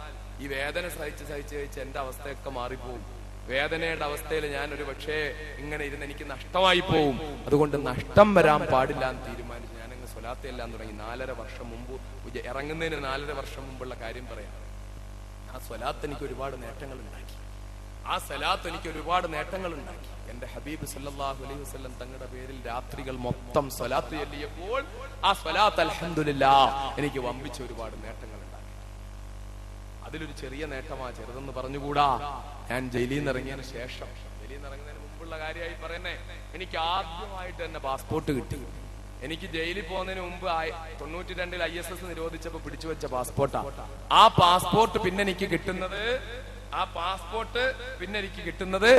ഈ വേദന സഹിച്ച് സഹിച്ച് സഹിച്ച് എന്റെ അവസ്ഥയൊക്കെ മാറിപ്പോവും. വേദനയുടെ അവസ്ഥയിൽ ഞാൻ ഒരു പക്ഷേ ഇങ്ങനെ ഇരുന്ന് എനിക്ക് നഷ്ടമായി പോവും. അതുകൊണ്ട് നഷ്ടം വരാൻ പാടില്ല എന്ന് തീരുമാനിച്ചു ഞാനങ്ങ് സ്വലാത്ത് ചെല്ലാൻ തുടങ്ങി. 4.5 വർഷം മുമ്പ്, ഇറങ്ങുന്നതിന് 4.5 വർഷം മുമ്പുള്ള കാര്യം പറയാം. ആ സ്വലാത്ത് എനിക്ക് ഒരുപാട് നേട്ടങ്ങൾ ഉണ്ടാക്കി. ആ സ്വലാത്ത് എനിക്ക് ഒരുപാട് നേട്ടങ്ങൾ ഉണ്ടാക്കി. എന്റെ ഹബീബ് സല്ലല്ലാഹു അലൈഹി വസല്ലം തങ്ങളുടെ പേരിൽ രാത്രികൾ മൊത്തം സ്വലാത്ത് ചൊല്ലിയപ്പോൾ ആ സ്വലാത്ത് അൽഹംദുലില്ലാഹ് എനിക്ക് വമ്പിച്ച ഒരുപാട് നേട്ടങ്ങൾ ഉണ്ടാക്കി. അതിലൊരു ചെറിയ നേട്ടമാ, ചെറുതെന്ന് പറഞ്ഞുകൂടാ. ഞാൻ ജയിലിൽ നിന്ന് ഇറങ്ങിയതിന് ശേഷം, ജയിലിൽ നിന്ന് ഇറങ്ങുന്നതിന് മുമ്പുള്ള കാര്യമായി പറയുന്നേ, എനിക്ക് ആദ്യമായിട്ട് തന്നെ പാസ്പോർട്ട് കിട്ടി. എനിക്ക് ജയിലിൽ പോകുന്നതിന് മുമ്പ് 92 ISS നിരോധിച്ചപ്പോ പിടിച്ചു വെച്ച പാസ്പോർട്ടാ. ആ പാസ്പോർട്ട് പിന്നെ എനിക്ക് കിട്ടുന്നത്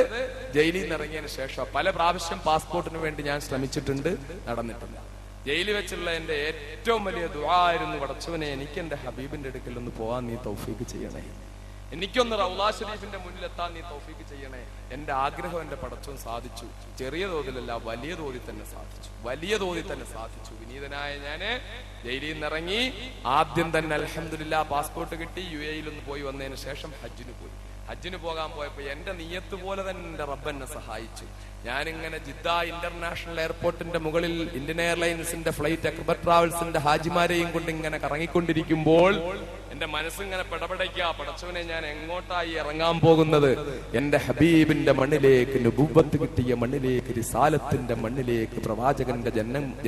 ജയിലിൽ നിന്ന് ഇറങ്ങിയതിന് ശേഷം. പല പ്രാവശ്യം പാസ്പോർട്ടിന് വേണ്ടി ഞാൻ ശ്രമിച്ചിട്ടുണ്ട്, നടന്നിട്ടില്ല. ജയിലിൽ വെച്ചുള്ള എന്റെ ഏറ്റവും വലിയ ദുആ ആയിരുന്നു, പടച്ചവനെ എനിക്ക് എന്റെ ഹബീബിന്റെ അടുക്കൽ ഒന്ന് പോവാൻ നീ തൗഫീഖ് ചെയ്യണേ, എനിക്കൊന്ന് റൗളാ ഷരീഫിന്റെ മുന്നിലെത്താൻ നീ തൗഫീക്ക് ചെയ്യണേ. എന്റെ ആഗ്രഹം എന്റെ പടച്ചോൻ സാധിച്ചു. ചെറിയ തോതിലല്ല, വലിയ തോതിൽ തന്നെ സാധിച്ചു. വലിയ തോതിൽ തന്നെ സാധിച്ചു. വിനീതനായ ഞാന് ജയിലിൽ നിന്നിറങ്ങി. ആദ്യം തന്നെ അൽഹംദുലില്ലാ പാസ്പോർട്ട് കിട്ടി. UAE ഒന്ന് പോയി വന്നതിന് ശേഷം ഹജ്ജിന് പോയി. ഹജ്ജിന് പോകാൻ പോയപ്പോ എന്റെ നിയ്യത്ത് പോലെ തന്നെ എന്റെ റബ്ബെന്നെ സഹായിച്ചു. ഞാനിങ്ങനെ ജിദ്ദ ഇന്റർനാഷണൽ എയർപോർട്ടിന്റെ മുകളിൽ ഇന്ത്യൻ എയർലൈൻസിന്റെ ഫ്ലൈറ്റ്, അക്ബർ ട്രാവൽസിന്റെ ഹാജിമാരെയും കൊണ്ട് ഇങ്ങനെ കറങ്ങിക്കൊണ്ടിരിക്കുമ്പോൾ എന്റെ മനസ്സിങ്ങനെ പെടപെടയ്ക്കാ, പടച്ചവനെ ഞാൻ എങ്ങോട്ടായി ഇറങ്ങാൻ പോകുന്നത്? എന്റെ ഹബീബിന്റെ മണ്ണിലേക്ക്, നുബുവ്വത്ത് കിട്ടിയ മണ്ണിലേക്ക്, റിസാലത്തിന്റെ മണ്ണിലേക്ക്, പ്രവാചകന്റെ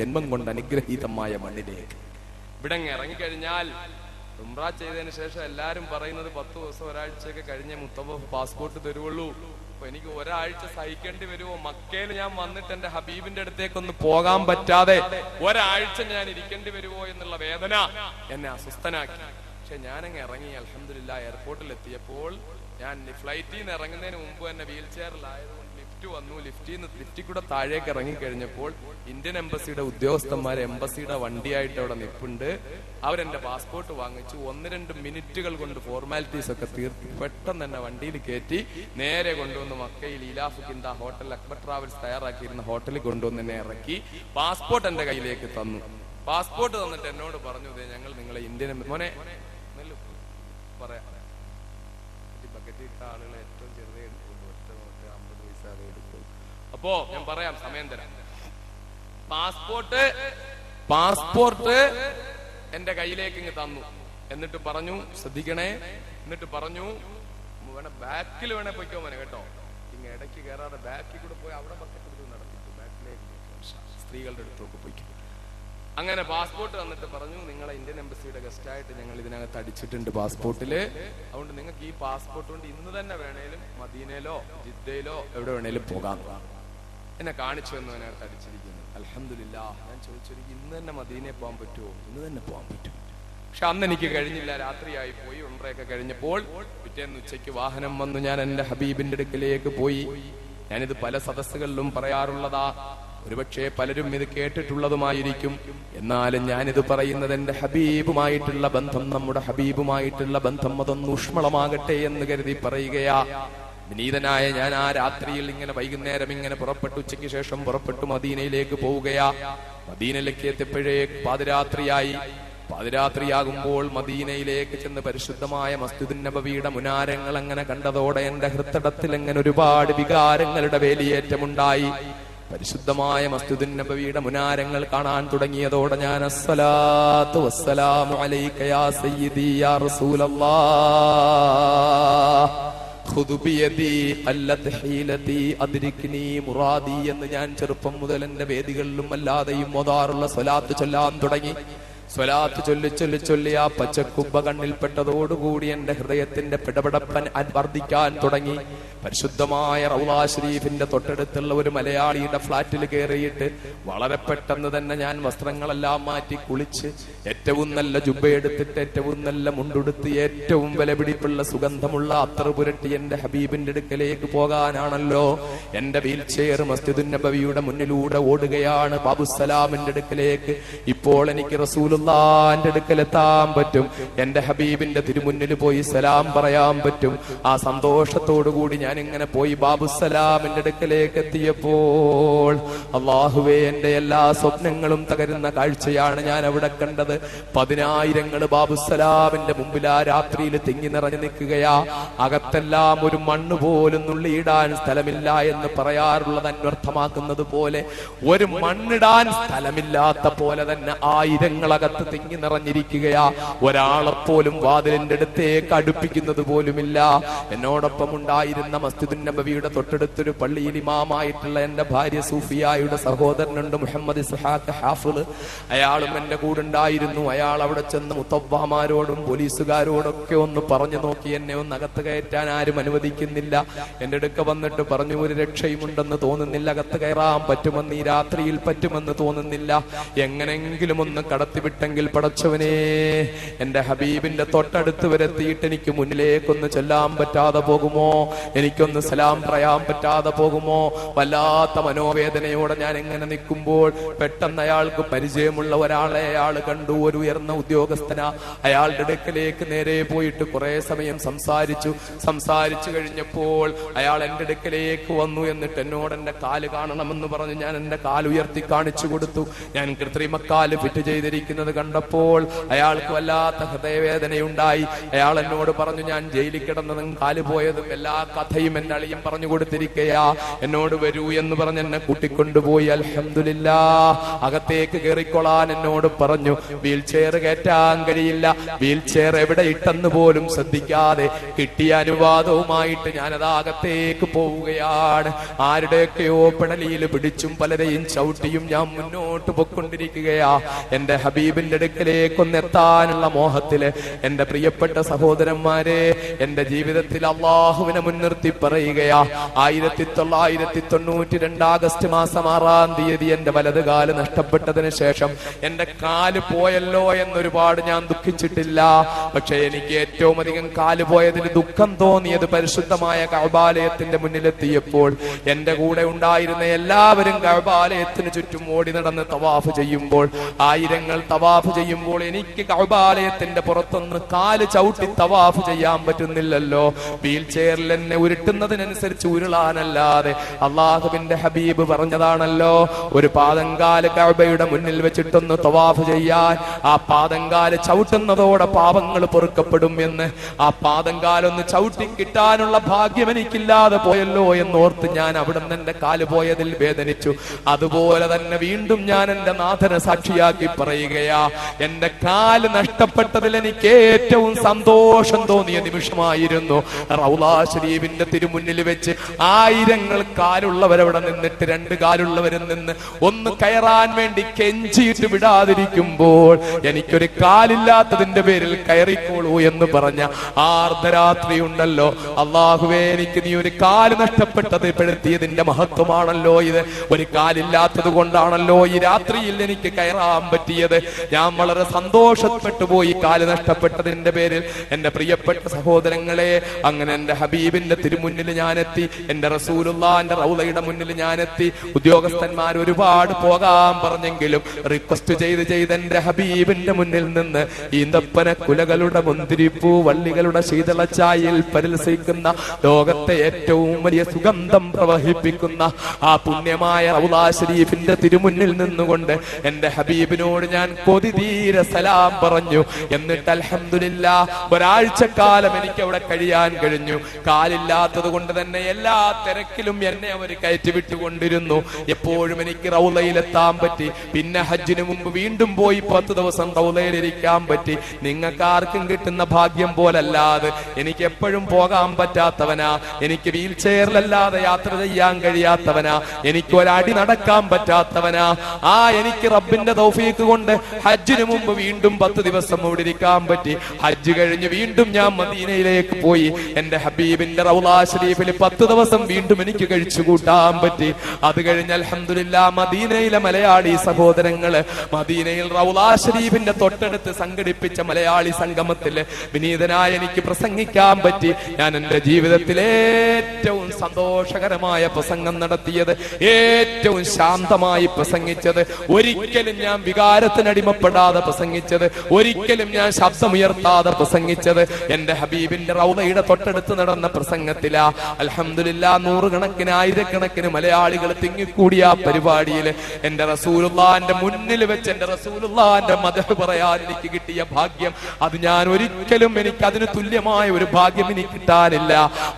ജന്മം കൊണ്ട് അനുഗ്രഹീതമായ മണ്ണിലേക്ക്. ഇവിടെ ഇറങ്ങിക്കഴിഞ്ഞാൽ ഉംറ ചെയ്തതിന് ശേഷം എല്ലാരും പറയുന്നത് 10 ദിവസം ഒരാഴ്ചയൊക്കെ കഴിഞ്ഞേ മുത്തവ പാസ്പോർട്ട് തരുവുള്ളൂ. അപ്പൊ എനിക്ക് ഒരാഴ്ച സഹിക്കേണ്ടി വരുമോ? മക്കയിൽ ഞാൻ വന്നിട്ട് എന്റെ ഹബീബിന്റെ അടുത്തേക്കൊന്ന് പോകാൻ പറ്റാതെ ഒരാഴ്ച ഞാൻ ഇരിക്കേണ്ടി വരുമോ എന്നുള്ള വേദന എന്നെ അസ്വസ്ഥനാക്കി. പക്ഷെ ഞാനങ്ങ് ഇറങ്ങി. അൽഹംദുലില്ലാ എയർപോർട്ടിൽ എത്തിയപ്പോൾ ഞാൻ ഫ്ലൈറ്റിൽ നിന്ന് ഇറങ്ങുന്നതിന് മുമ്പ് തന്നെ വീൽ ചെയറിലായതുകൊണ്ട് ലിഫ്റ്റ് വന്നു. ലിഫ്റ്റിൽ കൂടെ താഴേക്ക് ഇറങ്ങിക്കഴിഞ്ഞപ്പോൾ ഇന്ത്യൻ എംബസിയുടെ ഉദ്യോഗസ്ഥന്മാർ എംബസിയുടെ വണ്ടിയായിട്ട് അവിടെ നിൽപ്പുണ്ട്. അവരെന്റെ പാസ്പോർട്ട് വാങ്ങിച്ചു. 1-2 മിനിറ്റുകൾ കൊണ്ട് ഫോർമാലിറ്റീസ് ഒക്കെ തീർത്ത് പെട്ടെന്ന് തന്നെ വണ്ടിയിൽ കയറ്റി നേരെ കൊണ്ടുവന്ന് മക്കയിൽ ഇലാഫ് കിന്ത ഹോട്ടൽ, അക്ബർ ട്രാവൽസ് തയ്യാറാക്കിയിരുന്ന ഹോട്ടലിൽ കൊണ്ടുവന്ന് എന്നെ ഇറക്കി. പാസ്പോർട്ട് എന്റെ കയ്യിലേക്ക് തന്നു. പാസ്പോർട്ട് തന്നിട്ട് എന്നോട് പറഞ്ഞു, ഞങ്ങൾ നിങ്ങളെ ഇന്ത്യൻ മോനെ പറയാം, ബക്കറ്റിട്ട ആളുകളെ ഏറ്റവും ചെറുതേ എടുക്കുള്ളൂ, 50 പൈസ അതേ എടുക്കുള്ളൂ. അപ്പോ ഞാൻ പറയാം, സമയം തരാം. പാസ്പോർട്ട് എന്റെ കയ്യിലേക്ക് ഇങ്ങ് തന്നു. എന്നിട്ട് പറഞ്ഞു, ശ്രദ്ധിക്കണേ, എന്നിട്ട് പറഞ്ഞു, വേണേ ബാക്കിൽ വേണേ പൊയ്ക്കോ മോനെ കേട്ടോ, ഇങ്ങ ഇടയ്ക്ക് കയറാതെ ബാക്കിൽ കൂടെ പോയി അവിടെ ബക്കറ്റ് എടുത്ത് നടത്തിട്ടു ബാക്കിലേക്ക് സ്ത്രീകളുടെ അടുത്തൊക്കെ പൊയ്ക്കും. അങ്ങനെ പാസ്പോർട്ട് തന്നിട്ട് പറഞ്ഞു, നിങ്ങളെ ഇന്ത്യൻ എംബസിയുടെ ഗസ്റ്റായിട്ട് ഞങ്ങൾ ഇതിനകത്ത് അടിച്ചിട്ടുണ്ട് പാസ്പോർട്ടില്. അതുകൊണ്ട് നിങ്ങൾക്ക് ഈ പാസ്പോർട്ട് കൊണ്ട് ഇന്ന് തന്നെ വേണേലും മദീനയിലോ ജിദ്ദയിലോ എവിടെ വേണേലും പോകാം. എന്നെ കാണിച്ചു എന്ന് അതിനകത്ത് അടിച്ചിരിക്കുന്നു. അൽഹംദുലില്ലാ. ഞാൻ ചോദിച്ചു, ഇന്ന് തന്നെ മദീനയിൽ പോകാൻ പറ്റുമോ? ഇന്ന് തന്നെ പോകാൻ പറ്റും. പക്ഷെ അന്ന് എനിക്ക് കഴിഞ്ഞില്ല, രാത്രിയായി പോയി. ഉംറയൊക്കെ കഴിഞ്ഞപ്പോൾ പിറ്റേന്ന് ഉച്ചയ്ക്ക് വാഹനം വന്നു. ഞാൻ എന്റെ ഹബീബിന്റെ അടുക്കലേക്ക് പോയി. ഞാനിത് പല സദസ്സുകളിലും പറയാറുള്ളതാ, ഒരുപക്ഷെ പലരും ഇത് കേട്ടിട്ടുള്ളതുമായിരിക്കും. എന്നാലും ഞാനിത് പറയുന്നത് എന്റെ ഹബീബുമായിട്ടുള്ള ബന്ധം, നമ്മുടെ ഹബീബുമായിട്ടുള്ള ബന്ധം അതൊന്ന് ഊഷ്മളമാകട്ടെ എന്ന് കരുതി പറയുകയാ. വിനീതനായ ഞാൻ ആ രാത്രിയിൽ ഇങ്ങനെ വൈകുന്നേരം ഇങ്ങനെ പുറപ്പെട്ടു, ഉച്ചയ്ക്ക് ശേഷം പുറപ്പെട്ടു മദീനയിലേക്ക് പോവുകയാ. മദീനയിലേക്ക് എത്തിയപ്പോഴേ പാതിരാത്രിയായി. പാതിരാത്രിയാകുമ്പോൾ മദീനയിലേക്ക് ചെന്ന് പരിശുദ്ധമായ മസ്ജിദുൻ നബവിയുടെ മുനാരങ്ങൾ അങ്ങനെ കണ്ടതോടെ എന്റെ ഹൃദയത്തിൽ അങ്ങനെ ഒരുപാട് വികാരങ്ങളുടെ വേലിയേറ്റമുണ്ടായി. പരിശുദ്ധമായ മസ്ജിദുൻ നബവിയുടെ മുനാരങ്ങൾ കാണാൻ തുടങ്ങിയതോടെ ഞാൻ അസ്സലാത്തു വസ്സലാമു അലൈക യാ സയ്യിദി യാ റസൂലല്ലാഹ് ഖുദ് ബിയദി ഖല്ലത് ഹീലതി അദ്രിക്നി മുറാദി എന്ന് ഞാൻ ചെറുപ്പം മുതൽ എന്റെ വേദികളിലും അല്ലാതെയും ഓതാറുള്ള സ്വലാത്ത് ചൊല്ലാൻ തുടങ്ങി. സ്വലാത്ത് ചൊല്ലി ആ പച്ചക്കുബ്ബ കണ്ണിൽപ്പെട്ടതോടുകൂടി എന്റെ ഹൃദയത്തിന്റെ പിടപെടപ്പൻ വർദ്ധിക്കാൻ തുടങ്ങി. പരിശുദ്ധമായ റൗളാ ഷരീഫിന്റെ തൊട്ടടുത്തുള്ള ഒരു മലയാളിയുടെ ഫ്ളാറ്റിൽ കയറിയിട്ട് വളരെ പെട്ടെന്ന് തന്നെ ഞാൻ വസ്ത്രങ്ങളെല്ലാം മാറ്റി കുളിച്ച് ഏറ്റവും നല്ല ജുബ്ബയെടുത്തിട്ട് ഏറ്റവും നല്ല മുണ്ടുടുത്ത് ഏറ്റവും വിലപിടിപ്പുള്ള സുഗന്ധമുള്ള അത്തർ പുരട്ടി എന്റെ ഹബീബിന്റെ അടുക്കലേക്ക് പോകാനാണല്ലോ. എന്റെ വീൽ ചെയർ മസ്ജിദുൻ നബവിയുടെ മുന്നിലൂടെ ഓടുകയാണ് ബാബുസലാമിന്റെ അടുക്കലേക്ക്. ഇപ്പോൾ എനിക്ക് റസൂലുള്ളാഹിന്റെ അടുക്കലെത്താൻ പറ്റും. എന്റെ ഹബീബിന്റെ തിരുമുന്നിൽ പോയി സലാം പറയാൻ പറ്റും. ആ സന്തോഷത്തോടു കൂടി ഞാൻ ഇങ്ങനെ പോയി ബാബുസലാമിന്റെ അടുക്കലേക്ക് എത്തിയപ്പോൾ അല്ലാഹുവേ, എന്റെ എല്ലാ സ്വപ്നങ്ങളും തകരുന്ന കാഴ്ചയാണ് ഞാൻ അവിടെ കണ്ടത്. 10,000 ബാബുസലാമിന്റെ മുമ്പിൽ ആ രാത്രിയിൽ തിങ്ങി നിറഞ്ഞു നിൽക്കുകയാ. അകത്തെല്ലാം ഒരു മണ്ണ് പോലും നുള്ളിയിടാൻ സ്ഥലമില്ല എന്ന് പറയാറുള്ളത് അന്വർത്ഥമാക്കുന്നത് പോലെ ഒരു മണ്ണിടാൻ സ്ഥലമില്ലാത്ത പോലെ തന്നെ 1000 അകത്ത് തിങ്ങി നിറഞ്ഞിരിക്കുകയാ. ഒരാളെപ്പോലും വാതിലിന്റെ അടുത്തേക്ക് അടുപ്പിക്കുന്നത് പോലുമില്ല. എന്നോടൊപ്പം ഉണ്ടായിരുന്ന മസ്ജിദുൻ നബവിയുടെ തൊട്ടടുത്തൊരു പള്ളിയിൽ ഇമാമായിട്ടുള്ള എന്റെ ഭാര്യ സൂഫിയായുടെ സഹോദരനുണ്ട്, മുഹമ്മദ് ഇസ്ഹാഖ് ഹാഫിള്. അയാളും എന്റെ കൂടെ ഉണ്ടായിരുന്നു. അയാൾ അവിടെ ചെന്ന് മുത്തവ്വമാരോടും പോലീസുകാരോടൊക്കെ ഒന്ന് പറഞ്ഞു നോക്കി. എന്നെ ഒന്ന് അകത്ത് കയറ്റാൻ ആരും അനുവദിക്കുന്നില്ല. എന്റെ അടുക്ക വന്നിട്ട് പറഞ്ഞു, ഒരു രക്ഷയുമുണ്ടെന്ന് തോന്നുന്നില്ല, അകത്ത് കയറാൻ പറ്റുമെന്ന് ഈ രാത്രിയിൽ പറ്റുമെന്ന് തോന്നുന്നില്ല, എങ്ങനെങ്കിലും ഒന്ന് കടത്തിവിട്ടെങ്കിൽ പടച്ചവനെ, എന്റെ ഹബീബിന്റെ തൊട്ടടുത്ത് വരെത്തിയിട്ട് എനിക്ക് മുന്നിലേക്കൊന്ന് ചെല്ലാൻ പറ്റാതെ പോകുമോ? എനിക്ക് എനിക്കൊന്ന് സലാം പറയാൻ പറ്റാതെ പോകുമോ? വല്ലാത്ത മനോവേദനയോടെ ഞാൻ എങ്ങനെ നിൽക്കുമ്പോൾ പെട്ടെന്ന് അയാൾക്ക് പരിചയമുള്ള ഒരാളെ അയാൾ കണ്ടു. ഒരു ഉയർന്ന ഉദ്യോഗസ്ഥനാ. അയാളുടെ അടുക്കലേക്ക് നേരെ പോയിട്ട് കുറെ സമയം സംസാരിച്ചു കഴിഞ്ഞപ്പോൾ അയാൾ എന്റെ അടുക്കലേക്ക് വന്നു. എന്നിട്ട് എന്നോട് എന്റെ കാല് കാണണമെന്ന് പറഞ്ഞു. ഞാൻ എന്റെ കാല് ഉയർത്തി കാണിച്ചു കൊടുത്തു. ഞാൻ കൃത്രിമക്കാല് ഫിറ്റ് ചെയ്തിരിക്കുന്നത് കണ്ടപ്പോൾ അയാൾക്ക് വല്ലാത്ത ഹൃദയവേദനയുണ്ടായി. അയാൾ എന്നോട് പറഞ്ഞു, ഞാൻ ജയിലിൽ കിടന്നതും കാല് പോയതും എല്ലാ കഥയും എന്റെ അളിയൻ പറഞ്ഞു കൊടുത്തിരിക്കയാ, എന്നോട് വരൂ എന്ന് പറഞ്ഞ് എന്നെ കൂട്ടിക്കൊണ്ടുപോയി. അൽഹംദുലില്ലാഹ് അകത്തേക്ക് കയറിക്കൊള്ളാൻ എന്നോട് പറഞ്ഞു. വീൽ ചെയർ കയറ്റാൻ കഴിയില്ല. വീൽ ചെയർ എവിടെ ഇട്ടെന്ന് പോലും ശ്രദ്ധിക്കാതെ കിട്ടിയ അനുവാദവുമായിട്ട് ഞാനത് അകത്തേക്ക് പോവുകയാണ്. ആരുടെയൊക്കെയോ പെടലിയിൽ പിടിച്ചും പലരെയും ചവിട്ടിയും ഞാൻ മുന്നോട്ട് പോയിക്കൊണ്ടിരിക്കുകയാ. എന്റെ ഹബീബിന്റെ അടുക്കലേക്കൊന്നെത്താനുള്ള മോഹത്തില് എന്റെ പ്രിയപ്പെട്ട സഹോദരന്മാരെ, എന്റെ ജീവിതത്തിൽ അള്ളാഹുവിനെ മുൻനിർത്തി പറയുകയാ. 1992 ആഗസ്റ്റ് മാസം 6-ാം തീയതി എന്റെ വലത് കാല് നഷ്ടപ്പെട്ടതിന് ശേഷം എന്റെ കാല് പോയല്ലോ എന്നൊരുപാട് ഞാൻ ദുഃഖിച്ചിട്ടില്ല. പക്ഷെ എനിക്ക് ഏറ്റവും അധികം കാല് പോയതിൽ ദുഃഖം തോന്നിയത് പരിശുദ്ധമായ കഅബാലയത്തിന്റെ മുന്നിലെത്തിയപ്പോൾ എന്റെ കൂടെ ഉണ്ടായിരുന്ന എല്ലാവരും കഅബാലയത്തിന് ചുറ്റും ഓടി നടന്ന് തവാഫ് ചെയ്യുമ്പോൾ, ആയിരങ്ങൾ തവാഫ് ചെയ്യുമ്പോൾ എനിക്ക് കഅബാലയത്തിന്റെ പുറത്തൊന്ന് കാല് ചവിട്ടി തവാഫ് ചെയ്യാൻ പറ്റുന്നില്ലല്ലോ. വീൽ ചെയറിൽ എന്നെ ഉരുട്ടുന്നതിനനുസരിച്ച് ഉരുളാനല്ലാതെ അള്ളാഹുവിന്റെ ഹബീബ് പറഞ്ഞതാണല്ലോ, ഒരു പാദങ്കാല് കഅബയുടെ മുന്നിൽ വെച്ചിട്ടൊന്ന് തവാഫ് ചെയ്യാൻ. ആ പാദങ്കാല് ചവിട്ടുന്നതോടെ പാപങ്ങൾ പൊറുക്കപ്പെടും എന്ന്. ആ പാദങ്കാലൊന്ന് ചവിട്ടി കിട്ടാനുള്ള ഭാഗ്യം എനിക്കില്ലാതെ പോയല്ലോ എന്നോർത്ത് ഞാൻ അവിടെ നിന്ന് എന്റെ കാല് പോയതിൽ വേദനിച്ചു. അതുപോലെ തന്നെ വീണ്ടും ഞാൻ എന്റെ നാഥനെ സാക്ഷിയാക്കി പറയുകയാ, എന്റെ കാല് നഷ്ടപ്പെട്ടതിൽ എനിക്ക് ഏറ്റവും സന്തോഷം തോന്നിയ നിമിഷമായിരുന്നു റൗളാ ശരീഫിന്റെ തിരുമുന്നിൽ വെച്ച് ആയിരങ്ങൾ കാലുള്ളവരവിടെ നിന്നിട്ട് 2 കാലുള്ളവരിൽ നിന്ന് ഒന്ന് കയറാൻ വേണ്ടി കെഞ്ചിയിട്ട് വിടാതിരിക്കുമ്പോൾ എനിക്കൊരു കാലില്ലാത്തതിന്റെ പേരിൽ കയറിക്കോളൂ എന്ന് പറഞ്ഞ ആർദ്ധരാത്രി ഉണ്ടല്ലോ. അള്ളാഹുവേ, എനിക്ക് നീ ഒരു കാല് നഷ്ടപ്പെട്ടത് പെടുത്തിയതിന്റെ മഹത്വമാണല്ലോ ഇത്. ഒരു കാലില്ലാത്തത് കൊണ്ടാണല്ലോ ഈ രാത്രിയിൽ എനിക്ക് കയറാൻ പറ്റിയത്. ഞാൻ വളരെ സന്തോഷപ്പെട്ടു പോയി കാല് നഷ്ടപ്പെട്ടതിന്റെ പേരിൽ. എന്റെ പ്രിയപ്പെട്ട സഹോദരങ്ങളെ, അങ്ങനെ എന്റെ ഹബീബിന്റെ തിരുമുന്നിൽ ഞാനെത്തി. എന്റെ റസൂലുള്ളാഹിന്റെ റൗളയുടെ മുന്നിൽ ഞാനെത്തി. ഉദ്യോഗസ്ഥന്മാർ ഒരുപാട് പോകാൻ പറഞ്ഞെങ്കിലും റിക്വസ്റ്റ് ചെയ്ത് എന്റെ ഹബീബിന്റെ മുന്നിൽ നിന്ന് ഈന്തപ്പന കുലകളുടെ മുന്തിരിപ്പൂ വള്ളികളുടെ ശീതളച്ചായയിൽ പരിലസിക്കുന്ന ലോകത്തെ ഏറ്റവും വലിയ സുഗന്ധം പ്രവഹിപ്പിക്കുന്ന ആ പുണ്യമായ റൗളാ ശരീഫിന്റെ തിരുമുന്നിൽ നിന്നുകൊണ്ട് എന്റെ ഹബീബിനോട് ഞാൻ കൊതി തീരെ സലാം പറഞ്ഞു. എന്നിട്ട് അൽഹംദുലില്ലാഹ് ഒരാഴ്ചക്കാലം എനിക്ക് അവിടെ കഴിയാൻ കഴിഞ്ഞു. കാലില്ലാത്തത് കൊണ്ട് തന്നെ എല്ലാ തിരക്കിലും എന്നെ അവർ കയറ്റി വിട്ടുകൊണ്ടിരുന്നു. എപ്പോഴും എനിക്ക് റൗളയിലെത്താൻ പറ്റി. പിന്നെ ഹജ്ജിന് മുമ്പ് വീണ്ടും പോയി 10 ദിവസം റൗളയിലിരിക്കാൻ പറ്റി. നിങ്ങൾക്ക് ആർക്കും കിട്ടുന്ന ഭാഗ്യം പോലല്ലാതെ എനിക്ക് എപ്പോഴും പോകാൻ പറ്റാത്തവനാ. എനിക്ക് വീൽ ചെയറിലല്ലാതെ യാത്ര ചെയ്യാൻ കഴിയാത്തവനാ. എനിക്ക് ഒരടി നടക്കാൻ പറ്റാത്തവനാ. എനിക്ക് റബ്ബിന്റെ തൗഫീഖ് കൊണ്ട് ഹജ്ജിന് മുമ്പ് വീണ്ടും 10 ദിവസം ഇവിടെ ഇരിക്കാൻ പറ്റി. ഹജ്ജ് കഴിഞ്ഞ് വീണ്ടും ഞാൻ മദീനയിലേക്ക് പോയി. എന്റെ ഹബീബിന്റെ റൗളാ ശരീഫിൽ 10 ദിവസം വീണ്ടും എനിക്ക് കഴിച്ചു കൂട്ടാൻ പറ്റി. അത് കഴിഞ്ഞ് അൽഹംദുലില്ലാഹ് മദീനയിലെ മലയാളി സഹോദരങ്ങള്, മദീനയിൽ റൗളാ ശരീഫിന്റെ തൊട്ടടുത്ത് സംഘടിപ്പിച്ച മലയാളി സംഗമത്തിൽ വിനീതനായ എനിക്ക് പ്രസംഗിക്കാൻ പറ്റി. ഞാൻ എന്റെ ജീവിതത്തിലെ ഏറ്റവും സന്തോഷകരമായ പ്രസംഗം നടത്തിയത്, ഏറ്റവും ശാന്തമായി പ്രസംഗിച്ചത്, ഒരിക്കലും ഞാൻ വികാരത്തിനടിമപ്പെടാതെ പ്രസംഗിച്ചത്, ഒരിക്കലും ഞാൻ ശബ്ദമുയർത്താതെ പ്രസംഗിച്ചത് എന്റെ ഹബീബിന്റെ റൗളയുടെ തൊട്ടടുത്ത് നടന്ന പ്രസംഗത്തിലാ. അൽഹംദുലില്ലാഹ് നൂറുകണക്കിന് ആയിരക്കണക്കിന് മലയാളികൾ തിങ്ങിക്കൂടിയ ആ പരിപാടിയിൽ എന്റെ റസൂലുള്ളാഹിന്റെ മുന്നിൽ വെച്ച് എന്റെ റസൂലുള്ളാഹിന്റെ മദ്ഹ് പറയാൻ എനിക്ക് കിട്ടിയ ഭാഗ്യം, അത് ഞാൻ ഒരിക്കലും എനിക്ക് അതിന് തുല്യമായ ഒരു ഭാഗ്യം എനിക്ക് കിട്ടാനില്ല.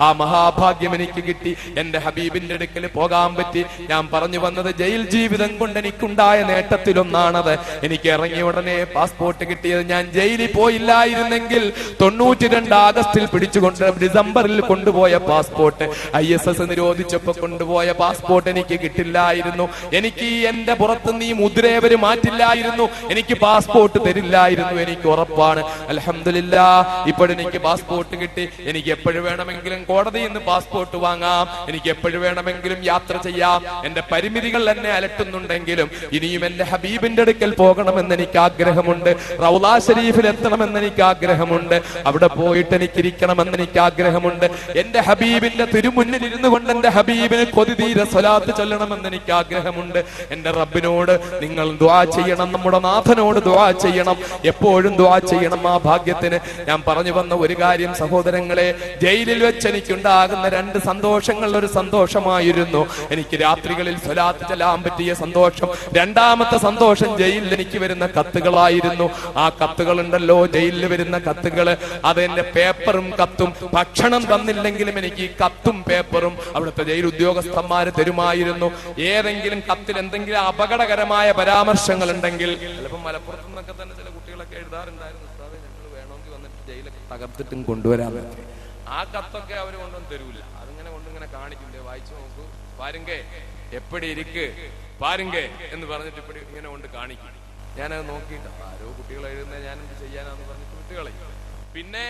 ആ മഹാഭാഗ്യം എനിക്ക് കിട്ടി. എന്റെ ഹബീബിന്റെ അടുക്കൽ പോകാൻ പറ്റി. ഞാൻ പറഞ്ഞു വന്നത്, ജയിൽ ജീവിതം കൊണ്ട് എനിക്കുണ്ടായ നേട്ടത്തിലൊന്നാണത്. എനിക്ക് ഇറങ്ങിയ ഉടനെ പാസ്പോർട്ട് കിട്ടിയത്. ഞാൻ ജയിലിൽ പോയില്ലായിരുന്നെങ്കിൽ 92 ആഗസ്റ്റിൽ പിടിച്ചുകൊണ്ട് ഡിസംബറിൽ കൊണ്ടുപോയ പാസ്പോർട്ട്, ISS നിരോധിച്ചപ്പോ കൊണ്ടുപോയ പാസ്പോർട്ട് എനിക്ക് കിട്ടില്ലായിരുന്നു. എനിക്ക് എന്റെ പുറത്തുനിന്ന് ഈ മുദ്രയവര് മാറ്റില്ലായിരുന്നു. എനിക്ക് പാസ്പോർട്ട് തരില്ലായിരുന്നു, എനിക്ക് ഉറപ്പാണ്. അൽഹംദുലില്ലാഹ് ഇപ്പോഴെനിക്ക് പാസ്പോർട്ട് കിട്ടി. എനിക്ക് എപ്പോഴും വേണമെങ്കിലും കോടതിയിൽ നിന്ന് പാസ്പോർട്ട് വാങ്ങാം. എനിക്ക് എപ്പോഴും വേണമെങ്കിലും യാത്ര ചെയ്യാം. എന്റെ പരിമിതികൾ എന്നെ അലട്ടുന്നുണ്ടെങ്കിലും ഇനിയും എന്റെ ഹബീബിന്റെ അടുക്കൽ പോകണമെന്ന് എനിക്ക് ആഗ്രഹമുണ്ട്. റൗളാ ശരീഫിൽ എത്തണമെന്ന് എനിക്ക് ആഗ്രഹമുണ്ട്. അവിടെ പോയിട്ട് എനിക്ക് ഇരിക്കണമെന്ന് എനിക്ക് ആഗ്രഹമുണ്ട്. എന്റെ എന്റെ ഹബീബിന്റെ തിരുമുന്നിൽ ഇരുന്നു കൊണ്ട് എന്റെ ഹബീബിന് കൊതിതീരെ സ്വലാത്ത് ചൊല്ലണമെന്ന് എനിക്ക് ആഗ്രഹമുണ്ട്. എന്റെ റബ്ബിനോട് നിങ്ങൾ ദുആ ചെയ്യണം, നമ്മുടെ നാഥനോട് ദുആ ചെയ്യണം, എപ്പോഴും ദുആ ചെയ്യണം ആ ഭാഗ്യത്തിന്. ഞാൻ പറഞ്ഞു വന്ന ഒരു കാര്യം സഹോദരങ്ങളെ, ജയിലിൽ വെച്ച് എനിക്കുണ്ടാകുന്ന രണ്ട് സന്തോഷങ്ങൾ ഒരു സന്തോഷമായിരുന്നു എനിക്ക് രാത്രികളിൽ സ്വലാത്ത് ചൊല്ലാൻ പറ്റിയ സന്തോഷം. രണ്ടാമത്തെ സന്തോഷം ജയിലിൽ എനിക്ക് വരുന്ന കത്തുകളായിരുന്നു. ആ കത്തുകൾ ഉണ്ടല്ലോ, ജയിലിൽ വരുന്ന കത്തുകൾ, അതെന്റെ പേപ്പറും കത്തും. ഭക്ഷണം തന്നില്ലെങ്കിലും എനിക്ക് ഈ കത്തും പേപ്പറും അവിടുത്തെ ജയിൽ ഉദ്യോഗസ്ഥന്മാര് തരുമായിരുന്നു. ഏതെങ്കിലും കത്തിൽ എന്തെങ്കിലും അപകടകരമായ പരാമർശങ്ങൾ ഉണ്ടെങ്കിൽ, ചിലപ്പോൾ മലപ്പുറത്ത് നിന്നൊക്കെ തന്നെ ചില കുട്ടികളൊക്കെ എഴുതാറുണ്ടായിരുന്നു, ഞങ്ങൾ വേണമെങ്കിൽ വന്നിട്ട് ജയിലൊക്കെ തകർത്തിട്ടും കൊണ്ടുവരാൻ പറ്റും. ആ കത്തൊക്കെ അവർ കൊണ്ടൊന്നും തരൂല, അതിങ്ങനെ കൊണ്ടിങ്ങനെ കാണിക്കില്ലേ, വായിച്ചു നോക്കൂ, പാരുങ്കേ എപ്പടി ഇരിക്ക് പാരുങ്കേ എന്ന് പറഞ്ഞിട്ട് ഇപ്പടി ഇങ്ങനെ കൊണ്ട് കാണിക്കും. ഞാനത് നോക്കിയിട്ട് ആരോ കുട്ടികൾ എഴുതുന്നത് ഞാൻ എന്ത് ചെയ്യാനാന്ന് പറഞ്ഞിട്ട് കുട്ടികളെ. പിന്നെ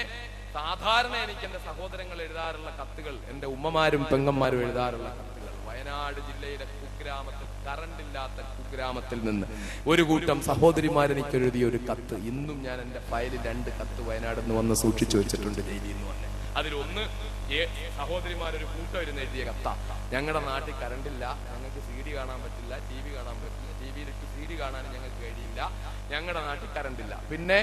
സാധാരണ എനിക്ക് എന്റെ സഹോദരങ്ങൾ എഴുതാറുള്ള കത്തുകൾ, എന്റെ ഉമ്മമാരും പെങ്ങന്മാരും എഴുതാറുള്ള കത്തുകൾ, വയനാട് ജില്ലയിലെ കുഗ്രാമത്തിൽ, കറണ്ട് ഇല്ലാത്ത കുഗ്രാമത്തിൽ നിന്ന് ഒരു കൂട്ടം സഹോദരിമാർ എനിക്ക് എഴുതിയ ഒരു കത്ത് ഇന്നും ഞാൻ എന്റെ ഫയലിൽ 2 കത്ത് വയനാട് നിന്ന് വന്ന് സൂക്ഷിച്ചു വെച്ചിട്ടുണ്ട് ജയിലിൽ നിന്ന് വന്നെ. അതിലൊന്ന് സഹോദരിമാരൊരു കൂട്ടം ഇരുന്ന് എഴുതിയ കത്ത, ഞങ്ങളുടെ നാട്ടിൽ കറണ്ടില്ല, ഞങ്ങൾക്ക് CD കാണാൻ പറ്റില്ല, TV കാണാൻ പറ്റില്ല, TVയിലേക്ക് CD കാണാനും ഞങ്ങൾക്ക് കഴിയില്ല, ഞങ്ങളുടെ നാട്ടിൽ കറണ്ടില്ല. പിന്നെ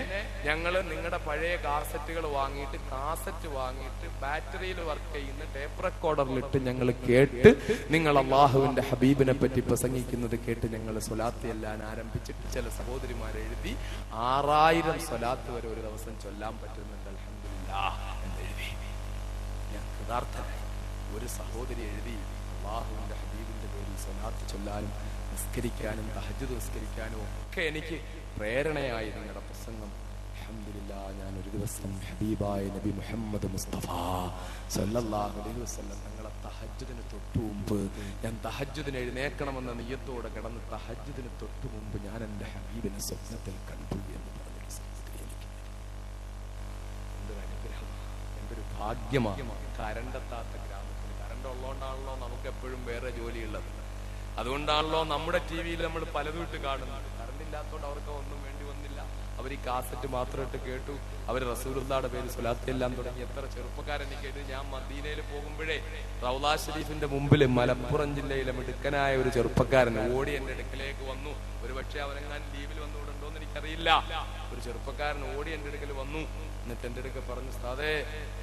ഞങ്ങള് നിങ്ങളുടെ പഴയ കാസറ്റുകൾ വാങ്ങിയിട്ട് ബാറ്ററിയിൽ വർക്ക് ചെയ്യുന്ന ടേപ്പ് റെക്കോർഡറിലിട്ട് ഞങ്ങൾ കേട്ട് നിങ്ങൾ അള്ളാഹുവിന്റെ ഹബീബിനെ പറ്റി പ്രസംഗിക്കുന്നത് കേട്ട് ഞങ്ങൾ സ്വലാത്ത് ചെല്ലാൻ ആരംഭിച്ചിട്ട് ചില സഹോദരിമാരെ എഴുതി 6000 സ്വലാത്ത് വരെ ഒരു ദിവസം ചൊല്ലാൻ പറ്റുന്നുണ്ട് അൽഹംദുലില്ലാഹ് എന്നെഴുതി. ഞാൻ കൃതാർത്ഥനായി. ഒരു സഹോദരി എഴുതി അള്ളാഹുവിന്റെ ഹബീബിന്റെ പേരിൽ സ്വലാത്ത് ചൊല്ലാനും നിസ്കരിക്കാനും തഹജ്ജുദ് നിസ്കരിക്കാനും ഒക്കെ എനിക്ക് പ്രേരണയായി നിങ്ങളുടെ പ്രസംഗം. അൽഹംദുലില്ലാഹ്, ഞാൻ ഒരു ദിവസം ഹബീബായ നബി മുഹമ്മദ് മുസ്തഫ സല്ലല്ലാഹു അലൈഹി വസല്ലം തങ്ങളെ തഹജ്ജുദിന് തൊട്ടു മുമ്പ്, ഞാൻ തഹജ്ജുദിന് എഴുന്നേൽക്കണമെന്ന നിയ്യത്തോടെ കിടന്ന് തഹജ്ജുദിന് തൊട്ടു മുമ്പ് ഞാൻ എന്റെ ഹബീബിനെ സ്വപ്നത്തിൽ കണ്ടു എന്ന് പറഞ്ഞൊരു സഹോദരി എനിക്ക്. എന്തൊരു അനുഗ്രഹമാണ്, എന്തൊരു ഭാഗ്യമാണ്. കരണ്ടെത്താത്ത ഗ്രാമത്തിൽ, കരണ്ട് ഉള്ളതുകൊണ്ടാണല്ലോ നമുക്ക് എപ്പോഴും വേറെ ജോലിയുള്ളത്. അതുകൊണ്ടാണല്ലോ നമ്മുടെ TV-യിൽ നമ്മൾ പലതും ഇട്ട് കാണുന്നത്. കറണ്ട് ഇല്ലാത്തതുകൊണ്ട് അവർക്ക് ഒന്നും വേണ്ടി വന്നില്ല, അവർ ഈ കാസറ്റ് മാത്രം ഇട്ട് കേട്ടു. അവർ റസൂലുള്ളാഹിയുടെ പേര് സ്വലാത്ത് എല്ലാം തുടങ്ങി. എത്ര ചെറുപ്പക്കാരൻ കേട്ടു. ഞാൻ മദീനയിൽ പോകുമ്പോഴേ റൗള ഷരീഫിന്റെ മുമ്പിൽ മലപ്പുറം ജില്ലയിലെ മിടുക്കനായ ഒരു ചെറുപ്പക്കാരൻ ഓടി എന്റെ അടുക്കലേക്ക് വന്നു. ഒരുപക്ഷെ അവനെങ്ങാൻ ലീവിൽ വന്നുകൂടുണ്ടോന്ന് എനിക്കറിയില്ല. ഒരു ചെറുപ്പക്കാരൻ ഓടി എന്റെ അടുക്കൽ വന്നു. എന്നിട്ട് എന്റെ അടുക്കൽ പറഞ്ഞു, ഉസ്താദേ,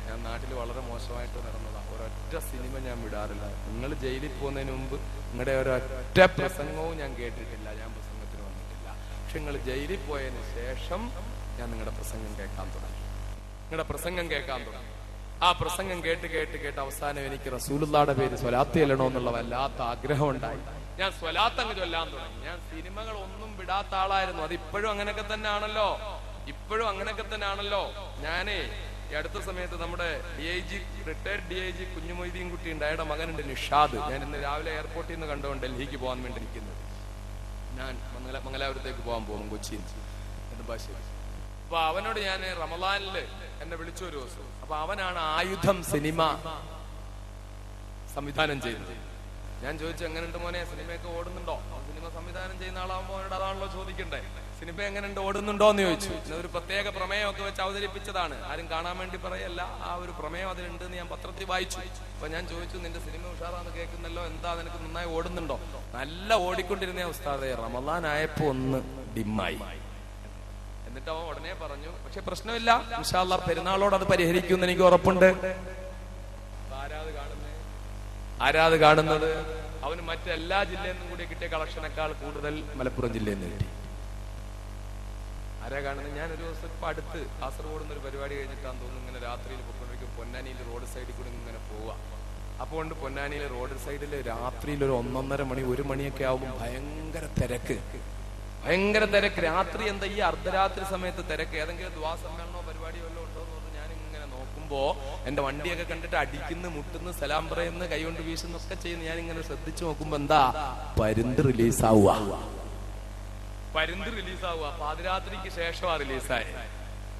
ഞാൻ നാട്ടിൽ വളരെ മോശമായിട്ട് നടന്നതാ, ഒരൊറ്റ സിനിമ ഞാൻ വിടാറില്ല, നിങ്ങൾ ജയിലിൽ പോകുന്നതിന് മുമ്പ് നിങ്ങളുടെ ഒരൊറ്റ പ്രസംഗവും ഞാൻ കേട്ടിട്ടില്ല, ഞാൻ പ്രസംഗത്തിന് വന്നിട്ടില്ല. പക്ഷെ നിങ്ങൾ ജയിലിൽ പോയതിന് ശേഷം ഞാൻ നിങ്ങളുടെ പ്രസംഗം കേൾക്കാൻ തുടങ്ങി. ആ പ്രസംഗം കേട്ട് അവസാനം എനിക്ക് റസൂലുള്ളാഹിയുടെ പേര് സ്വലാത്ത് ചെല്ലണോ എന്നുള്ള വല്ലാത്ത ആഗ്രഹം ഉണ്ടായി. ഞാൻ സ്വലാത്ത് അങ്ങ് ചൊല്ലാൻ തുടങ്ങി. ഞാൻ സിനിമകൾ ഒന്നും വിടാത്ത ആളായിരുന്നു. അത് ഇപ്പോഴും അങ്ങനെയൊക്കെ തന്നെ ആണല്ലോ. ഞാനേ ഈ അടുത്ത സമയത്ത് നമ്മുടെ റിട്ടയർഡ് DIG കുഞ്ഞുമൊയ്തീൻ കുട്ടി ഉണ്ട്, അയാളുടെ മകനുണ്ട് നിഷാദ്. ഞാൻ ഇന്ന് രാവിലെ എയർപോർട്ടിൽ നിന്ന് കണ്ടുകൊണ്ട് ഡൽഹിക്ക് പോകാൻ വേണ്ടി ഇരിക്കുന്നത്. ഞാൻ മംഗലാപുരത്തേക്ക് പോകാൻ പോകും, കൊച്ചിയിൽ നെടുമ്പാശ്ശേരി. അപ്പൊ അവനോട് ഞാൻ റമളാനില് എന്നെ വിളിച്ചു ഒരു ദിവസം. അപ്പൊ അവനാണ് ആയുധം സിനിമ സംവിധാനം ചെയ്യുന്നത്. ഞാൻ ചോദിച്ചു, എങ്ങനെയുണ്ട് മോനെ, സിനിമയൊക്കെ ഓടുന്നുണ്ടോ? സിനിമ സംവിധാനം ചെയ്യുന്ന ആളാകുമ്പോൾ അവനോട് അതാണല്ലോ ചോദിക്കണ്ടേ, സിനിമ എങ്ങനെയുണ്ട്, ഓടുന്നുണ്ടോ എന്ന് ചോദിച്ചു. ഒരു പ്രത്യേക പ്രമേയമൊക്കെ വെച്ച് അവതരിപ്പിച്ചതാണ്, ആരും കാണാൻ വേണ്ടി പറയല്ല. ആ ഒരു പ്രമേയം അതിലുണ്ട് എന്ന് ഞാൻ പത്രത്തിൽ വായിച്ചു. അപ്പൊ ഞാൻ ചോദിച്ചു, നിന്റെ സിനിമ ഉഷാറാന്ന് കേൾക്കുന്നല്ലോ, എന്താ നിനക്ക് നന്നായി ഓടുന്നുണ്ടോ? നല്ല ഓടിക്കൊണ്ടിരുന്ന ഉസ്താദേ, റമളാൻ ആയപ്പോ ഒന്ന് ഡിമ്മായി. എന്നിട്ട് അവൻ ഉടനെ പറഞ്ഞു, പക്ഷെ പ്രശ്നമില്ല, ഇൻഷാ അല്ലാഹ് പെരുന്നാളോട് അത് പരിഹരിക്കുമെന്ന് എനിക്ക് ഉറപ്പുണ്ട്. ആരാത് കാണുന്നത്? അവന് മറ്റെല്ലാ ജില്ലയിൽ നിന്നും കൂടി കിട്ടിയ കളക്ഷനേക്കാൾ കൂടുതൽ മലപ്പുറം ജില്ലയിൽ നിന്ന് കിട്ടി. ആരാ കാണുന്നത്? ഞാൻ ഒരു ദിവസം ഇപ്പൊ അടുത്ത് കാസർഗോഡ് നിന്ന് ഒരു പരിപാടി കഴിഞ്ഞിട്ടാന്ന് തോന്നുന്നു, ഇങ്ങനെ രാത്രിയിൽ പൊക്കൊണ്ടിരിക്കും. പൊന്നാനിയിൽ റോഡ് സൈഡിൽ കൂടി ഇങ്ങനെ പോവാ. അപ്പോൾ ഉണ്ട് പൊന്നാനിയിലെ റോഡ് സൈഡിൽ രാത്രിയിൽ ഒരു 1-1:30 മണി 1 മണിയൊക്കെ ആവുമ്പോൾ ഭയങ്കര തിരക്ക്. രാത്രി എന്താ ഈ അർദ്ധരാത്രി സമയത്ത് തിരക്ക്. ഏതെങ്കിലും ദുആ സമ്മേളനമോ പരിപാടിയോ വല്ലതും ഉണ്ടോ എന്ന് പറഞ്ഞ് ഞാനിങ്ങനെ നോക്കുമ്പോ എന്റെ വണ്ടിയൊക്കെ കണ്ടിട്ട് അടിക്കുന്നു, മുട്ടുന്നു, സലാം പറയുന്നു, കൈകൊണ്ട് വീശുന്നൊക്കെ ചെയ്യുന്നു. ഞാനിങ്ങനെ ശ്രദ്ധിച്ചു നോക്കുമ്പോ എന്താ, പരുന്ത് റിലീസാവുക. പാതിരാത്രിക്ക് ശേഷമാണ് റിലീസായി.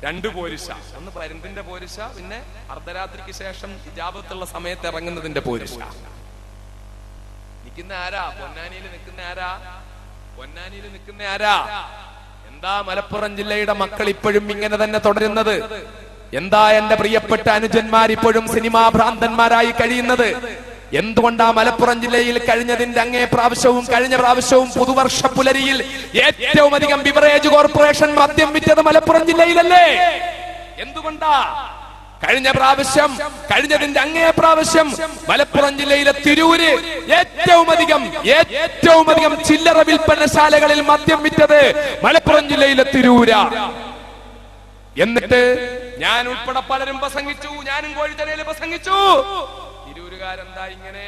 2 പോരിശ, ഒന്ന് പരുന്തിന്റെ പോരിശ, പിന്നെ അർദ്ധരാത്രിക്ക് ശേഷം ഇജാബത്തുള്ള സമയത്ത് ഇറങ്ങുന്നതിന്റെ പോരിശ. നിൽക്കുന്ന ആരാ? പൊന്നാനിയിൽ നിൽക്കുന്ന ആരാ? എന്താ മലപ്പുറം ജില്ലയുടെ മക്കൾ ഇപ്പോഴും ഇങ്ങനെ തന്നെ തുടരുന്നത്? എന്താ എന്റെ പ്രിയപ്പെട്ട അനുജന്മാർ ഇപ്പോഴും സിനിമാ ഭ്രാന്തന്മാരായി കഴിയുന്നത്? എന്തുകൊണ്ടാ മലപ്പുറം ജില്ലയിൽ കഴിഞ്ഞതിന്റെ അങ്ങേ പ്രാവശ്യവും കഴിഞ്ഞ പ്രാവശ്യവും പുതുവർഷ പുലരിയിൽ ഏറ്റവും അധികം ബിവറേജ് കോർപ്പറേഷൻ മദ്യം വിറ്റത് മലപ്പുറം ജില്ലയിലല്ലേ? എന്തുകൊണ്ടാ? കഴിഞ്ഞ പ്രാവശ്യം, കഴിഞ്ഞതിന്റെ അങ്ങേ പ്രാവശ്യം മലപ്പുറം ജില്ലയിലെ തിരൂര് ഏറ്റവും അധികം ചില്ലറ വിൽപ്പനശാലകളിൽ മദ്യം വിറ്റത് മലപ്പുറം ജില്ലയിലെ തിരൂര. എന്നിട്ട് ഞാൻ ഉൾപ്പെടെ പലരും പ്രസംഗിച്ചു, ഞാനും കോഴിത്തലയിൽ പ്രസംഗിച്ചു. തിരൂരുകാരെന്താ ഇങ്ങനെ?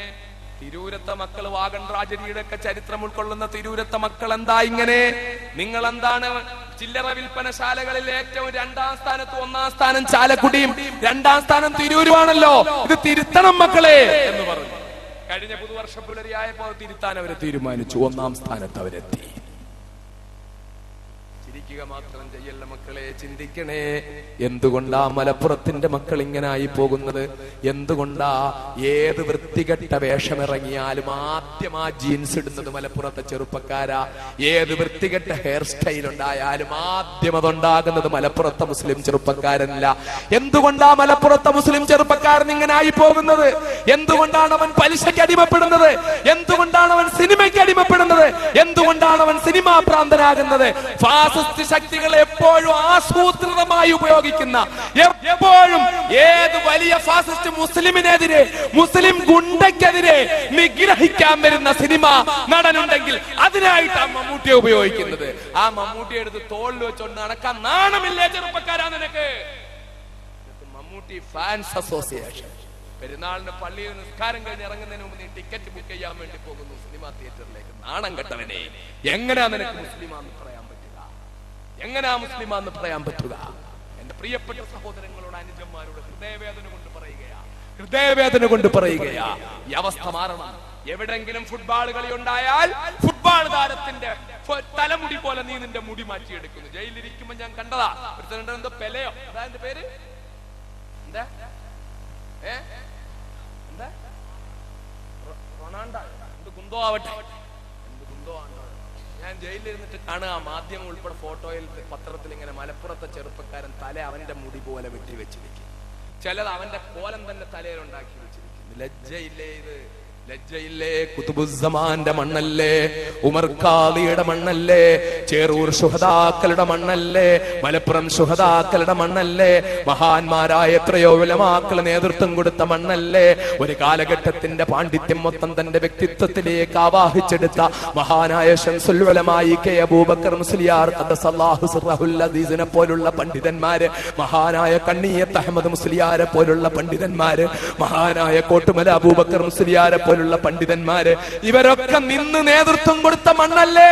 തിരൂരത്തെ മക്കൾ, വാഗൺ ട്രാജഡിയുടെ ഒക്കെ ചരിത്രം ഉൾക്കൊള്ളുന്ന തിരൂരത്തെ മക്കൾ എന്താ ഇങ്ങനെ? നിങ്ങൾ എന്താണ് ചില്ലറ വിൽപ്പനശാലകളിൽ ഏറ്റവും 2ാം സ്ഥാനത്ത് 1ാം സ്ഥാനം ചാലക്കുടിയും 2ാം സ്ഥാനം തിരൂരുമാണല്ലോ, ഇത് തിരുത്തണം മക്കളെ എന്ന് പറഞ്ഞു. കഴിഞ്ഞ പുതുവർഷ പുലരിയായപ്പോൾ തിരുത്താൻ അവരെ തീരുമാനിച്ചു, 1ാം സ്ഥാനത്ത് അവരെത്തി. മാത്രം ചെയ്യല്ല മക്കളെ, ചിന്തിക്കണേ. എന്തുകൊണ്ടാ മലപ്പുറത്തിന്റെ മക്കൾ ഇങ്ങനായി പോകുന്നത്? എന്തുകൊണ്ടാ ഏത് വൃത്തികെട്ട വേഷമിറങ്ങിയാലും ആദ്യം ആ ജീൻസ് ഇടുന്നത് മലപ്പുറത്തെ ചെറുപ്പക്കാരാ? ഏത് വൃത്തികെട്ട ഹെയർ സ്റ്റൈൽ ഉണ്ടായാലും ആദ്യം അതുണ്ടാകുന്നത് മലപ്പുറത്തെ മുസ്ലിം ചെറുപ്പക്കാരനല്ല. എന്തുകൊണ്ടാ മലപ്പുറത്തെ മുസ്ലിം ചെറുപ്പക്കാരൻ ഇങ്ങനായി പോകുന്നത്? എന്തുകൊണ്ടാണ് അവൻ പലിശയ്ക്ക് അടിമപ്പെടുന്നത്? എന്തുകൊണ്ടാണ് അവൻ സിനിമയ്ക്ക് അടിമപ്പെടുന്നത്? എന്തുകൊണ്ടാണ് അവൻ സിനിമാ ഭ്രാന്തനാകുന്നത്? ഫാസിസ്റ്റ് ശക്തികളെ എപ്പോഴും ആസൂത്രിതമായി ഉപയോഗിക്കുന്ന, എപ്പോഴും ഏത് വലിയ ഫാസിസ്റ്റ് മുസ്ലിമിനെതിരെ, മുസ്ലിം ഗുണ്ടയ്ക്കെതിരെ നിഗ്രഹിക്കാൻ വരുന്ന സിനിമ നടനുണ്ടെങ്കിൽ അതിനായിട്ടാണ് മമ്മൂട്ടിയെ ഉപയോഗിക്കുന്നത്. ആ മമ്മൂട്ടിയെ എടുത്ത് തോളിൽ വെച്ചോണ്ട് നടക്കാൻ നാണമില്ലേ ചെറുപ്പക്കാരാ നിനക്ക്? മമ്മൂട്ടി ഫാൻസ് അസോസിയേഷൻ പെരുന്നാളിന് പള്ളിയിൽ നിസ്കാരം കഴിഞ്ഞ് ഇറങ്ങുന്നതിന് മുമ്പ് നീ ടിക്കറ്റ് ബുക്ക് ചെയ്യാൻ വേണ്ടി പോകുന്നു സിനിമാ തിയേറ്ററിലേക്ക്. നാണം കെട്ടവനെ, എങ്ങനെയാ നിനക്ക് മുസ്ലിമാന്ന് പറയാൻ പറ്റുക? എങ്ങനെയാ മുസ്ലിമാന്ന് പറയാൻ പറ്റുക? എന്റെ പ്രിയപ്പെട്ട സഹോദരങ്ങളോട്, അനുജന്മാരോട് ഹൃദയവേദന കൊണ്ട് പറയുകയാ, ഈ അവസ്ഥ മാറണം. എവിടെങ്കിലും ഫുട്ബോൾ കളി ഉണ്ടായാൽ ഫുട്ബോൾ താരത്തിന്റെ തലമുടി പോലെ നീ നിന്റെ മുടി മാറ്റിയെടുക്കുന്നു. ജയിലിരിക്കുമ്പോ ഞാൻ കണ്ടതാ, എന്തോ പെലയോ അതാ പേര്, എന്താ എന്താ റൊണാൾഡോ, എന്ത് കുന്തോ ആവട്ടെ, എന്ത് കുന്തോ ആണ്. ഞാൻ ജയിലിൽ ഇരുന്നിട്ട് കാണുക, മാധ്യമം ഉൾപ്പെടെ ഫോട്ടോയിൽ പത്രത്തിൽ ഇങ്ങനെ മലപ്പുറത്തെ ചെറുപ്പക്കാരൻ തല അവന്റെ മുടി പോലെ വെട്ടി വെച്ചിരിക്കും. ചിലത് അവന്റെ കോലം തന്നെ തലയിൽ ഉണ്ടാക്കി വെച്ചിരിക്കുന്നു. ലജ്ജയില്ലേ ഇത്? ലജ്ജയില്ലേ? കുതുബുസ്സമാന്റെ മണ്ണല്ലേ? ഉമർ ഖാദിയുടെ മണ്ണല്ലേ? ചേറൂർ ശുഹദാക്കളുടെ മണ്ണല്ലേ? മലപ്പുറം ശുഹദാക്കളുടെ മണ്ണല്ലേ? മഹാന്മാരായ എത്രയോ ഉലമാക്കൾ നേതൃത്വം കൊടുത്ത മണ്ണല്ലേ? ഒരു കാലഘട്ടത്തിന്റെ പാണ്ഡിത്യം മൊത്തം തന്റെ വ്യക്തിത്വത്തിലേക്ക് ആവാഹിച്ചെടുത്ത മഹാനായ ശംസുൽ ഉലമായി കെ അബൂബക്കർ മുസ്ലിയാർ ഖദ്ദസല്ലാഹു സിർറഹുൽ അസീസിനെ പോലുള്ള പണ്ഡിതന്മാര്, മഹാനായ കണ്ണിയത്ത് അഹമ്മദ് മുസ്ലിയാരെ പോലുള്ള പണ്ഡിതന്മാര്, മഹാനായ കോട്ടുമല അബൂബക്കർ മുസ്ലിയാരെ പോലുള്ള പണ്ഡിതന്മാര്, ഇവരൊക്കെ നിന്ന് നേതൃത്വം കൊടുത്ത മണ്ണല്ലേ?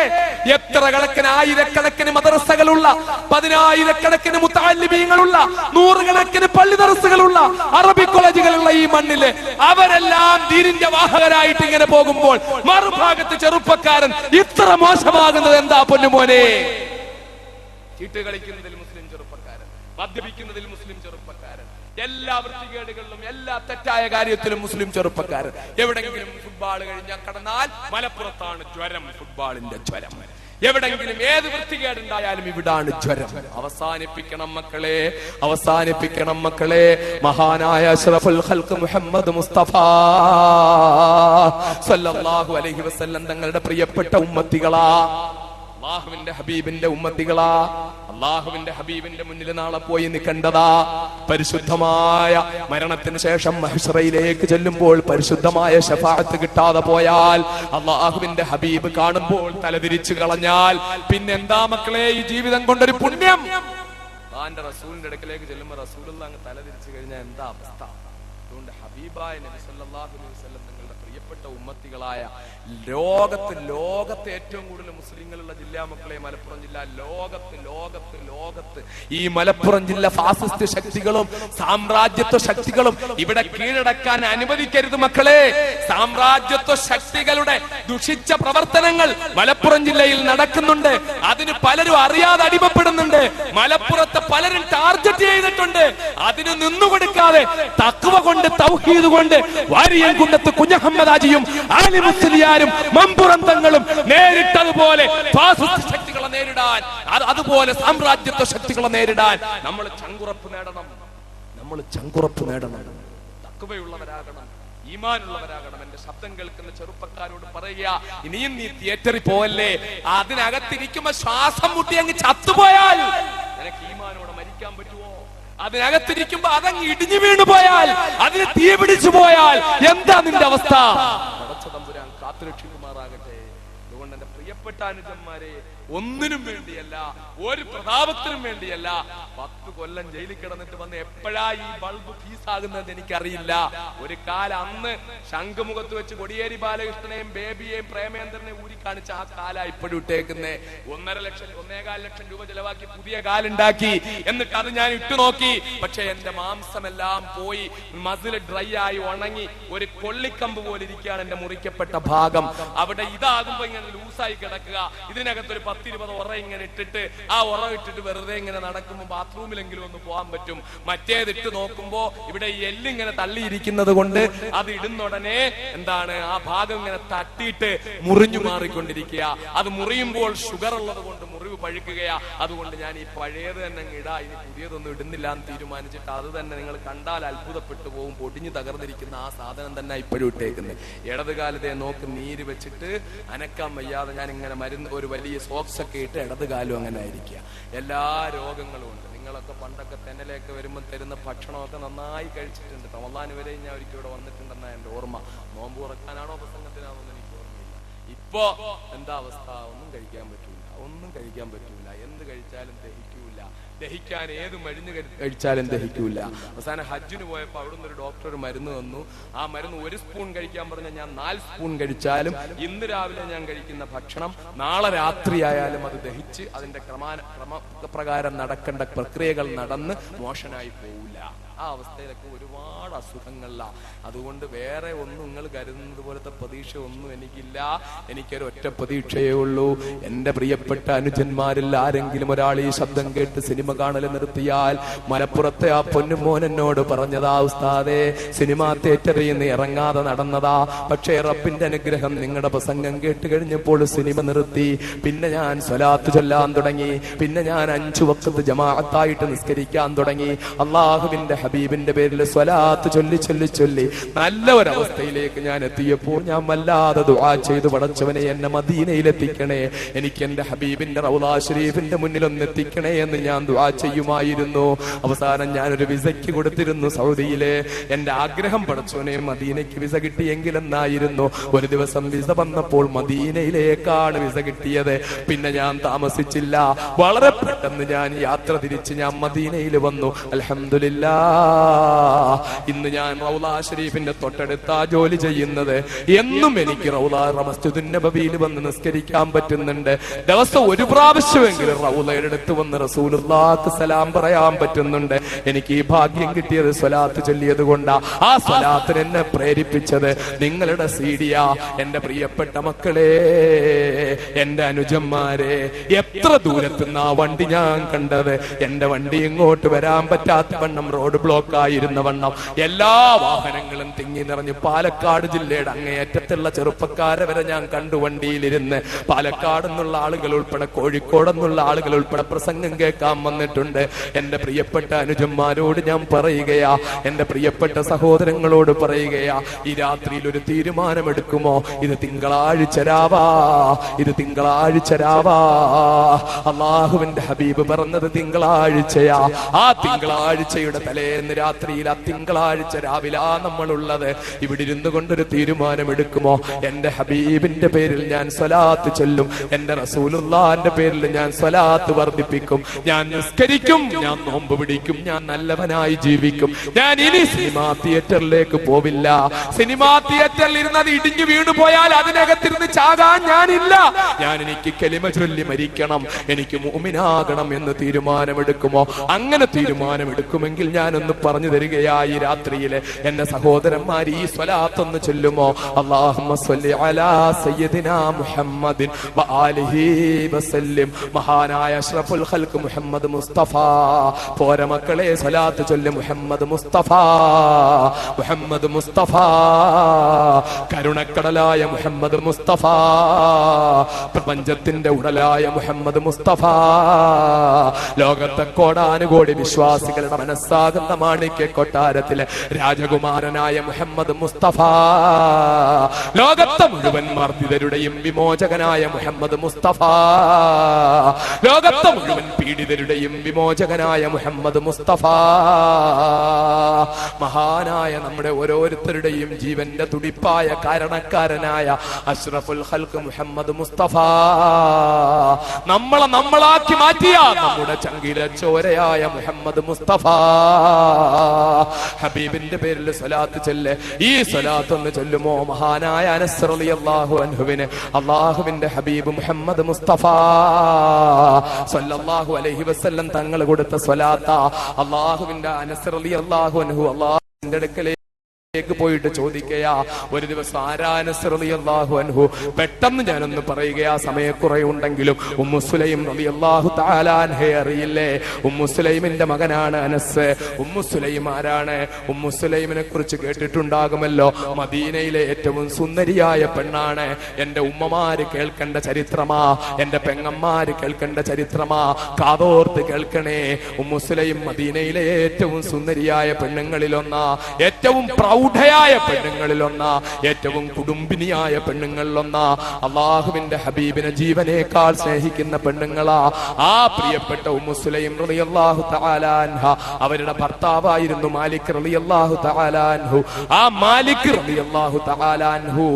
എത്ര കണക്കിന് ആയിരക്കണക്കിന് മദ്രസകളുള്ള, 10,000-കണക്കിന് മുതഅല്ലിമീങ്ങളുള്ള, 100-കണക്കിന് പള്ളി ദർസുകളുള്ള, അറബി കോളേജുകളുള്ള ഈ മണ്ണില് അവരെല്ലാം ദീനിന്റെ വാഹകരായിട്ട് ഇങ്ങനെ പോകുമ്പോൾ മറുഭാഗത്ത് ചെറുപ്പക്കാരൻ ഇത്ര മോശമാകുന്നത് എന്താ പൊന്നുമോനെ? ചീട്ട് കളിക്കുന്നതിൽ മുസ്ലിം ചെറുപ്പക്കാരൻ, മദ്യപിക്കുന്നതിൽ മുസ്ലിം ചെറുപ്പക്കാരൻ, എല്ലാ വൃത്തികേടുകളിലും എല്ലാ തെറ്റായ കാര്യത്തിലും മുസ്ലിം ചെറുപ്പക്കാരൻ. എവിടെങ്കിലും ഫുട്ബോൾ കഴിഞ്ഞാൽ കടന്നാൽ മലപ്പുറത്താണ് ജ്വരം, ഫുട്ബോളിന്റെ ജ്വരം. എവിടെങ്കിലും ഏത് വൃത്തികേടുണ്ടായാലും ഇവിടാണ് ജ്വരം. അവസാനിപ്പിക്കണം മക്കളെ, അവസാനിപ്പിക്കണം മക്കളെ. മഹാനായ അഷ്റഫുൽ ഖൽഖ് മുഹമ്മദ് മുസ്തഫ സല്ലല്ലാഹു അലൈഹി വസല്ലം തങ്ങളുടെ പ്രിയപ്പെട്ട ഉമ്മത്തികളാ, അല്ലാഹുവിന്റെ ഹബീബിന്റെ ഉമ്മത്തികളാ, അല്ലാഹുവിന്റെ ഹബീബിന്റെ മുന്നിൽ നാളെ പോയി നിൽക്കേണ്ടതാ. പരിശുദ്ധമായ മരണത്തിന് ശേഷം മഹ്ശറയിലേക്ക് ചെല്ലുമ്പോൾ പരിശുദ്ധമായ ശഫാഅത്ത് കിട്ടാതെ പോയാൽ, അല്ലാഹുവിന്റെ ഹബീബ് കാണുമ്പോൾ തലതിരിച്ചു കളഞ്ഞാൽ പിന്നെന്താ മക്കളെ ഈ ജീവിതം കൊണ്ടൊരു പുണ്യം? താന്റെ റസൂലിന്റെ അടുക്കലേക്ക് ചെല്ലുമ്പോൾ റസൂലുള്ള അങ്ങ് തലതിരിച്ചു കഴിഞ്ഞാൽ എന്താ അവസ്ഥ? അതുകൊണ്ട് ഹബീബായ നബി സല്ലല്ലാഹു അലൈഹി വസല്ലം തങ്ങളുടെ പ്രിയപ്പെട്ട ഉമ്മത്തികളായ ലോകത്ത് ഏറ്റവും കൂടുതൽ മുസ്ലിങ്ങളുള്ള ജില്ല മക്കളെ മലപ്പുറം ജില്ല. ലോകത്ത് ഈ മലപ്പുറം ജില്ല ഫാസിസ്റ്റ് ശക്തികളും സാമ്രാജ്യത്വ ശക്തികളും ഇവിടെ കീഴടക്കാൻ അനുവദിക്കരുത് മക്കളെ. സാമ്രാജ്യത്വ ശക്തികളുടെ ദുഷിച്ച പ്രവർത്തനങ്ങൾ മലപ്പുറം ജില്ലയിൽ നടക്കുന്നുണ്ട്. അതിന് പലരും അറിയാതെ അടിമപ്പെടുന്നുണ്ട്. മലപ്പുറത്തെ പലരും ടാർഗറ്റ് ചെയ്തിട്ടുണ്ട്. അതിന് നിന്നുകൊടുക്കാതെ തഖ്വ കൊണ്ട്, തൗഹീദ് കൊണ്ട് വാരിയൻകുന്നത്ത് കുഞ്ഞഹമ്മദാജിയും ആലി മുസ്ലിയാരും മമ്പുറം തങ്ങളും നേരിട്ടതുപോലെ ഫാസിസ്റ്റ് ശക്തികളെ നേരിടാൻ, അതുപോലെ സാമ്രാജ്യത്വ ശക്തികളെ നേരിടാൻ നമ്മൾ ചങ്കുറപ്പ് നേടണം. നമ്മൾ ചങ്കുറപ്പ് നേടണം, തഖ്വയുള്ളവരാകണം, ഈമാനുള്ളവരാകണം. എന്റെ ശബ്ദം കേൾക്കുന്ന ചെറുപ്പക്കാരോട് പറയുക, ഇനിയും നീ തിയേറ്ററിൽ പോവല്ലേ. അതിനകത്തിരിക്കുമ്പോ ശ്വാസം മുട്ടി അങ്ങ് ചത്തുപോയാൽ നിനക്ക് ഈമാനോടെ മരിക്കാൻ പറ്റുമോ? അതിനകത്തിരിക്കുമ്പോ അതങ്ങ് ഇടിഞ്ഞു വീണു പോയാൽ, അതിന് തീ പിടിച്ചു പോയാൽ എന്താ നിന്റെ അവസ്ഥ? പടച്ച തമ്പുരാൻ കാത്തുരക്ഷിക്കുമാറാകട്ടെ. അതുകൊണ്ട് എന്റെ പ്രിയപ്പെട്ട അനുജന്മാരെ, ഒന്നിനും വേണ്ടിയല്ല, ഒരു പ്രതാപത്തിനും വേണ്ടിയല്ല, 10 കൊല്ലം ജയിലിൽ കിടന്നിട്ട് വന്ന് എപ്പോഴാ ഈ ബൾബ് ഫീസാകുന്നത് എനിക്കറിയില്ല. ഒരു കാലം അന്ന് ശംഖുമുഖത്ത് വെച്ച് കൊടിയേരി ബാലകൃഷ്ണനെയും ബേബിയെയും പ്രേമേന്ദ്രനെയും ഊരി കാണിച്ച ആ കാല ഇപ്പോഴും ഇട്ടേക്കുന്നേ. 1,5 ലക്ഷം രൂപ ചെലവാക്കി പുതിയ കാലുണ്ടാക്കി, എന്നിട്ട് അത് ഞാൻ ഇട്ടുനോക്കി. പക്ഷെ എന്റെ മാംസമെല്ലാം പോയി, മസിൽ ഡ്രൈ ആയി ഉണങ്ങി, ഒരു കൊള്ളിക്കമ്പ് പോലെ ഇരിക്കുകയാണ് എന്റെ മുറിക്കപ്പെട്ട ഭാഗം. അവിടെ ഇതാകുമ്പോ ഇങ്ങനെ ലൂസായി കിടക്കുക. ഇതിനകത്തൊരു 10-20 ഉറ ഇങ്ങനെ ഇട്ടിട്ട്, ആ ഉറ ഇട്ടിട്ട് വെറുതെ ഇങ്ങനെ നടക്കുമ്പോൾ ബാത്റൂമിലെങ്കിലും ഒന്ന് പോകാൻ പറ്റും. മറ്റേതിട്ട് നോക്കുമ്പോ ഇവിടെ എല്ലിങ്ങനെ തള്ളിയിരിക്കുന്നത് കൊണ്ട് അത് ഇടുന്നുടനെ എന്താണ്, ആ ഭാഗം ഇങ്ങനെ തട്ടിയിട്ട് മുറിഞ്ഞു മാറിക്കൊണ്ടിരിക്കുക. അത് മുറിയുമ്പോൾ ഷുഗർ ഉള്ളത് കൊണ്ട് മുറിവ് പഴുക്കുകയാ. അതുകൊണ്ട് ഞാൻ ഈ പഴയത് തന്നെ ഇടാ, ഇനി പുതിയതൊന്നും ഇടുന്നില്ല എന്ന് തീരുമാനിച്ചിട്ട് അത് തന്നെ നിങ്ങൾ കണ്ടാൽ അത്ഭുതപ്പെട്ടു പോകും. പൊടിഞ്ഞു തകർന്നിരിക്കുന്ന ആ സാധനം തന്നെ ഇപ്പോഴും ഇട്ടേക്കുന്നത്. ഇടതുകാലത്തെ നോക്ക് നീര് വെച്ചിട്ട് അനക്കാൻ വയ്യാതെ ഞാൻ ഇങ്ങനെ മരുന്ന്, ഒരു വലിയ സോക്സ് ഒക്കെ ഇട്ട് ഇടതുകാലം അങ്ങനെ ആയിരിക്കുക. എല്ലാ രോഗങ്ങളും ഉണ്ട്. നിങ്ങളൊക്കെ പണ്ടൊക്കെ തെന്നലേക്ക് വരുമ്പോൾ തരുന്ന ഭക്ഷണമൊക്കെ നന്നായി കഴിച്ചിട്ടുണ്ട്. റമളാൻ വരെ ഞാൻ ഒരിക്കൽ ഇവിടെ വന്നിട്ടുണ്ടെന്നാ എന്റെ ഓർമ്മ. നോമ്പ് തുറക്കാനാണോ പ്രസംഗത്തിനാണോ എനിക്ക് ഓർമ്മയില്ല. ഇപ്പൊ എന്താ അവസ്ഥ? ഒന്നും കഴിക്കാൻ പറ്റൂല, ഒന്നും കഴിക്കാൻ പറ്റൂല. എന്ത് കഴിച്ചാലും ദഹിക്കൂല. ദഹിക്കാൻ ഏത് മരുന്ന് കഴിച്ചാലും ദഹിക്കൂല. അവസാനം ഹജ്ജിന് പോയപ്പോ അവിടുന്ന് ഒരു ഡോക്ടർ ഒരു മരുന്ന് തന്നു. ആ മരുന്ന് 1 സ്പൂൺ കഴിക്കാൻ പറഞ്ഞാൽ ഞാൻ 4 സ്പൂൺ കഴിച്ചാലും ഇന്ന് രാവിലെ ഞാൻ കഴിക്കുന്ന ഭക്ഷണം നാളെ രാത്രിയായാലും അത് ദഹിച്ച് അതിന്റെ ക്രമപ്രകാരം നടക്കേണ്ട പ്രക്രിയകൾ നടന്ന് മോശനായി പോവില്ല. ആ അവസ്ഥയിലൊക്കെ ഒരുപാട് അസുഖങ്ങളിലാണ്. അതുകൊണ്ട് വേറെ ഒന്നും നിങ്ങൾ കരുതുന്നത് പോലത്തെ പ്രതീക്ഷ ഒന്നും എനിക്കില്ല. എനിക്കൊരു ഒറ്റ പ്രതീക്ഷയേ ഉള്ളൂ. എന്റെ പ്രിയപ്പെട്ട അനുജന്മാരിൽ ആരെങ്കിലും ഒരാൾ ഈ ശബ്ദം കേട്ട് സിനിമ കാണൽ നിർത്തിയാൽ, മലപ്പുറത്തെ ആ പൊന്നുമോൻ എന്നോട് പറഞ്ഞതാ, ഉസ്താദേ സിനിമാ തിയേറ്ററിൽ നിന്ന് ഇറങ്ങാതെ നടന്നതാ, പക്ഷേ റബ്ബിന്റെ അനുഗ്രഹം നിങ്ങളുടെ പ്രസംഗം കേട്ട് കഴിഞ്ഞപ്പോൾ സിനിമ നിർത്തി. പിന്നെ ഞാൻ സ്വലാത്ത് ചൊല്ലാൻ തുടങ്ങി. പിന്നെ ഞാൻ 5 വഖ്ത് ജമാഅത്തായിട്ട് നിസ്കരിക്കാൻ തുടങ്ങി. അള്ളാഹുവിന്റെ ഹബീബിന്റെ പേരിൽ സ്വലാത്ത് ചൊല്ലി ചൊല്ലി ചൊല്ലി നല്ല ഒരവസ്ഥയിലേക്ക് ഞാൻ എത്തിയപ്പോൾ ഞാൻ വല്ലാതെ ദുആ ചെയ്തു, പടച്ചവനെ എന്നെ മദീനയിലെത്തിക്കണേ, എനിക്ക് എന്റെ ഹബീബിന്റെ റൗളാ ശരീഫിന്റെ മുന്നിൽ ഒന്ന് എത്തിക്കണേ എന്ന് ഞാൻ ദുആ ചെയ്യുമായിരുന്നു. അവസാനം ഞാനൊരു വിസയ്ക്ക് കൊടുത്തിരുന്നു സൗദിയിലെ. എന്റെ ആഗ്രഹം പടച്ചവനെ മദീനയ്ക്ക് വിസ കിട്ടിയെങ്കിലെന്നായിരുന്നു. ഒരു ദിവസം വിസ വന്നപ്പോൾ മദീനയിലേക്കാണ് വിസ കിട്ടിയത്. പിന്നെ ഞാൻ താമസിച്ചില്ല, വളരെ പെട്ടെന്ന് ഞാൻ യാത്ര തിരിച്ച് ഞാൻ മദീനയിൽ വന്നു. അൽഹംദുലില്ലാഹ്, ഇന്ന് ഞാൻ റൗളാ ശരീഫിന്റെ തൊട്ടടുത്താ ജോലി ചെയ്യുന്നത്. എന്നും എനിക്ക് റൗളാ മസ്ജിദുൻ നബവിയിൽ വന്ന് നിസ്കരിക്കാൻ പറ്റുന്നുണ്ട്. ദിവസം 1 പ്രാവശ്യമെങ്കിലും റൗളയുടെ അടുത്ത് വന്ന് റസൂലുള്ളാഹിക്ക് സലാം പറയാൻ പറ്റുന്നുണ്ട്. എനിക്ക് ഈ ഭാഗ്യം കിട്ടിയത് സ്വലാത്ത് ചൊല്ലിയത് കൊണ്ടാ. ആ സ്വലാത്തിന് എന്നെ പ്രേരിപ്പിച്ചത് നിങ്ങളുടെ സീഡിയാ. എന്റെ പ്രിയപ്പെട്ട മക്കളെ, എന്റെ അനുജന്മാരെ, എത്ര ദൂരത്തുനിന്ന് ആ വണ്ടി ഞാൻ കണ്ടത്. എന്റെ വണ്ടി ഇങ്ങോട്ട് വരാൻ പറ്റാത്ത വണ്ണം റോഡ് ബ്ലോക്ക് ആയിരുന്ന വണ്ണം എല്ലാ വാഹനങ്ങളും തിങ്ങി നിറഞ്ഞ് പാലക്കാട് ജില്ലയുടെ അങ്ങേയറ്റത്തുള്ള ചെറുപ്പക്കാരെ വരെ ഞാൻ കണ്ടു വണ്ടിയിലിരുന്ന്. പാലക്കാട് നിന്നുള്ള ആളുകൾ ഉൾപ്പെടെ കോഴിക്കോട് നിന്നുള്ള ആളുകൾ ഉൾപ്പെടെ പ്രസംഗം കേൾക്കാൻ വന്നിട്ടുണ്ട്. എന്റെ പ്രിയപ്പെട്ട അനുജന്മാരോട് ഞാൻ പറയുകയാ, എന്റെ പ്രിയപ്പെട്ട സഹോദരങ്ങളോട് പറയുകയാ, ഈ രാത്രിയിൽ ഒരു തീരുമാനമെടുക്കുമോ? ഇത് തിങ്കളാഴ്ച രാവാ, ഇത് തിങ്കളാഴ്ച രാവാ. അള്ളാഹുവിന്റെ ഹബീബ് പറഞ്ഞത് തിങ്കളാഴ്ചയാ. ആ തിങ്കളാഴ്ചയുടെ തലേന്ന് രാത്രിയിൽ, ആ തിങ്കളാഴ്ച രാവിലാ നമ്മളുള്ളത്. ഇവിടെ ഇരുന്നു കൊണ്ടൊരു തീരുമാനം എടുക്കുമോ? എന്റെ ഹബീബിന്റെ പേരിൽ ഞാൻ സ്വലാത്ത് ചൊല്ലും, എന്റെ റസൂലുള്ളാഹിന്റെ പേരിൽ ഞാൻ സ്വലാത്ത് വർദ്ധിപ്പിക്കും, ഞാൻ നിസ്കരിക്കും, ഞാൻ നോമ്പ് പിടിക്കും, ഞാൻ നല്ലവനായി ജീവിക്കും. ഞാൻ ഇനി സിനിമാ തിയേറ്ററിലേക്ക് പോവില്ല. സിനിമാ തിയേറ്ററിൽ ഇരുന്നത് ഇടിഞ്ഞു വീണു പോയാൽ അതിനകത്തിരുന്ന് ചാകാൻ ഞാനില്ല. എനിക്ക് കലിമ ചൊല്ലി മരിക്കണം, എനിക്ക് മുഅ്മിനാകണം എന്ന് തീരുമാനമെടുക്കുമോ? അങ്ങനെ തീരുമാനമെടുക്കുമെങ്കിൽ ഞാനൊന്ന് പറഞ്ഞു തരികയായി. രാത്രിയിലെ എന്റെ സഹോദരന്മാർ ഈ സ്വലാത്തൊന്ന് ചൊല്ലുമോ? അല്ലാഹുമ്മ സ്വല്ലി അലാ സയ്യിദിനാ മുഹമ്മദിൻ വആലിഹി വസല്ലം. മഹാനായ അഷ്റഫുൽ ഖൽഖ് മുഹമ്മദ് മുസ്തഫ. പോര മക്കളെ, സ്വലാത്ത് ചൊല്ല് മുഹമ്മദ് മുസ്തഫ, മുഹമ്മദ് മുസ്തഫ, കരുണക്കടലായ മുഹമ്മദ് മുസ്തഫ, പ്രപഞ്ചത്തിന്റെ ഉടലായ മുഹമ്മദ് മുസ്തഫ, ലോകത്തെ കോടാനുകോടി വിശ്വാസികളുടെ മനസ്സാകുന്ന മാണിക്യ കൊട്ടാരത്തിലെ രാജകുമാരനായ മുഹമ്മദ് മുസ്തഫ, ലോകത്തെ മുഴുവൻ മർദ്ദിതരുടെയും വിമോചകനായ മുഹമ്മദ് മുസ്തഫ, ലോകത്തെ മുഴുവൻ പീഡിതരുടെയും വിമോചകനായ മുഹമ്മദ് മുസ്തഫ, മഹാനായ നമ്മുടെ ഓരോരുത്തരുടെയും ജീവന്റെ തുടിപ്പായ കാരണക്കാരനായ അഷ്റഫുൽ ഖൽഖ് മുഹമ്മദ് മുസ്തഫ, നമ്മളാക്കി മാറ്റിയ നമ്മുടെ ചങ്കിലെ ചോരയായ മുഹമ്മദ് മുസ്തഫ, ഹബീബിന്റെ പേരിൽ സ്വലാത്ത് ചൊല്ല്. ഈ സ്വലാത്ത് ഒന്ന് ചൊല്ലുമോ? മഹാനായ അനസ് റളിയല്ലാഹു അൻഹുവിന് അല്ലാഹുവിന്റെ ഹബീബ് മുഹമ്മദ് മുസ്തഫ സല്ലല്ലാഹു അലൈഹി വസല്ലം തങ്ങൾ കൊടുത്ത സ്വലാത്താ. അല്ലാഹുവിന്റെ അനസ് റളിയല്ലാഹു അൻഹു അല്ലാഹുവിന്റെ അടുക്കലേക്ക് പോയിട്ട് ചോദിക്കയാ, ഒരു ദിവസം ആരാ അനസ് റളിയല്ലാഹു അൻഹു? പെട്ടെന്ന് ഞാനൊന്ന് പറയുകയാ, സമയക്കുറയുണ്ടെങ്കിലും ഉമ്മു സുലൈം റളിയല്ലാഹു തആല അൻഹയെ അറിയില്ലേ? ഉമ്മു സുലൈമിന്റെ മകനാണ് അനസ്. ഉമ്മു സുലൈം ആരാണ്? ഉമ്മു സുലൈമിനെ കുറിച്ച് കേട്ടിട്ടുണ്ടാകുമല്ലോ. മദീനയിലെ ഏറ്റവും സുന്ദരിയായ പെണ്ണാണ്. എന്റെ ഉമ്മമാര് കേൾക്കേണ്ട ചരിത്രമാ, എന്റെ പെങ്ങന്മാര് കേൾക്കേണ്ട ചരിത്രമാ, കാതോർത്ത് കേൾക്കണേ. ഉമ്മു സുലൈം മദീനയിലെ ഏറ്റവും സുന്ദരിയായ പെണ്ണുങ്ങളിലൊന്നാ, ഏറ്റവും പ്രൗഢയായ പെണ്ണുങ്ങളിലൊന്ന, ഏറ്റവും കുടുംബിനിയായ പെണ്ണുങ്ങളിലൊന്ന, അള്ളാഹുവിന്റെ ഹബീബിനെ ജീവനേക്കാൾ സ്നേഹിക്കുന്ന പെണ്ണുങ്ങളാ ആ പ്രിയപ്പെട്ട ഉമ്മു സുലൈം റളിയല്ലാഹു തആല അൻഹ. അവരുടെ ഭർത്താവായിരുന്നു മാലിക് റളിയല്ലാഹു തആല അൻഹു. ആ മാലിക് റളിയല്ലാഹു തആല അൻഹു,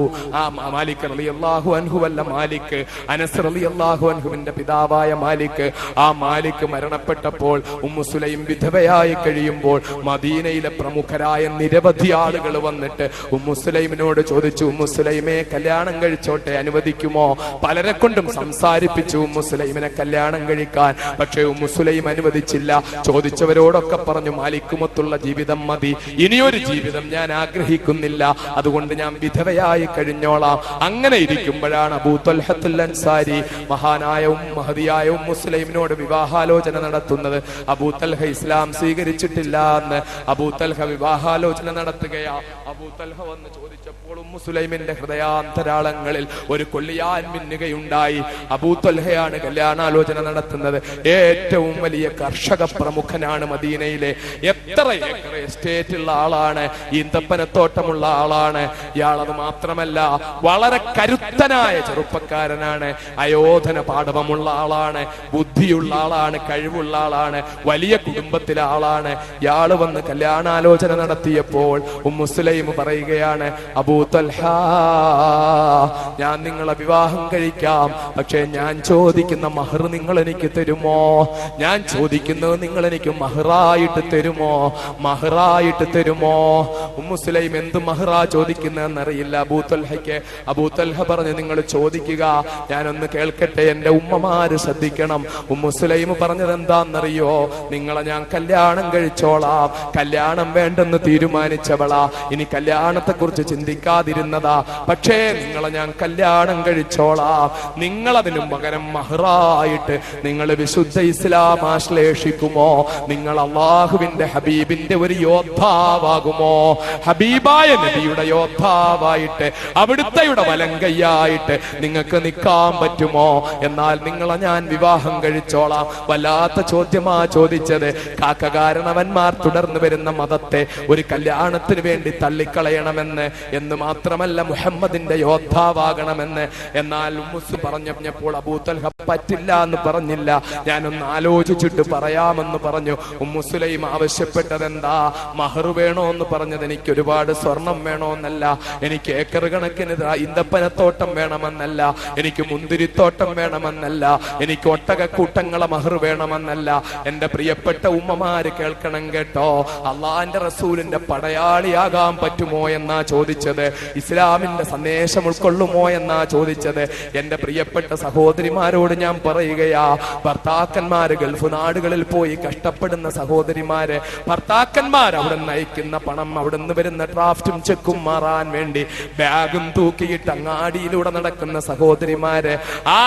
ആ മാലിക് റളിയല്ലാഹു അൻഹു അല്ല, മാലിക് അനസ് റളിയല്ലാഹു അൻഹുവിന്റെ പിതാവായ മാലിക്. ആ മാലിക് മരണപ്പെട്ടപ്പോൾ ഉമ്മു സുലൈം വിധവയായി കഴിയുമ്പോൾ മദീനയിലെ പ്രമുഖരായ നിരവധി ആളുകൾ വന്നിട്ട് ഉമ്മു സുലൈമിനോട് ചോദിച്ചു, ഉമ്മു സുലൈമെ കല്യാണം കഴിച്ചോട്ടെ, അനുവദിക്കുമോ? പലരെ കൊണ്ടും സംസാരിപ്പിച്ചു ഉമ്മു സുലൈമിനെ കല്യാണം കഴിക്കാൻ. പക്ഷേ ഉമ്മു സുലൈം അനുവദിച്ചില്ല. ചോദിച്ചവരോടൊക്കെ പറഞ്ഞു, മാലിക്കുമൊത്തുള്ള ജീവിതം മതി, ഇനിയൊരു ജീവിതം ഞാൻ ആഗ്രഹിക്കുന്നില്ല, അതുകൊണ്ട് ഞാൻ വിധവയായി കഴിഞ്ഞോളാം. അങ്ങനെ ഇരിക്കുമ്പോഴാണ് അബൂ ത്വൽഹത്തുൽ അൻസാരി, മഹാനായ മഹദിയായ ഉമ്മു സുലൈമിനോട് വിവാഹാലോചന നടത്തുന്നത്. അബൂ തൽഹ ഇസ്ലാം സ്വീകരിച്ചിട്ടില്ല എന്ന് അബൂ തൽഹ വിവാഹാലോചന നടത്തുകയാ. അബൂ തൽഹ വന്ന് ചോദിച്ചപ്പോൾ ഉമ്മു സുലൈമിന്റെ ഹൃദയാന്തരാളങ്ങളിൽ ഒരു കൊള്ളിയാൻ മിന്നുകയുണ്ടായി. അബൂ തൽഹയാണ് കല്യാണാലോചന നടത്തുന്നത്. ഏറ്റവും വലിയ കർഷക പ്രമുഖനാണ് മദീനയിലെ. എത്ര ഏക്കർ എസ്റ്റേറ്റ് ഉള്ള ആളാണ്, ഈന്തപ്പനത്തോട്ടമുള്ള ആളാണ് ഇയാളത് മാത്രമല്ല, വളരെ കരുത്തനായ ചെറുപ്പക്കാരനാണ്, അയോധന പാടവമുള്ള ആളാണ്, ബുദ്ധിയുള്ള ആളാണ്, കഴിവുള്ള ആളാണ്, വലിയ കുടുംബത്തിലെ ആളാണ്. ഇയാള് വന്ന് കല്യാണാലോചന നടത്തിയപ്പോൾ ഉമ്മു സുലൈം പറയുകയാണ്, അബൂ തൽഹ, ഞാൻ നിങ്ങളെ വിവാഹം കഴിക്കാം, പക്ഷെ ഞാൻ ചോദിക്കുന്ന മഹർ നിങ്ങൾ എനിക്ക് തരുമോ? ഞാൻ ചോദിക്കുന്നത് നിങ്ങൾ എനിക്ക് മഹറായിട്ട് തരുമോ? മഹറായിട്ട് തരുമോ? ഉമ്മു സുലൈം എന്ത് മഹറാ ചോദിക്കുന്നതെന്നറിയില്ല അബൂ തൽഹയ്ക്ക്. അബൂ തൽഹ പറഞ്ഞു, നിങ്ങൾ ചോദിക്കുക, ഞാനൊന്ന് കേൾക്കട്ടെ, എന്റെ ഉമ്മമാര് ശ്രദ്ധിക്കണം. ഉമ്മു സുലൈം പറഞ്ഞത് എന്താന്നറിയോ? നിങ്ങളെ ഞാൻ കല്യാണം കഴിച്ചോളാം, കല്യാണം വേണ്ടെന്ന് തീരുമാനിച്ചവളാ, ഇനി കല്യാണത്തെ കുറിച്ച് ചിന്തിക്കാതിരുന്നതാ, പക്ഷേ നിങ്ങളെ ഞാൻ കല്യാണം കഴിച്ചോളാം. നിങ്ങളതിനു പകരം മഹറായിട്ട് നിങ്ങൾ വിശുദ്ധ ഇസ്ലാം ആശ്ലേഷിക്കുമോ? നിങ്ങൾ അള്ളാഹുവിന്റെ ഹബീബിന്റെ ഒരു യോദ്ധാവാകുമോ? ഹബീബായ നബിയുടെ യോദ്ധാവായിട്ട്, അവിടുത്തെയുടെ വലങ്കയ്യായിട്ട് നിങ്ങൾക്ക് നിൽക്കാൻ പറ്റുമോ? എന്നാൽ നിങ്ങളെ ഞാൻ വിവാഹം കഴിച്ചോളാം. വല്ലാത്ത ചോദ്യമാ ചോദിച്ചത്. കാക്കകാരണവന്മാർ തുടർന്നു വരുന്ന മതത്തെ ഒരു കല്യാണത്തിന് വേണ്ടി തള്ളിക്കളയണമെന്ന്, എന്ന് മാത്രമല്ല മുഹമ്മദിന്റെ യോദ്ധാവാകണമെന്ന്. എന്നാൽ ഉമ്മുസ് പറഞ്ഞപ്പോൾ അബൂ തൽഹ പറ്റില്ല എന്ന് പറഞ്ഞില്ല, ഞാനൊന്ന് ആലോചിച്ചിട്ട് പറയാമെന്ന് പറഞ്ഞു. ഉമ്മു സുലൈം ആവശ്യപ്പെട്ടത് എന്താ? മഹർ വേണോ എന്ന് പറഞ്ഞത് എനിക്ക് ഒരുപാട് സ്വർണം വേണോന്നല്ല, എനിക്ക് ഏക്കർ കണക്കിന് ഈന്തപ്പനത്തോട്ടം വേണമെന്നല്ല, എനിക്ക് മുന്തിരിത്തോട്ടം വേണമെന്നല്ല, എനിക്ക് ഒട്ടകക്കൂട്ടങ്ങളെ മഹർ വേണമെന്നല്ല. എന്റെ പ്രിയപ്പെട്ട ഉമ്മമാര് കേൾക്കണം കേട്ടോ, അള്ളാന്റെ റസൂലിന്റെ പടയാളിയാകാൻ പറ്റുമോ എന്നാ ചോദിച്ചത്. ഇസ്ലാമിന്റെ സന്ദേശം ഉൾക്കൊള്ളുമോ എന്നാ ചോദിച്ചത്. എന്റെ പ്രിയപ്പെട്ട സഹോദരിമാരോട് ഞാൻ പറയുകയാ, ഭർത്താക്കന്മാര് ഗൾഫ് നാടുകളിൽ പോയി കഷ്ടപ്പെടുന്ന സഹോദരിമാര്, ഭർത്താക്കന്മാർ അവിടെ നയിക്കുന്ന പണം, അവിടെ നിന്ന് വരുന്ന ഡ്രാഫ്റ്റും ചെക്കും മാറാൻ വേണ്ടി ബാഗും തൂക്കിയിട്ട് അങ്ങാടിയിലൂടെ നടക്കുന്ന സഹോദരിമാര്, ആ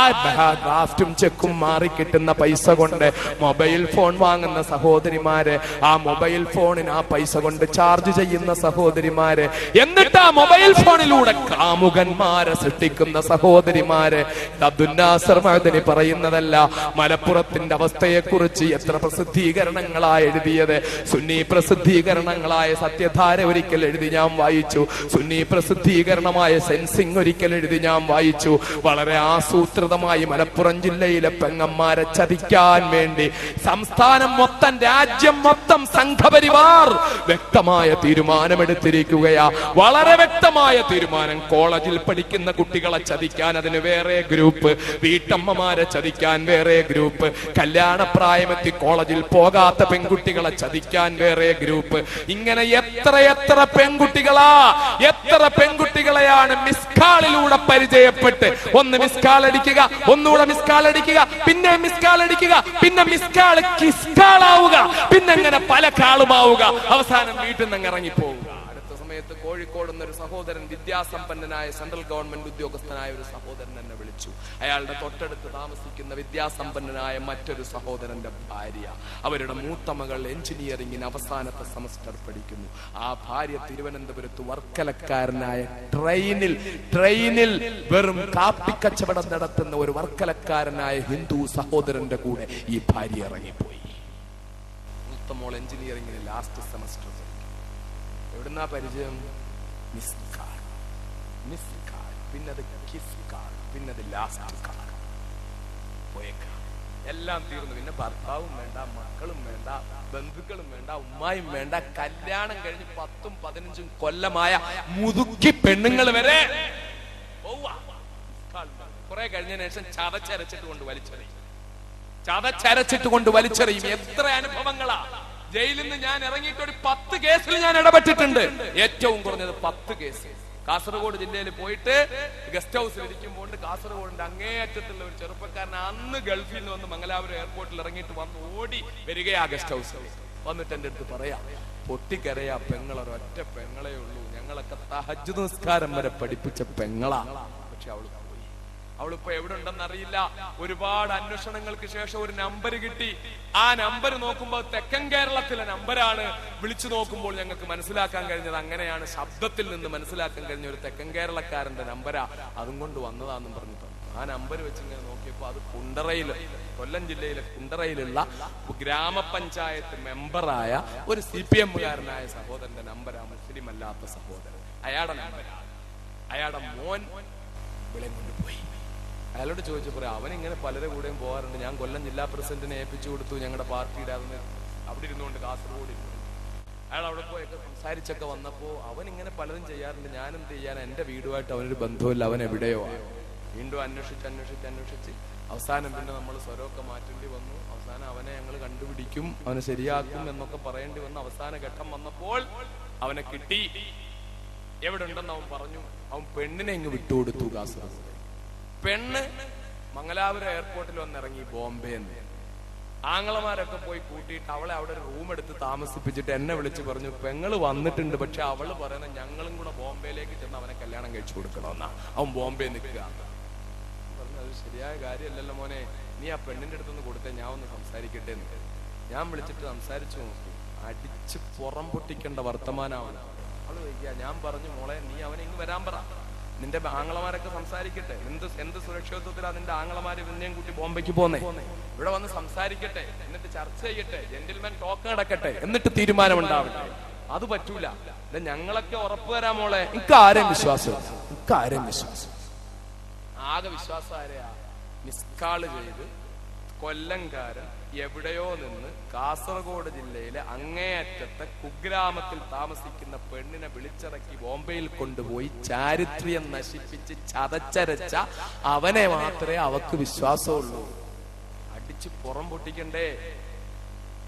ഡ്രാഫ്റ്റും ചെക്കും മാറി കിട്ടുന്ന പൈസ കൊണ്ട് മൊബൈൽ ഫോൺ വാങ്ങുന്ന സഹോദരിമാര്, ആ മൊബൈൽ ഫോണിന് ആ പൈസ കൊണ്ട് ചാർജ് ചെയ്യുന്ന സഹോദരിമാര്, സഹോദരിമാര്, എന്നിട്ട് ആ മൊബൈൽ ഫോണിലൂടെ കാമുകന്മാരെ സൃഷ്ടിക്കുന്ന സഹോദരിമാര്. അബ്ദുൽ നാസർ മഅദനി പറയുന്നതല്ല, മലപ്പുറത്തിന്റെ അവസ്ഥയെക്കുറിച്ച് എത്ര പ്രസിദ്ധീകരണങ്ങളായി എഴുതിയത്. സുന്നി പ്രസിദ്ധീകരണങ്ങളായ സത്യധാര ഒരിക്കൽ എഴുതി ഞാൻ വായിച്ചു, സുന്നി പ്രസിദ്ധീകരണമായ സെൻസിംഗ് ഒരിക്കൽ എഴുതി ഞാൻ വായിച്ചു. വളരെ ആസൂത്രിതമായി മലപ്പുറം ജില്ലയിലെ പെങ്ങന്മാരെ ചതിക്കാൻ വേണ്ടി സംസ്ഥാനം മൊത്തം, രാജ്യം മൊത്തം സംഘപരിവാർ വ്യക്തമായ തീരുമാനമെടുത്തിരിക്കുകയാ. വളരെ വ്യക്തമായ തീരുമാനം. കോളേജിൽ പഠിക്കുന്ന കുട്ടികളെ ചതിക്കാൻ അതിന് വേറെ ഗ്രൂപ്പ്, വീട്ടമ്മമാരെ ചതിക്കാൻ വേറെ ഗ്രൂപ്പ്, കല്യാണപ്രായമെത്തി കോളേജിൽ പോകാത്ത പെൺകുട്ടികളെ ചതിക്കാൻ വേറെ ഗ്രൂപ്പ്. ഇങ്ങനെ എത്ര പെൺകുട്ടികളാ, എത്ര പെൺകുട്ടികളെയാണ് മിസ്കാളിലൂടെ പരിചയപ്പെട്ട് ഒന്ന് മിസ്കാൾ അടിക്കുക, ഒന്നുകൂടെ മിസ്കാൾ അടിക്കുക, പിന്നെ മിസ്കാൾ അടിക്കുക, പിന്നെ മിസ്കാൾ കിസ്കാളാവുക, പിന്നെ അങ്ങനെ പല കാളുമാവുക, അവസാനം വീട്ടിൽ നിന്ന് ഇറങ്ങിപ്പോവുക. അടുത്ത സമയത്ത് കോഴിക്കോട് എന്നൊരു സഹോദരൻ, വിദ്യാസമ്പന്നനായ സെൻട്രൽ ഗവൺമെന്റ് ഉദ്യോഗസ്ഥനായ ഒരു സഹോദരൻ എന്നെ വിളിച്ചു. അയാളുടെ തൊട്ടടുത്ത് താമസിക്കുന്ന വിദ്യാസമ്പന്നനായ മറ്റൊരു സഹോദരന്റെ ഭാര്യ, അവരുടെ മൂത്ത മകൾ എഞ്ചിനീയറിംഗിന് അവസാനത്തെ സെമസ്റ്റർ പഠിക്കുന്നു. ആ ഭാര്യ തിരുവനന്തപുരത്ത് വർക്കലക്കാരനായ ട്രെയിനിൽ വെറും കാപ്പിക്കച്ചവടം നടത്തുന്ന ഒരു വർക്കലക്കാരനായ ഹിന്ദു സഹോദരന്റെ കൂടെ ഈ ഭാര്യ ഇറങ്ങിപ്പോയി. മൂത്ത മോൾ എഞ്ചിനീയറിംഗിന് ലാസ്റ്റ് സെമസ്റ്റർ. എവിടുന്നാ പരിചയം? മിസ്കാൾ, പിന്നത് കിസ്കാൾ, പിന്നത് ലാസ്റ്റ് കാൾ. പോയേക്കാം, എല്ലാം തീർന്നു. പിന്നെ ഭർത്താവും വേണ്ട, മക്കളും വേണ്ട, ബന്ധുക്കളും വേണ്ട, ഉമ്മായും വേണ്ട. കല്യാണം കഴിഞ്ഞ് 10-15 കൊല്ലമായ മുതുക്കി പെണ്ണുങ്ങൾ വരെ കുറെ കഴിഞ്ഞതിന് ശേഷം ചതച്ചരച്ചിട്ട് കൊണ്ട് വലിച്ചെറിയും. എത്ര അനുഭവങ്ങളാ. ജയിലിൽ നിന്ന് ഞാൻ ഇറങ്ങിയിട്ട് ഒരു 10 കേസിൽ ഞാൻ ഇടപെട്ടിട്ടുണ്ട്. ഏറ്റവും കുറഞ്ഞത് 10 കേസ്. കാസർഗോഡ് ജില്ലയിൽ പോയിട്ട് ഗസ്റ്റ് ഹൗസിൽ ഇരിക്കുമ്പോൾ കാസർഗോഡിന്റെ അങ്ങേയറ്റത്തുള്ള ഒരു ചെറുപ്പക്കാരൻ അന്ന് ഗൾഫിൽ നിന്ന് വന്ന് മംഗലാപുരം എയർപോർട്ടിൽ ഇറങ്ങിയിട്ട് വന്ന് ഓടി വരികയാ ഗസ്റ്റ് ഹൗസിൽ. വന്നിട്ട് എന്റെ അടുത്ത് പറയാ, പൊട്ടിക്കരയാ, പെങ്ങളൊരൊറ്റ പെങ്ങളേ ഉള്ളൂ, ഞങ്ങളൊക്കെ തഹജ്ജുദ് നിസ്കാരം വരെ പഠിപ്പിച്ച പെങ്ങളാ. പക്ഷെ അവളിപ്പോ എവിടെ ഉണ്ടെന്ന് അറിയില്ല. ഒരുപാട് അന്വേഷണങ്ങൾക്ക് ശേഷം ഒരു നമ്പർ കിട്ടി. ആ നമ്പർ നോക്കുമ്പോൾ തെക്കൻ കേരളത്തിലെ നമ്പറാണ്. വിളിച്ചു നോക്കുമ്പോൾ ഞങ്ങൾക്ക് മനസ്സിലാക്കാൻ കഴിഞ്ഞത് അങ്ങനെയാണ്. ശബ്ദത്തിൽ നിന്ന് മനസ്സിലാക്കാൻ കഴിഞ്ഞ ഒരു തെക്കൻ കേരളക്കാരന്റെ നമ്പരാ, അതും കൊണ്ട് വന്നതാന്നും പറഞ്ഞു. ആ നമ്പർ വെച്ച് ഇങ്ങനെ നോക്കിയപ്പോ അത് കൊല്ലം ജില്ലയിലെ കുണ്ടറയിലുള്ള ഗ്രാമപഞ്ചായത്ത് മെമ്പറായ ഒരു CPM-കാരനായ സഹോദരന്റെ നമ്പരാ, മുസ്ലിം അല്ലാത്ത സഹോദരൻ. അയാളുടെ നമ്പരാ. അയാളുടെ മോൻ വിളയും കൊണ്ടുപോയി. അയാളോട് ചോദിച്ചപ്പോൾ അവൻ ഇങ്ങനെ പലരെ കൂടെയും പോകാറുണ്ട്, ഞാൻ കൊല്ലം ജില്ലാ പ്രസിഡന്റിനെ ഏൽപ്പിച്ചു കൊടുത്തു, ഞങ്ങളുടെ പാർട്ടിയുടെ അതൊന്ന് അവിടെ ഇരുന്നുകൊണ്ട് കാസർഗോഡ് ഇരുന്നു. അയാൾ അവിടെ പോയൊക്കെ സംസാരിച്ചൊക്കെ വന്നപ്പോ അവൻ ഇങ്ങനെ പലതും ചെയ്യാറുണ്ട്, ഞാൻ എന്ത് ചെയ്യാൻ, എന്റെ വീടുമായിട്ട് അവനൊരു ബന്ധമില്ല, അവൻ എവിടെയോ. വീണ്ടും അന്വേഷിച്ച് അവസാനം പിന്നെ നമ്മൾ സ്വരമൊക്കെ മാറ്റേണ്ടി വന്നു. അവസാനം അവനെ ഞങ്ങൾ കണ്ടുപിടിക്കും, അവനെ ശരിയാക്കും എന്നൊക്കെ പറയേണ്ടി വന്നു. അവസാന ഘട്ടം വന്നപ്പോൾ അവനെ കിട്ടി. എവിടെ ഉണ്ടെന്ന് അവൻ പറഞ്ഞു. അവൻ പെണ്ണിനെ ഇങ്ങ് വിട്ടുകൊടുത്തു കാസർഗോഡ്. പെണ്ണ് മംഗലാപുരം എയർപോർട്ടിൽ വന്നിറങ്ങി ബോംബെന്ന്. ആങ്ങളമാരൊക്കെ പോയി കൂട്ടിയിട്ട് അവളെ അവിടെ ഒരു റൂം എടുത്ത് താമസിപ്പിച്ചിട്ട് എന്നെ വിളിച്ച് പറഞ്ഞു, പെങ്ങള് വന്നിട്ടുണ്ട്, പക്ഷെ അവള് പറയുന്നത് ഞങ്ങളും കൂടെ ബോംബെയിലേക്ക് ചെന്ന് അവനെ കല്യാണം കഴിച്ചു കൊടുക്കണമെന്നാ. അവൻ ബോംബെ നിൽക്കുക. പറഞ്ഞു, അത് ശരിയായ കാര്യമല്ലല്ലോ മോനെ, നീ ആ പെണ്ണിന്റെ അടുത്തൊന്ന് കൊടുത്തേ, ഞാൻ ഒന്ന് സംസാരിക്കട്ടെ എന്ന്. ഞാൻ വിളിച്ചിട്ട് സംസാരിച്ചു നോക്കി. അടിച്ച് പുറം പൊട്ടിക്കേണ്ട വർത്തമാനമാണ്. അവള് വയ്ക്കുക. ഞാൻ പറഞ്ഞു, മോളെ നീ അവനെ ഇങ്ങ് വരാൻ പറ, നിന്റെ ആങ്ങളമാരൊക്കെ സംസാരിക്കട്ടെ. എന്ത് സുരക്ഷിതത്വത്തിലാ നിന്റെ ആങ്ങളമാര് പിന്നെയും കൂട്ടി ബോംബെക്ക് പോന്നേ. ഇവിടെ വന്ന് സംസാരിക്കട്ടെ, എന്നിട്ട് ചർച്ച ചെയ്യട്ടെ, ജെന്റിൽമാൻ ടോക്ക് നടക്കട്ടെ, എന്നിട്ട് തീരുമാനമുണ്ടാവട്ടെ. അത് പറ്റൂല. ഞങ്ങളൊക്കെ ഉറപ്പ് തരാം മോളെ. ആകെ വിശ്വാസം ആരെയാ? മിസ്കാള് ചെയ്ത് കൊല്ലംകാരൻ എവിടെയോ നിന്ന് കാസർഗോഡ് ജില്ലയിലെ അങ്ങേയറ്റത്തെ കുഗ്രാമത്തിൽ താമസിക്കുന്ന പെണ്ണിനെ വിളിച്ചിറക്കി ബോംബെയിൽ കൊണ്ടുപോയി ചാരിത്ര്യം നശിപ്പിച്ച് ചതച്ചരച്ച അവനെ മാത്രമേ അവക്ക് വിശ്വാസമുള്ളൂ. അടിച്ച് പുറം പൊട്ടിക്കണ്ടേ?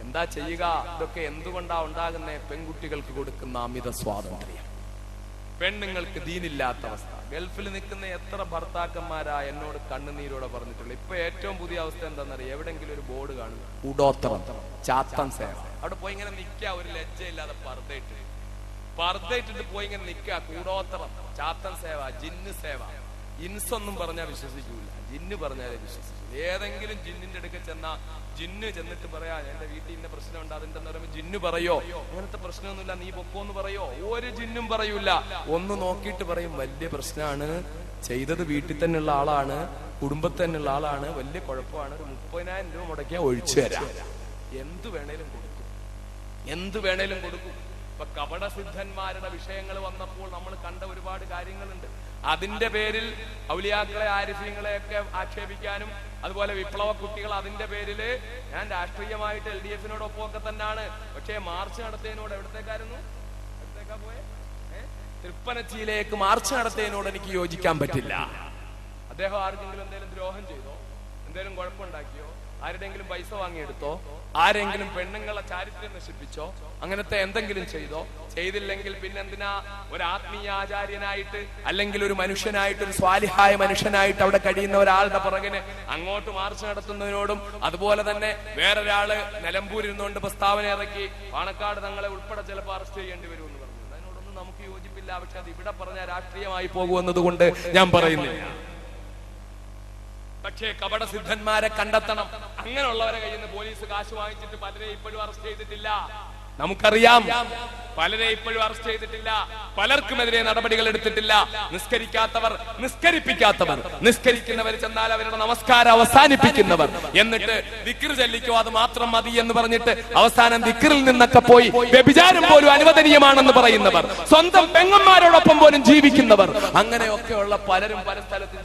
എന്താ ചെയ്യുക? ഇതൊക്കെ എന്തുകൊണ്ടാ ഉണ്ടാകുന്നേ? പെൺകുട്ടികൾക്ക് കൊടുക്കുന്ന അമിത സ്വാതന്ത്ര്യം, പെണ്ണുങ്ങൾക്ക് ദീനില്ലാത്ത അവസ്ഥ. ഗൾഫിൽ നിൽക്കുന്ന എത്ര ഭർത്താക്കന്മാരാ എന്നോട് കണ്ണുനീരോടെ പറഞ്ഞിട്ടുള്ളൂ. ഇപ്പൊ ഏറ്റവും പുതിയ അവസ്ഥ എന്താണെന്നറിയാം? എവിടെങ്കിലും ഒരു ബോർഡ് കാണും, കൂടോത്രം, ചാത്തൻ സേവ. അവിടെ പോയി ഇങ്ങനെ നിൽക്കുക, ഒരു ലജ്ജയില്ലാതെ പർദ്ദയിട്ടിട്ട് പോയി ഇങ്ങനെ നിൽക്കുക. കൂടോത്രം, ചാത്തൻ സേവ, ജിന്ന് സേവ. ഇൻസൊന്നും പറഞ്ഞാൽ വിശ്വസിക്കൂല, ജിന്ന് പറഞ്ഞാലേ വിശ്വസിക്കൂ. ഏതെങ്കിലും ജിന്നിന്റെ അടുക്ക ചെന്നാ ജിന്ന് ചെന്നിട്ട് പറയാ എന്റെ വീട്ടിൽ ഇന്ന പ്രശ്നമുണ്ട് അതിണ്ടെന്ന് പറയുമ്പോൾ ജിന്ന് പറയോ അങ്ങനത്തെ പ്രശ്നമൊന്നുമില്ല നീ പൊക്കോന്ന് പറയോ? ഒരു ജിന്നും പറയൂല. ഒന്ന് നോക്കിയിട്ട് പറയും വലിയ പ്രശ്നമാണ്, ചെയ്തത് വീട്ടിൽ തന്നെയുള്ള ആളാണ്, കുടുംബത്തിൽ തന്നെയുള്ള ആളാണ്, വലിയ കുഴപ്പമാണ്, ഒരു 30,000 രൂപ മുടക്കിയാൽ ഒഴിച്ചു തരാം. എന്ത് വേണേലും കൊടുക്കും, എന്ത് വേണേലും കൊടുക്കും. ഇപ്പൊ കപടസിദ്ധന്മാരുടെ വിഷയങ്ങൾ വന്നപ്പോൾ നമ്മൾ കണ്ട ഒരുപാട് കാര്യങ്ങളുണ്ട്. അതിന്റെ പേരിൽ ഔലിയാക്കളെ ആരിഫീങ്ങളെ ഒക്കെ ആക്ഷേപിക്കാനും അതുപോലെ വിപ്ലവ കുട്ടികൾ അതിന്റെ പേരില് ഞാൻ രാഷ്ട്രീയമായിട്ട് LDF-നോടൊപ്പം ഒക്കെ തന്നെയാണ്, പക്ഷേ മാർച്ച് നടത്തിയതിനോട് എവിടത്തേക്കായിരുന്നു, എവിടത്തേക്കാ പോയെ? തൃപ്പനച്ചിയിലേക്ക് മാർച്ച് നടത്തിയതിനോട് എനിക്ക് യോജിക്കാൻ പറ്റില്ല. അദ്ദേഹം ആർക്കെങ്കിലും എന്തെങ്കിലും ദ്രോഹം ചെയ്തോ, എന്തെങ്കിലും കുഴപ്പമുണ്ടാക്കിയോ, ആരുടെങ്കിലും പൈസ വാങ്ങിയെടുത്തോ, ആരെങ്കിലും പെണ്ണുങ്ങളെ ചാരിത്രം നശിപ്പിച്ചോ, അങ്ങനത്തെ എന്തെങ്കിലും ചെയ്തോ? ചെയ്തില്ലെങ്കിൽ പിന്നെന്തിനാ ഒരു ആത്മീയ ആചാര്യനായിട്ട് അല്ലെങ്കിൽ ഒരു മനുഷ്യനായിട്ട്, ഒരു സ്വാലിഹായ മനുഷ്യനായിട്ട് അവിടെ കഴിയുന്ന ഒരാളുടെ പുറകിന് അങ്ങോട്ട് മാർച്ച് നടത്തുന്നതിനോടും അതുപോലെ തന്നെ വേറൊരാള് നിലമ്പൂരിരുന്നുകൊണ്ട് പ്രസ്താവന ഇറക്കി പാണക്കാട് തങ്ങളെ ഉൾപ്പെടെ ചിലപ്പോൾ അറസ്റ്റ് ചെയ്യേണ്ടി വരുമെന്ന് പറഞ്ഞു. അതിനോടൊന്നും നമുക്ക് യോജിപ്പില്ല. പക്ഷെ അത് ഇവിടെ പറഞ്ഞ രാഷ്ട്രീയമായി പോകുമെന്നത് കൊണ്ട് ഞാൻ പറയുന്നില്ല. പക്ഷേ കപടസിദ്ധന്മാരെ കണ്ടെത്തണം. അങ്ങനെയുള്ളവരെ കയ്യിൽ നിന്ന് പോലീസ് കാശ് വാങ്ങിച്ചിട്ട് പലരെ ഇപ്പോഴും അറസ്റ്റ് ചെയ്തിട്ടില്ല. നമുക്കറിയാം, പലരെ ഇപ്പോഴും അറസ്റ്റ് ചെയ്തിട്ടില്ല, പലർക്കുമെതിരെ നടപടികൾ എടുത്തിട്ടില്ല. നിസ്കരിക്കാത്തവർ, നിസ്കരിപ്പിക്കാത്തവർ, നിസ്കരിക്കുന്നവർ ചെന്നാൽ അവരുടെ നമസ്കാരം അവസാനിപ്പിക്കുന്നവർ, എന്നിട്ട് ദിക്ർ ചൊല്ലിക്കോ അത് മാത്രം മതി എന്ന് പറഞ്ഞിട്ട് അവസാനം ദിക്റിൽ നിന്നൊക്കെ പോയി വ്യഭിചാരം പോലും അനുവദനീയമാണെന്ന് പറയുന്നവർ, സ്വന്തം പെങ്ങന്മാരോടൊപ്പം പോലും ജീവിക്കുന്നവർ, അങ്ങനെയൊക്കെയുള്ള പലരും പല സ്ഥലത്തും